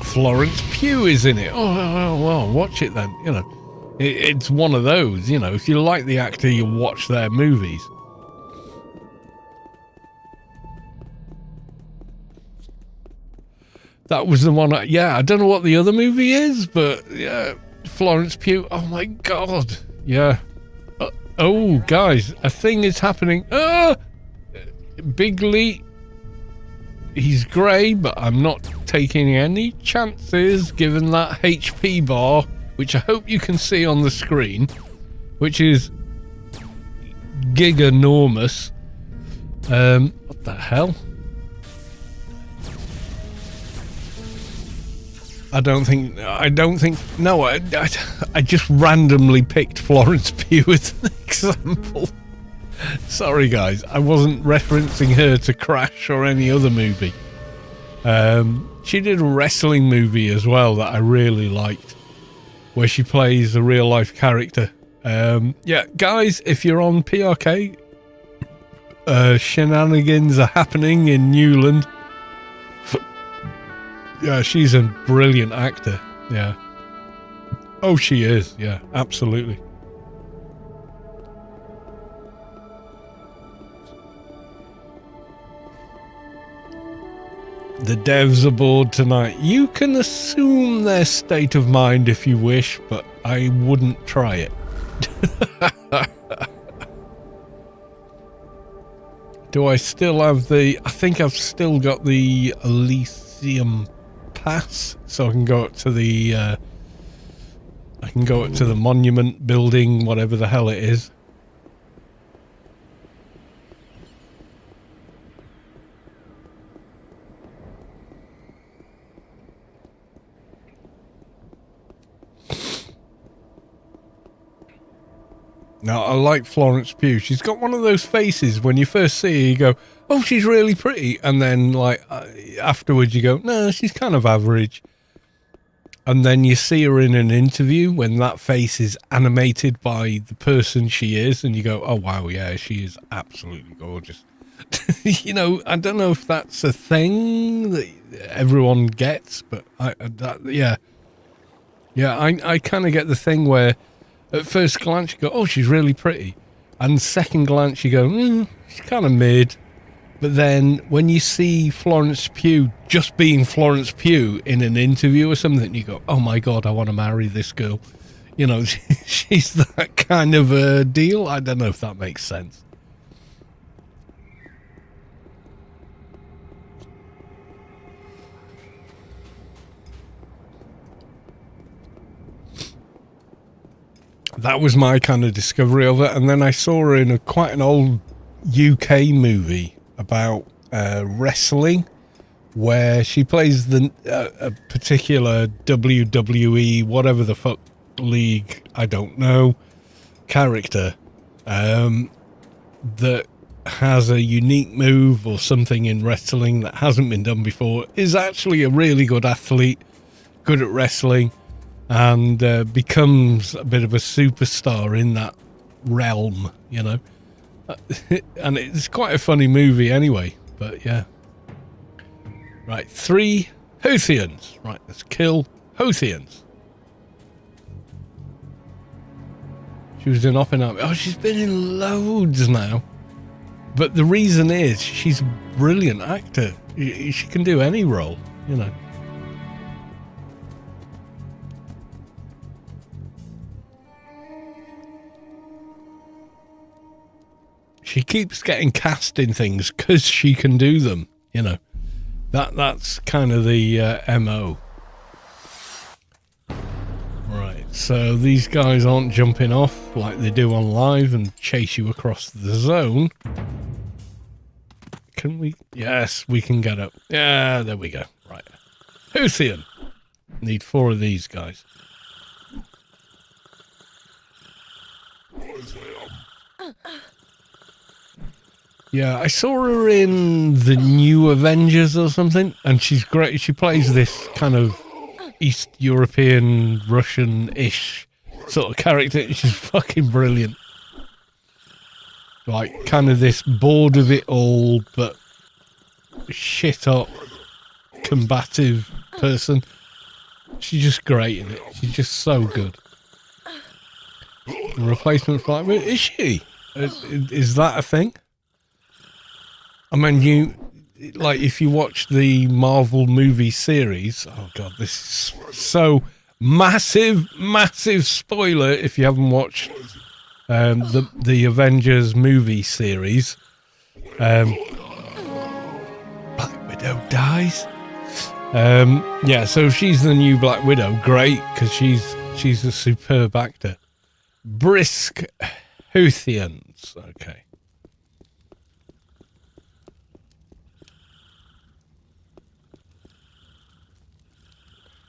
Florence Pugh is in it. Oh, well, watch it then. You know, it's one of those. You know, if you like the actor, you watch their movies. That was the one. Yeah, I don't know what the other movie is, but yeah, Florence Pugh. Oh my God. Yeah. Oh, guys, a thing is happening. Big Lee. He's grey, but I'm not taking any chances given that HP bar, which I hope you can see on the screen, which is giganormous. What the hell? I don't think, no, I just randomly picked Florence Pugh as an example. Sorry guys, I wasn't referencing her to Crash or any other movie. She did a wrestling movie as well that I really liked, where she plays a real life character. Yeah, guys, if you're on PRK, shenanigans are happening in Newland. Yeah, she's a brilliant actor. Yeah. Oh, she is. Yeah, absolutely. The devs are bored tonight. You can assume their state of mind if you wish, but I wouldn't try it. Do I still have the... I think I've still got the Elysium Pass, so I can go up to the... I can go up to the monument building, whatever the hell it is. Now, I like Florence Pugh. She's got one of those faces when you first see her, you go, oh, she's really pretty. And then, like, afterwards you go, no, she's kind of average. And then you see her in an interview when that face is animated by the person she is. And you go, oh, wow, yeah, she is absolutely gorgeous. You know, I don't know if that's a thing that everyone gets, but yeah. Yeah, I kind of get the thing where at first glance you go, oh, she's really pretty. And second glance you go, she's kind of mid. But then when you see Florence Pugh just being Florence Pugh in an interview or something, you go, oh my God, I want to marry this girl. You know, she's that kind of a deal. I don't know if that makes sense. That was my kind of discovery of it. And then I saw her in quite an old UK movie about wrestling, where she plays a particular WWE, whatever the fuck league, I don't know, character that has a unique move or something in wrestling that hasn't been done before, is actually a really good athlete, good at wrestling, and becomes a bit of a superstar in that realm, you know. And it's quite a funny movie anyway, but yeah. Right, 3 Houthians. Right, let's kill Houthians. She was in Oppenheimer. Oh, she's been in loads now. But the reason is she's a brilliant actor. She can do any role, you know. She keeps getting cast in things because she can do them, you know. That's kind of the MO. Right, so these guys aren't jumping off like they do on live and chase you across the zone. Can we? Yes, we can get up. Yeah, there we go. Right. Houthian. Need 4 of these guys. Yeah, I saw her in the new Avengers or something, and she's great. She plays this kind of East European, Russian-ish sort of character. She's fucking brilliant. Like, kind of this bored of it all, but shit-up, combative person. She's just great in it. She's just so good. The replacement for, is she? Is that a thing? I mean, if you watch the Marvel movie series, oh God, this is so massive spoiler if you haven't watched the Avengers movie series. Black Widow dies. Yeah, so if she's the new Black Widow, great, because she's a superb actor. Brisk Houthians, okay.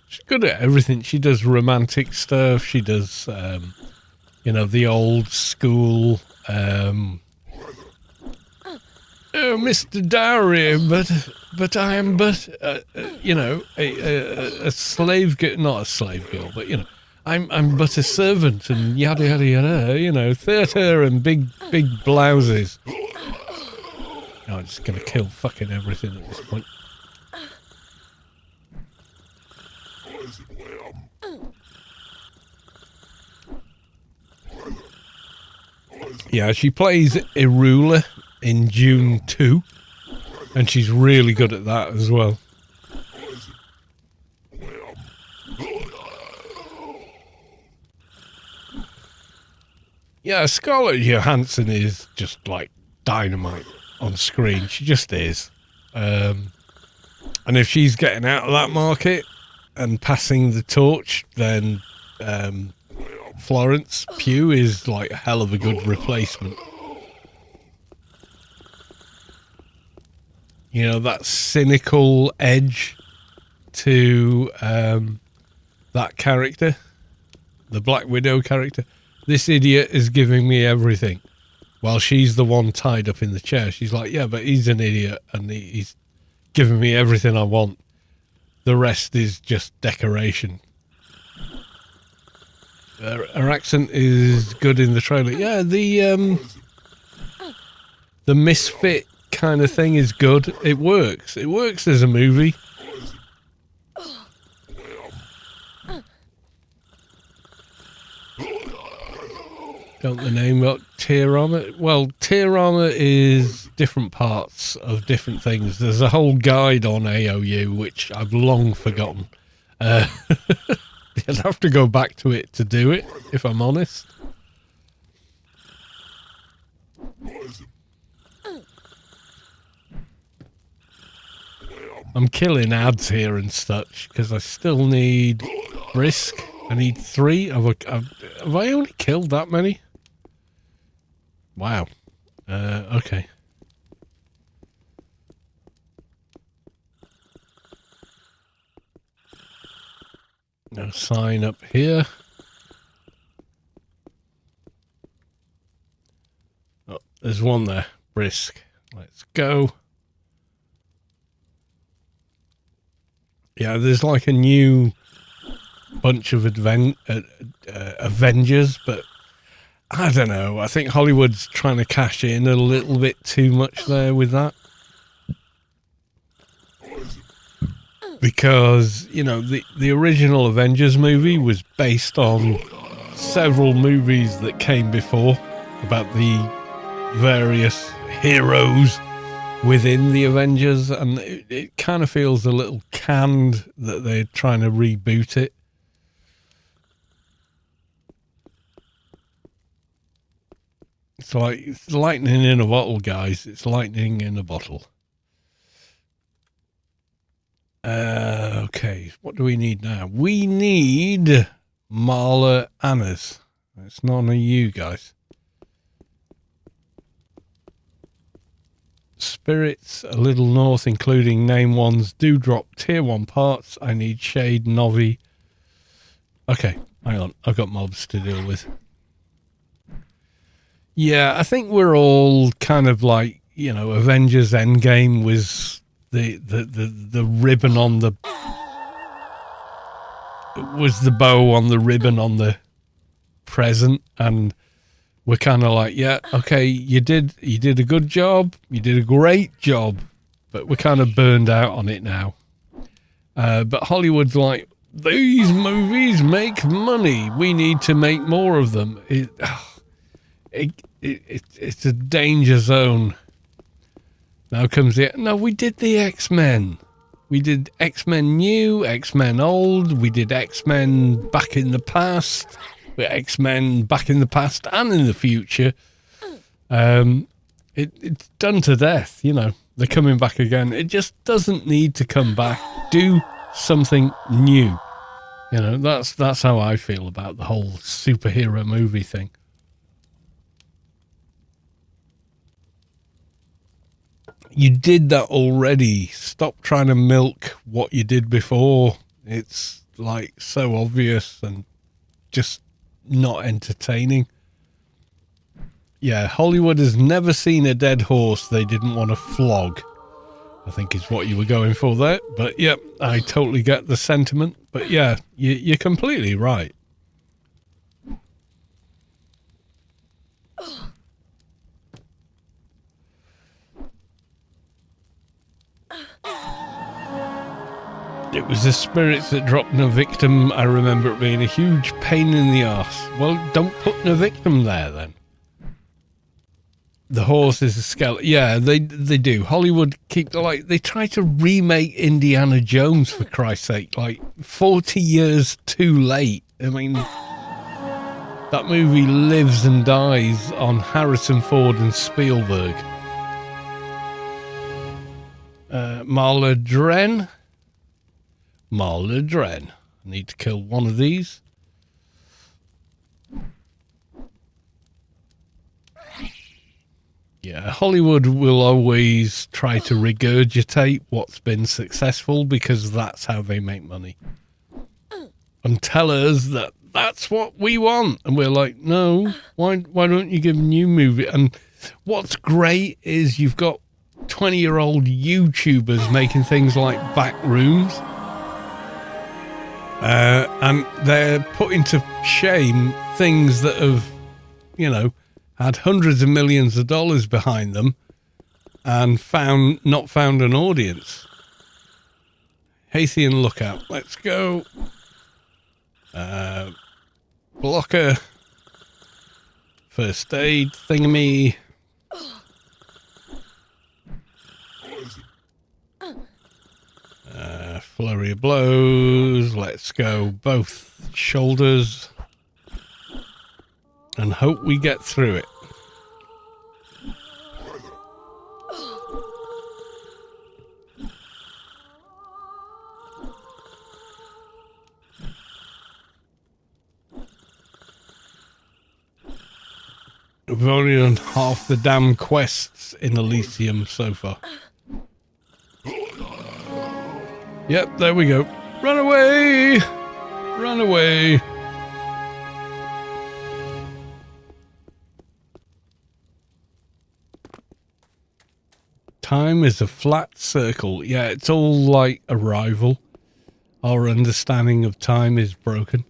She's good at everything. She does romantic stuff. She does, the old school, oh, Mr. Dowry, but but I am but, you know, a slave girl, not a slave girl, but, you know, I'm but a servant and yada, yada, yada, you know, theatre and big blouses. No, I'm just going to kill fucking everything at this point. Yeah, she plays Irula in June 2, and she's really good at that as well. Yeah, Scarlett Johansson is just like dynamite on screen. She just is. And if she's getting out of that market and passing the torch, then Florence Pugh is like a hell of a good replacement. You know, that cynical edge to that character, the Black Widow character. This idiot is giving me everything, while she's the one tied up in the chair. She's like, yeah, but he's an idiot and he's giving me everything I want. The rest is just decoration. Her accent is good in the trailer. Yeah, the misfit kind of thing is good. It works. It works as a movie. Don't the name up tier armor? Well, tier armor is different parts of different things. There's a whole guide on AOU which I've long forgotten. I'd have to go back to it to do it, if I'm honest. I'm killing ads here and such because I still need brisk. I need 3. Have I only killed that many? Wow. Okay. No sign up here. Oh, there's one there. Brisk. Let's go. Yeah, there's like a new bunch of Avengers, but I don't know. I think Hollywood's trying to cash in a little bit too much there with that. Because, you know, the original Avengers movie was based on several movies that came before about the various heroes within the Avengers, and it kind of feels a little canned that they're trying to reboot it. It's like it's lightning in a bottle, guys. It's lightning in a bottle. Okay, what do we need now? We need Marla Annas. It's none of you guys. Spirits a little north, including name ones, do drop tier 1 parts. I need Shade, Novi. Okay, hang on. I've got mobs to deal with. Yeah, I think we're all kind of like, you know, Avengers Endgame was the ribbon on the... was the bow on the ribbon on the present, and we're kind of like, yeah, okay, you did a good job, you did a great job, but we're kind of burned out on it now. But Hollywood's like, these movies make money, we need to make more of them. It's a danger zone. Now comes the... No, we did the X-Men. We did X-Men New, X-Men Old, we did X-Men Back in the Past, X-Men Back in the Past and in the Future. It's done to death, you know. They're coming back again. It just doesn't need to come back. Do something new. You know, that's how I feel about the whole superhero movie thing. You did that already. Stop trying to milk what you did before. It's like so obvious and just not entertaining. Yeah, Hollywood has never seen a dead horse they didn't want to flog. I think is what you were going for there. But yeah, I totally get the sentiment. But yeah, you're completely right. It was the spirits that dropped no victim. I remember it being a huge pain in the arse. Well, don't put no victim there then. The horse is a skeleton. Yeah, they do. Hollywood they try to remake Indiana Jones, for Christ's sake, like 40 years too late. I mean, that movie lives and dies on Harrison Ford and Spielberg. Marla Dren. I need to kill one of these. Yeah, Hollywood will always try to regurgitate what's been successful because that's how they make money. And tell us that that's what we want. And we're like, no, why don't you give new movie? And what's great is you've got 20-year-old YouTubers making things like Backrooms. And they're putting to shame things that have, had hundreds of millions of dollars behind them and not found an audience. Haythian Lookout. Let's go. Blocker. First aid thingamy. Flurry of blows. Let's go both shoulders. And hope we get through it. We've only done half the damn quests in Elysium so far. Yep, there we go. Run away! Run away! Time is a flat circle. Yeah, it's all like Arrival. Our understanding of time is broken.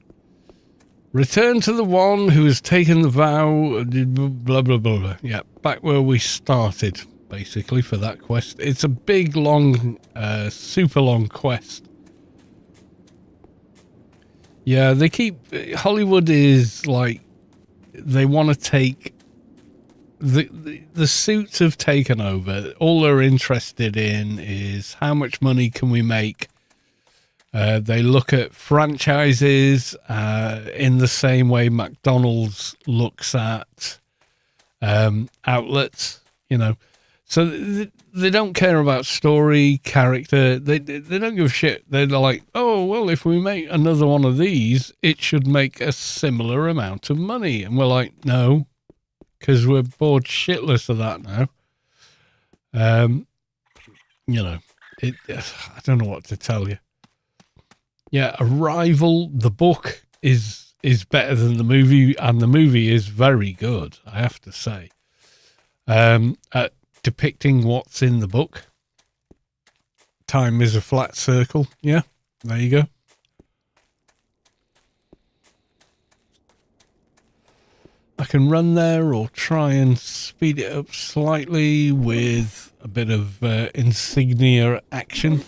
Return to the one who has taken the vow, blah, blah, blah, blah. Yeah, back where we started, basically, for that quest. It's a big, long, super long quest. Yeah, Hollywood is like, they want to take, the suits have taken over. All they're interested in is how much money can we make. They look at franchises in the same way McDonald's looks at outlets, So they don't care about story, character. They don't give a shit. They're like, oh, well, if we make another one of these, it should make a similar amount of money. And we're like, no, because we're bored shitless of that now. I don't know what to tell you. Yeah, Arrival, the book is better than the movie, and the movie is very good, I have to say. At depicting what's in the book. Time is a flat circle. Yeah, there you go. I can run there or try and speed it up slightly with a bit of insignia action.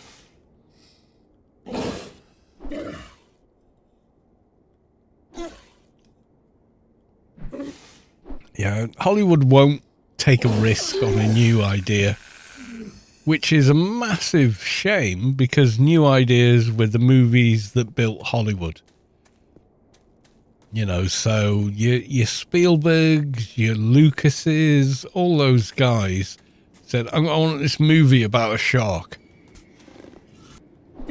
Yeah, Hollywood won't take a risk on a new idea, which is a massive shame because new ideas were the movies that built Hollywood. So your Spielbergs, your Lucases, all those guys said, I want this movie about a shark.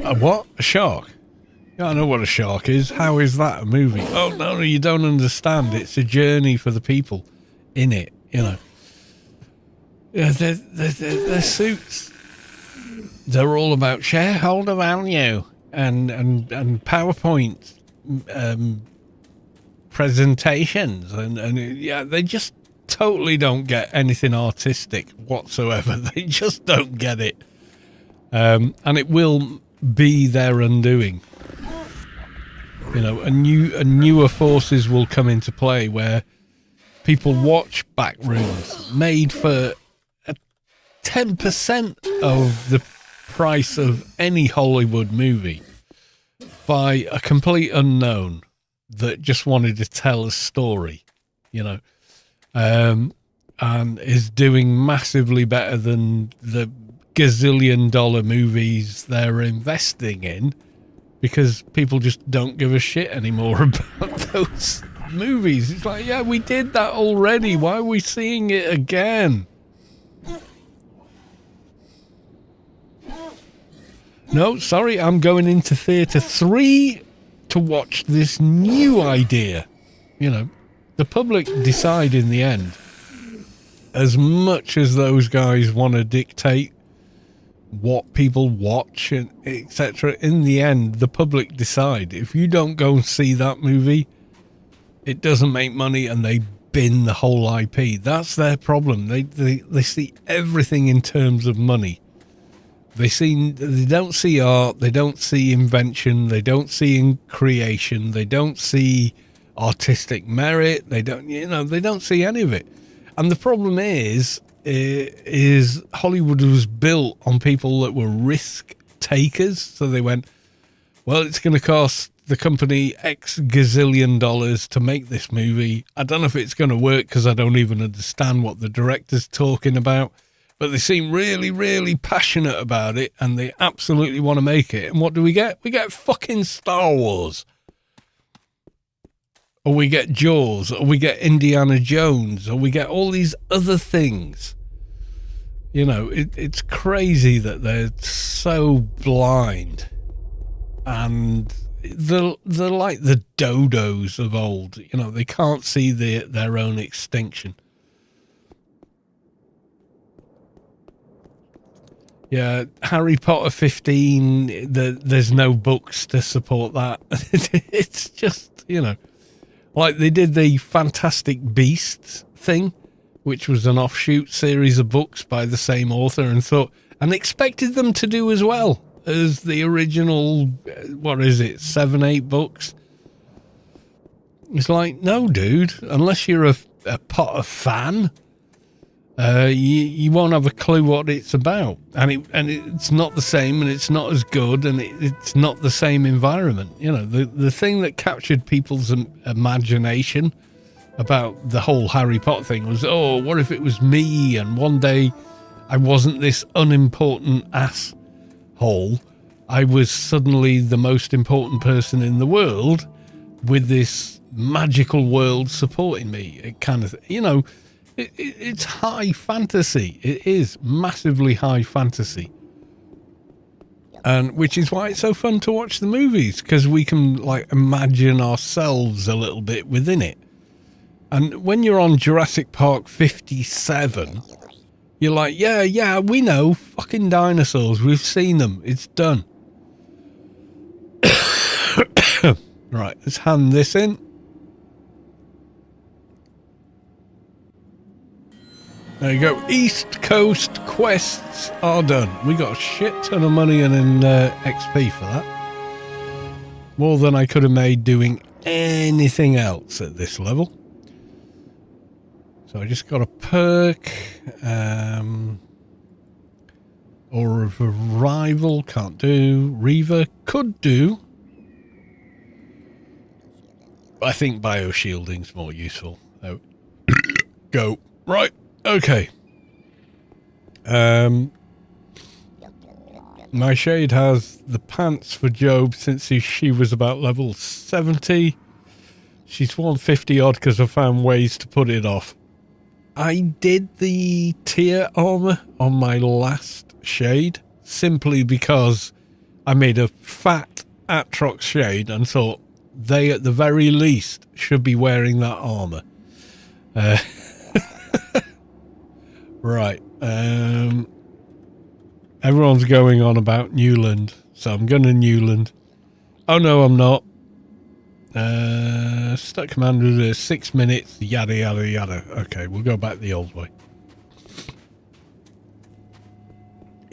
A what? A shark? Yeah, I know what a shark is. How is that a movie? Oh, no, you don't understand. It's a journey for the people in it, Yeah, they're suits. They're all about shareholder value and PowerPoint presentations. And yeah, they just totally don't get anything artistic whatsoever. They just don't get it. And it will be their undoing. You know, newer forces will come into play where people watch Backrooms made for 10% of the price of any Hollywood movie by a complete unknown that just wanted to tell a story, you know, and is doing massively better than the gazillion-dollar movies they're investing in, because people just don't give a shit anymore about those movies. It's like, yeah, we did that already. Why are we seeing it again? No, sorry, I'm going into Theatre 3 to watch this new idea. You know, the public decide in the end. As much as those guys want to dictate what people watch and etc., in the end, the public decide. If you don't go and see that movie, it doesn't make money, and they bin the whole IP. That's their problem. They see everything in terms of money. They don't see art, they don't see invention, they don't see creation, they don't see artistic merit, they don't see any of it. And the problem is Hollywood was built on people that were risk takers. So they went, well, it's going to cost the company X gazillion dollars to make this movie. I don't know if it's going to work because I don't even understand what the director's talking about. But they seem really, really passionate about it, and they absolutely want to make it. And what do we get? We get fucking Star Wars. Or we get Jaws, or we get Indiana Jones, or we get all these other things. You know, it's crazy that they're so blind. And they're like the dodos of old. You know, they can't see their own extinction. Yeah, Harry Potter 15, there's no books to support that. It's just, you know, like they did the Fantastic Beasts thing, which was an offshoot series of books by the same author, and expected them to do as well as the original, 7, 8 books. It's like, no, dude, unless you're a Potter fan, you won't have a clue what it's about, and it's not the same, and it's not as good, and it's not the same environment. You know, the thing that captured people's imagination about the whole Harry Potter thing was, oh, what if it was me, and one day I wasn't this unimportant asshole, I was suddenly the most important person in the world with this magical world supporting me. It kind of, you know, it's high fantasy. It is massively high fantasy. And which is why it's so fun to watch the movies, because we can like imagine ourselves a little bit within it. And when you're on Jurassic Park 57, you're like, yeah, we know, fucking dinosaurs, we've seen them, it's done. Right, let's hand this in. There you go. East Coast quests are done. We got a shit ton of money and an XP for that. More than I could have made doing anything else at this level. So I just got a perk. Or a rival, can't do. Reaver, could do. I think bioshielding's more useful. Oh. Go. Right. Okay. My shade has the pants for Job since she was about level 70. She's 150 odd because I found ways to put it off. I did the tier armor on my last shade simply because I made a fat Atrox shade and thought they at the very least should be wearing that armor. Right. Everyone's going on about Newland, so I'm going to Newland. Oh no, I'm not. Stuck commander 6 minutes, yada yada yada. Okay, we'll go back the old way.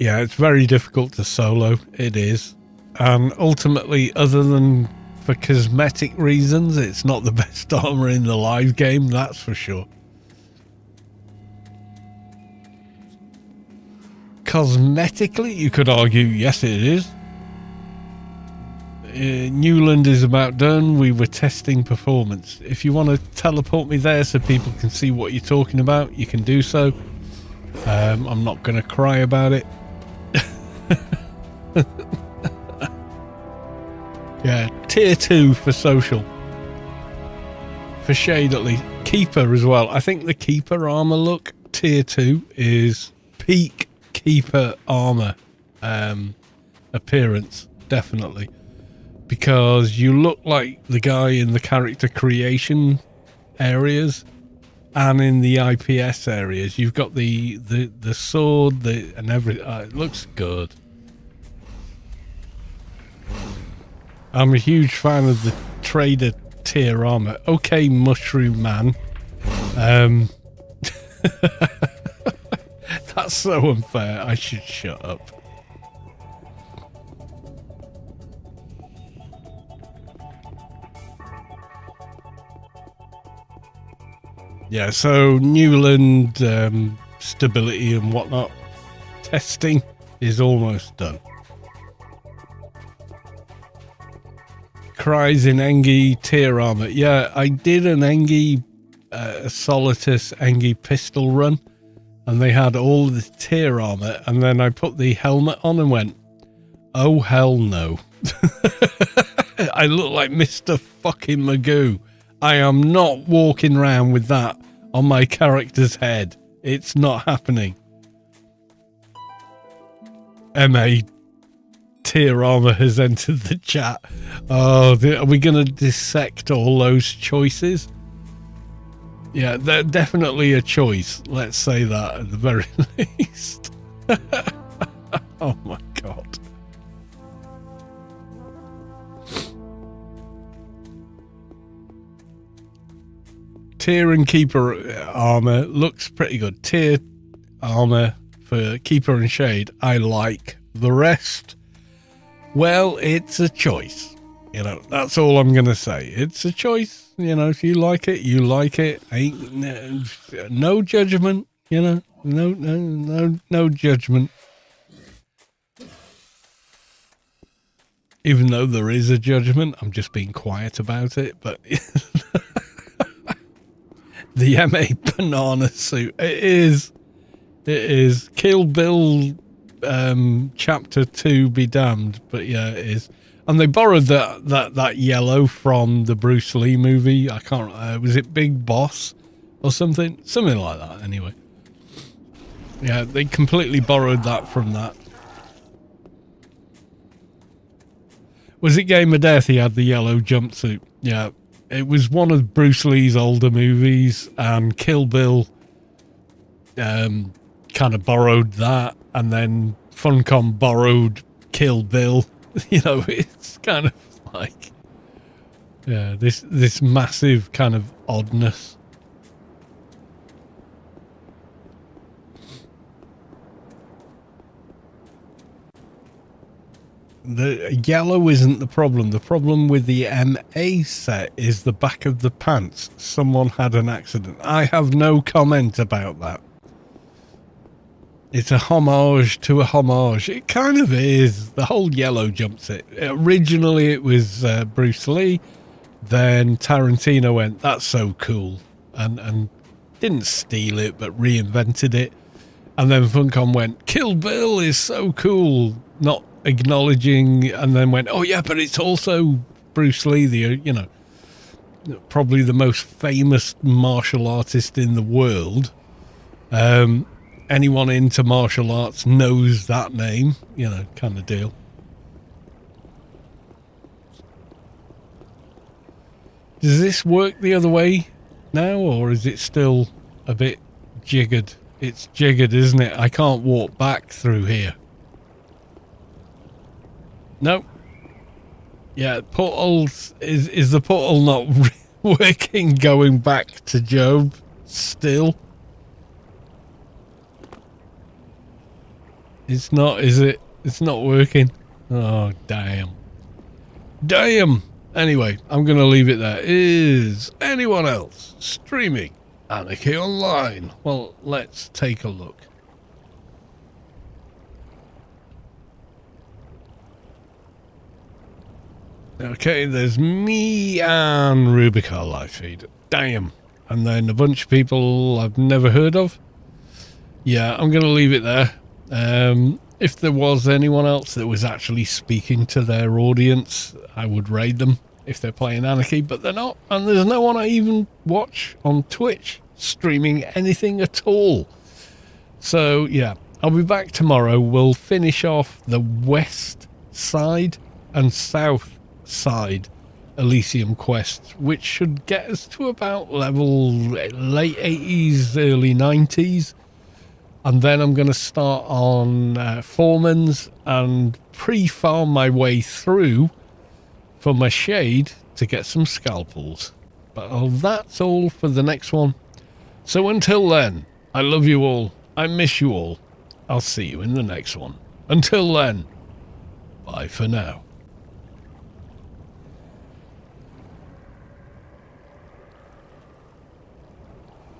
Yeah, it's very difficult to solo. It is. And ultimately, other than for cosmetic reasons, it's not the best armor in the live game, that's for sure. Cosmetically, you could argue, yes, it is. Newland is about done. We were testing performance. If you want to teleport me there so people can see what you're talking about, you can do so. I'm not going to cry about it. Yeah, tier 2 for social. For shade at least. Keeper as well. I think the Keeper armor look, tier 2, is peak Keeper armor appearance, definitely. Because you look like the guy in the character creation areas and in the IPS areas. You've got the sword, and everything. It looks good. I'm a huge fan of the trader tier armor. Okay, Mushroom Man. That's so unfair. I should shut up. Yeah, so Newland stability and whatnot testing is almost done. Cries in Engi tier armor. Yeah, I did an Engi Solitus Engi pistol run, and they had all the tier armor, and then I put the helmet on and went, oh hell no. I look like Mr. fucking Magoo. I am not walking around with that on my character's head. It's not happening. MA tier armor has entered the chat. Oh, are we going to dissect all those choices? Yeah, they're definitely a choice. Let's say that at the very least. Oh my god. Tier and Keeper armor looks pretty good. Tier armor for Keeper and Shade, I like. The rest, well, it's a choice. You know, that's all I'm going to say. It's a choice. You know, if you like it, you like it. Ain't no judgment, you know. No judgment. Even though there is a judgment, I'm just being quiet about it, but the MA banana suit. It is Kill Bill chapter 2 be damned, but yeah, it is. And they borrowed that yellow from the Bruce Lee movie. I can't was it Big Boss or something like that anyway. Yeah, they completely borrowed that from that. Was it Game of Death? He had the yellow jumpsuit. Yeah, it was one of Bruce Lee's older movies, and Kill Bill kind of borrowed that, and then Funcom borrowed Kill Bill. You know, it's kind of like, yeah, this massive kind of oddness. The yellow isn't the problem. The problem with the MA set is the back of the pants. Someone had an accident. I have no comment about that. It's a homage to a homage. It kind of is. The whole yellow jumpsuit. Originally it was Bruce Lee. Then Tarantino went, that's so cool. And didn't steal it, but reinvented it. And then Funcom went, Kill Bill is so cool. Not acknowledging, and then went, oh yeah, but it's also Bruce Lee, the, you know, probably the most famous martial artist in the world. Anyone into martial arts knows that name, you know, kind of deal. Does this work the other way now, or is it still a bit jiggered? It's jiggered, isn't it? I can't walk back through here. No. Yeah, portals, is the portal not working going back to Job still? It's not, is it? It's not working. Oh, damn. Damn! Anyway, I'm going to leave it there. Is anyone else streaming Anarchy Online? Well, let's take a look. Okay, there's me and Rubi-ka live feed. Damn. And then a bunch of people I've never heard of. Yeah, I'm going to leave it there. If there was anyone else that was actually speaking to their audience, I would raid them if they're playing Anarchy, but they're not. And there's no one I even watch on Twitch streaming anything at all. So, yeah, I'll be back tomorrow. We'll finish off the west side and south side Elysium quests, which should get us to about level late 80s, early 90s. And then I'm going to start on Foreman's and pre-farm my way through for my shade to get some scalpels. But that's all for the next one. So until then, I love you all. I miss you all. I'll see you in the next one. Until then, bye for now.